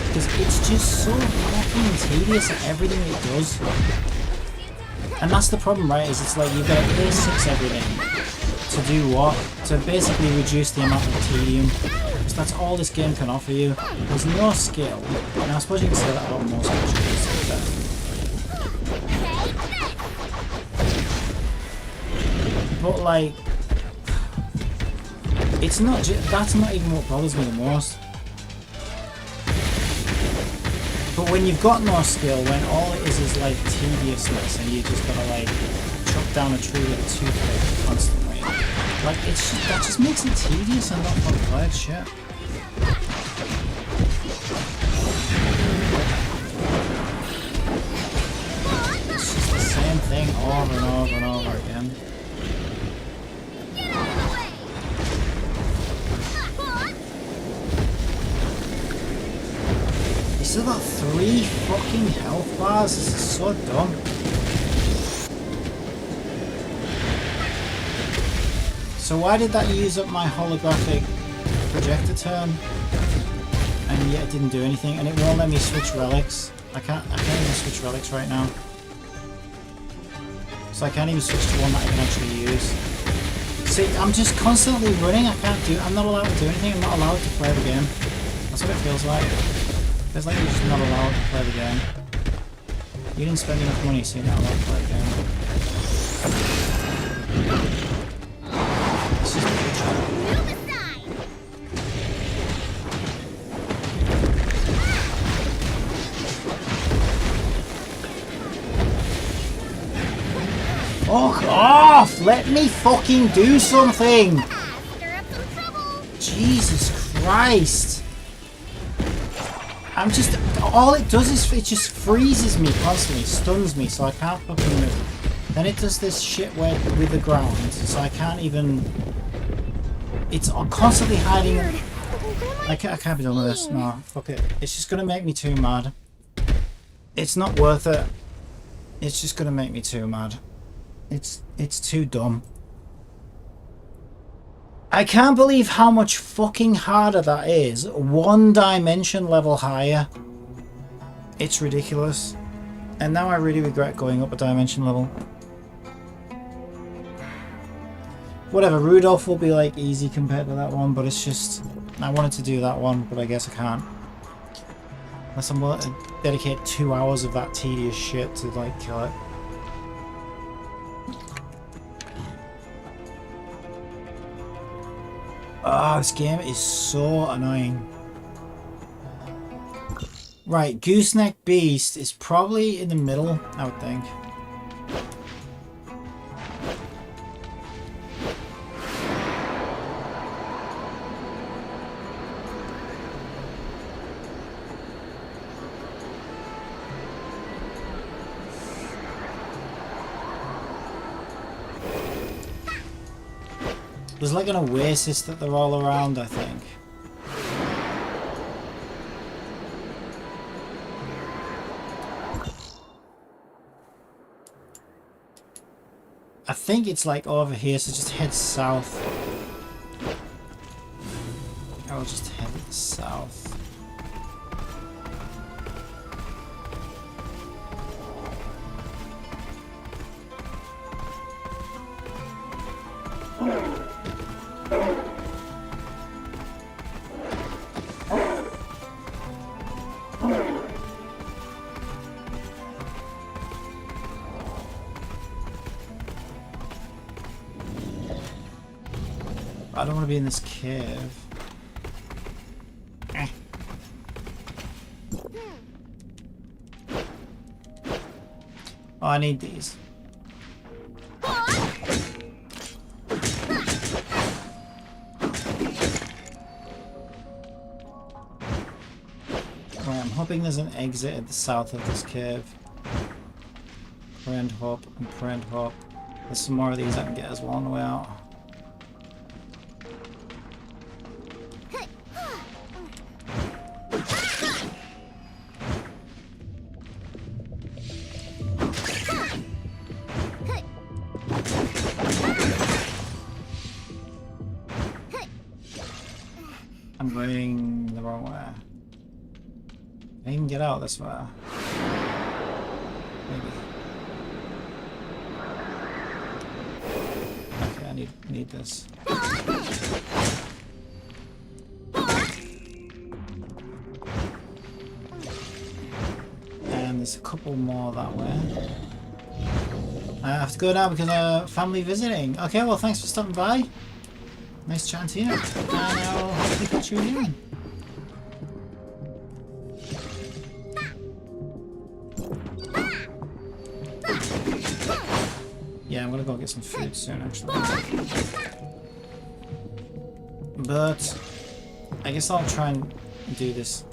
Because it's just so fucking tedious at everything it does. And that's the problem, right? Is it's like you've got to A6 everything. To do what? To basically reduce the amount of tedium. Because that's all this game can offer you. There's no skill. And I suppose you can say that about most games. But like, it's not that's not even what bothers me the most. But when you've got no skill, when all it is like tediousness and you just gotta like chop down a tree with a toothpick constantly. Like, that just makes it tedious and not fun to play. Shit. It's just the same thing over and over and over again. You still got 3 fucking health bars? This is so dumb. So why did that use up my holographic projector turn? And yet it didn't do anything, and it won't let me switch relics. I can't even switch relics right now. So I can't even switch to one that I can actually use. See, I'm just constantly running, I'm not allowed to do anything, I'm not allowed to play the game. That's what it feels like. It feels like you're just not allowed to play the game. You didn't spend enough money, so you're not allowed to play again. This is fuck off! Let me fucking do something! Jesus Christ! I'm just... all it does is it just freezes me constantly, stuns me, so I can't fucking move. Then it does this shit with the ground, so I can't even... It's constantly hiding... I can't be done with this. No, fuck it. It's just gonna make me too mad. It's not worth it. It's just gonna make me too mad. It's too dumb. I can't believe how much fucking harder that is. 1 dimension level higher. It's ridiculous. And now I really regret going up a dimension level. Whatever, Rudolph will be like easy compared to that one, but it's just... I wanted to do that one, but I guess I can't. Unless I'm willing to dedicate 2 hours of that tedious shit to like kill it. Ah, this game is so annoying. Right, Gooseneck Beast is probably in the middle, I would think. There's like an oasis that they're all around, I think. I think it's like over here, so just head south. I'll just head south. I don't want to be in this cave. Oh, I need these. Right, I'm hoping there's an exit at the south of this cave. Pray and hope, and pray and hope. There's some more of these I can get as well on the way out. I'm going the wrong way. I can get out this way. Maybe. Okay, I need this. And there's a couple more that way. I have to go now because family visiting. Okay, well thanks for stopping by. Nice chatting to you. And I'll hopefully catch you again. Yeah, I'm gonna go get some food soon actually. But I guess I'll try and do this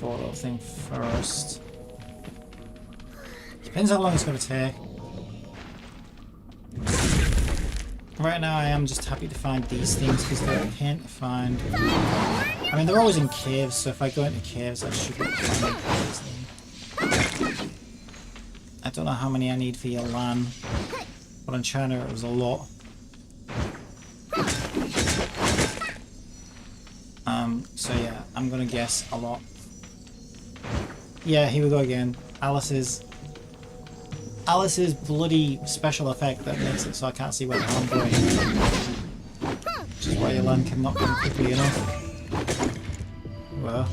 photo thing first. Depends how long it's gonna take. Right now I am just happy to find these things because they're a pain to find. I mean they're always in caves, so if I go into caves I should be able to find them. I don't know how many I need for your LAN, but in China it was a lot. So yeah, I'm gonna guess a lot. Yeah, here we go again. Alice's bloody special effect that makes it so I can't see where the hell I'm going. Which is why your LAN cannot come quickly enough. Well.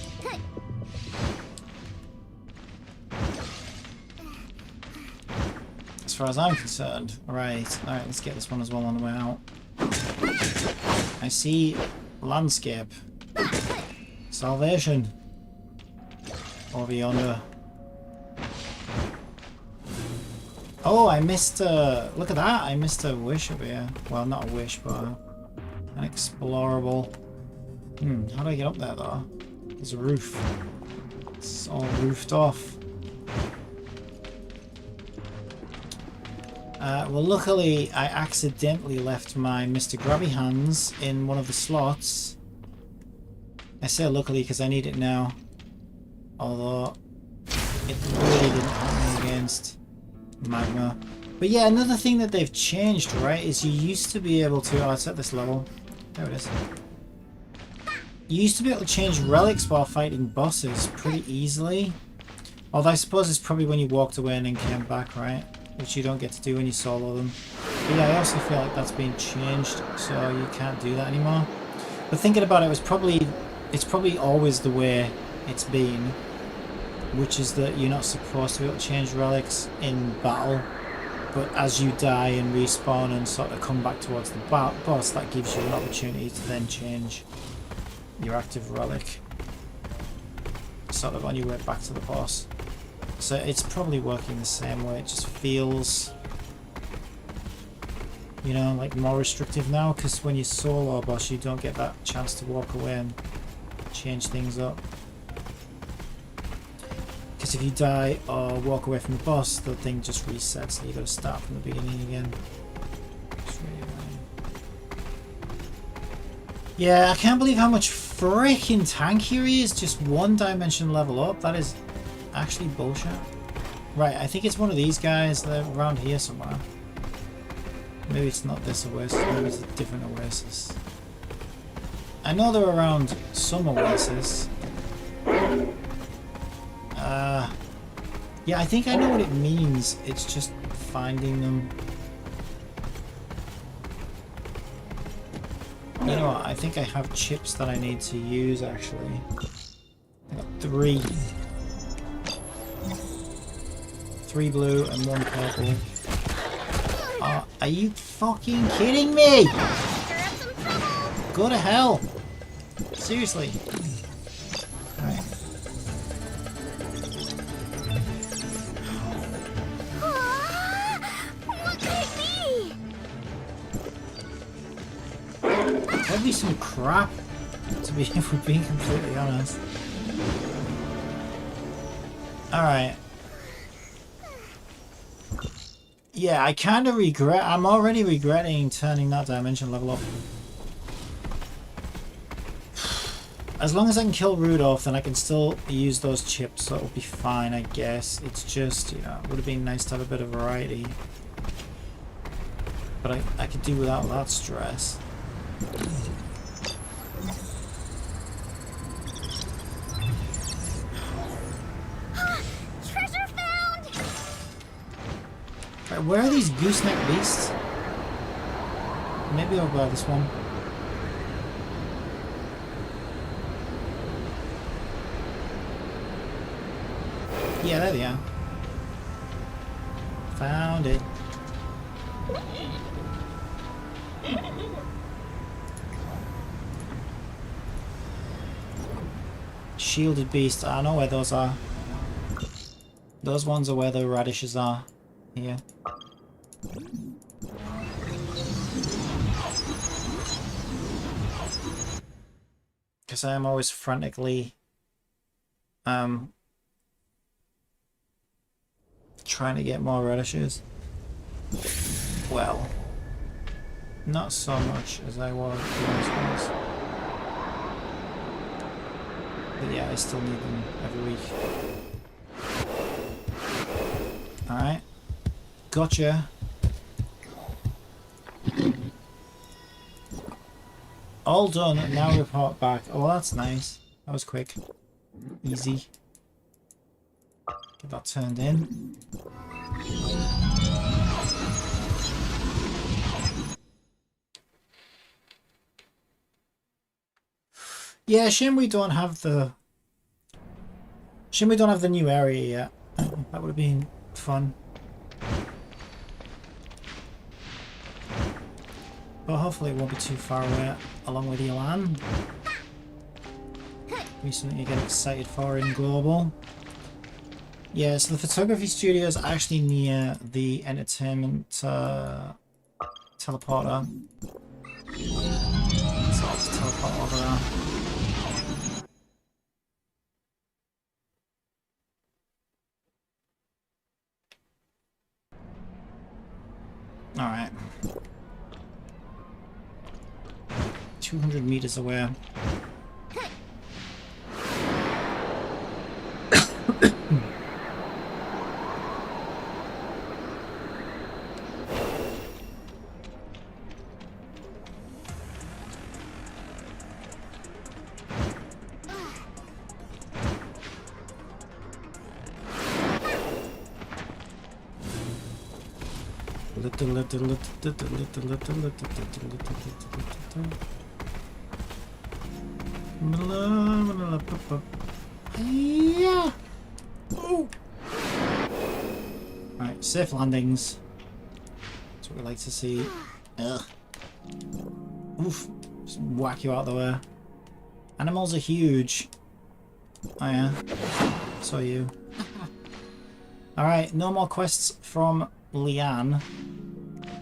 as far as I'm concerned. Right, alright, let's get this one as well on the way out. I see landscape. Salvation. Over yonder. Oh, I missed look at that, I missed a wish over here. Well, not a wish, but an explorable. How do I get up there though? There's a roof. It's all roofed off. Well, luckily I accidentally left my Mr. Grabby Hands in one of the slots. I say luckily because I need it now. Although it really didn't help me against magma. But yeah, another thing that they've changed, right, is you used to be able to... Oh, it's at this level. There it is. You used to be able to change relics while fighting bosses pretty easily. Although I suppose it's probably when you walked away and then came back, right? Which you don't get to do when you solo them. But yeah, I also feel like that's been changed, so you can't do that anymore. But thinking about it, it's probably always the way it's been, which is that you're not supposed to be able to change relics in battle, but as you die and respawn and sort of come back towards the boss, that gives you an opportunity to then change your active relic sort of on your way back to the boss. So it's probably working the same way. It just feels, you know, like more restrictive now, because when you solo a boss you don't get that chance to walk away and change things up. Because if you die or walk away from the boss, the thing just resets and you gotta start from the beginning again. It's really annoying. Yeah, I can't believe how much freaking tankier he is. Just one dimension level up. That is actually bullshit. Right, I think it's one of these guys. They're around here somewhere. Maybe it's not this oasis, maybe it's a different oasis. I know they're around some oasis. Yeah, I think I know what it means. It's just finding them. You know what, I think I have chips that I need to use actually. I got 3. 3 blue and 1 purple. Are you fucking kidding me? Go to hell. Seriously. Right. What could it be? That'd be some crap, to be if we're being completely honest. Alright. Yeah, I kind of regret... I'm already regretting turning that dimension level up. As long as I can kill Rudolph, then I can still use those chips, so it'll be fine, I guess. It's just, you know, it would have been nice to have a bit of variety. But I could do without that stress. Treasure found! Right, where are these gooseneck beasts? Maybe I'll buy this one. Yeah, there they are. Found it. Shielded beast. I know where those are. Those ones are where the radishes are. Here. Because I am always frantically trying to get more radishes. Well, not so much as I was once. But yeah, I still need them every week. Alright. Gotcha. All done, now report back. Oh, that's nice. That was quick. Easy. Get that turned in. Yeah, shame we don't have the... Shame we don't have the new area yet. That would have been fun. But hopefully it won't be too far away along with Elan. Be something you get excited for in Global. Yeah, so the photography studio is actually near the entertainment teleporter. So I'll just teleport over there. Alright. 200 meters away. Yeah. Alright, safe landings. That's what we like to see. Ugh. Oof. Just whack you out the way. Animals are huge. Oh yeah. So are you. Alright, no more quests from Leanne.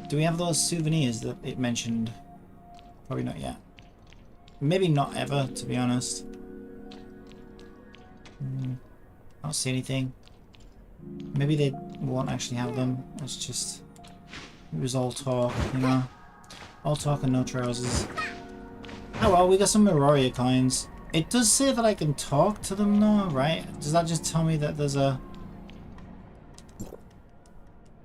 Do we have those souvenirs that it mentioned? Probably not yet. Maybe not ever, to be honest. I don't see anything. Maybe they won't actually have them. It's just... It was all talk, you know? All talk and no trousers. Oh well, we got some Aurora coins. It does say that I can talk to them though, right? Does that just tell me that there's a...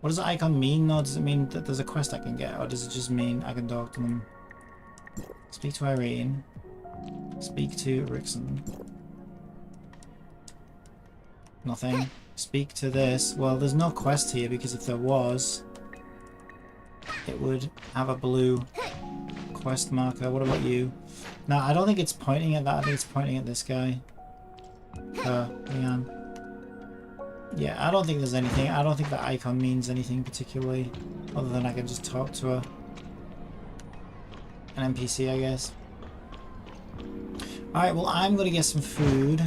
What does the icon mean though? Does it mean that there's a quest I can get? Or does it just mean I can talk to them? Speak to Irene. Speak to Rickson. Nothing. Speak to this. Well, there's no quest here because if there was, it would have a blue quest marker. What about you? No, I don't think it's pointing at that. I think it's pointing at this guy. Leon. Yeah, I don't think there's anything. I don't think that icon means anything particularly, other than I can just talk to an NPC, I guess. Alright, well, I'm going to get some food,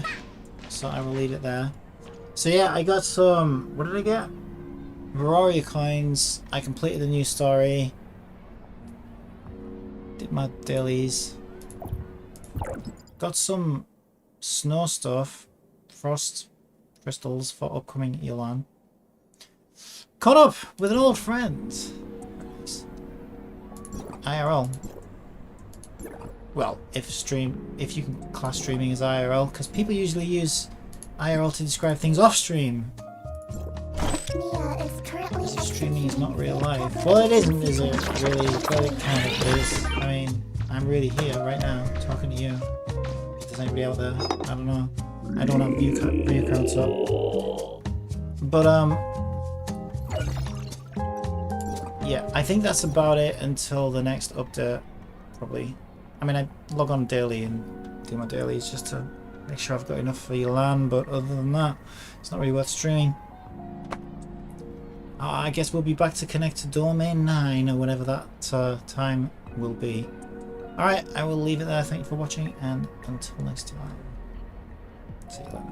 so I will leave it there. So yeah, I got some... What did I get? Aurora coins. I completed the new story. Did my dailies. Got some snow stuff. Frost crystals for upcoming Elan. Caught up with an old friend. IRL. Well, if you can class streaming as IRL, because people usually use IRL to describe things off stream. Mia is currently Streaming is not real life. Well, it isn't, is it? Really, but it kind of is. I mean, I'm really here right now, talking to you. If there's anybody out there, I don't know. I don't have view counts up. But, yeah, I think that's about it until the next update, probably. I mean, I log on daily and do my dailies just to make sure I've got enough for Elan, but other than that, it's not really worth streaming. I guess we'll be back to connect to Domain 9 or whatever that time will be. Alright, I will leave it there. Thank you for watching, and until next time. See you later.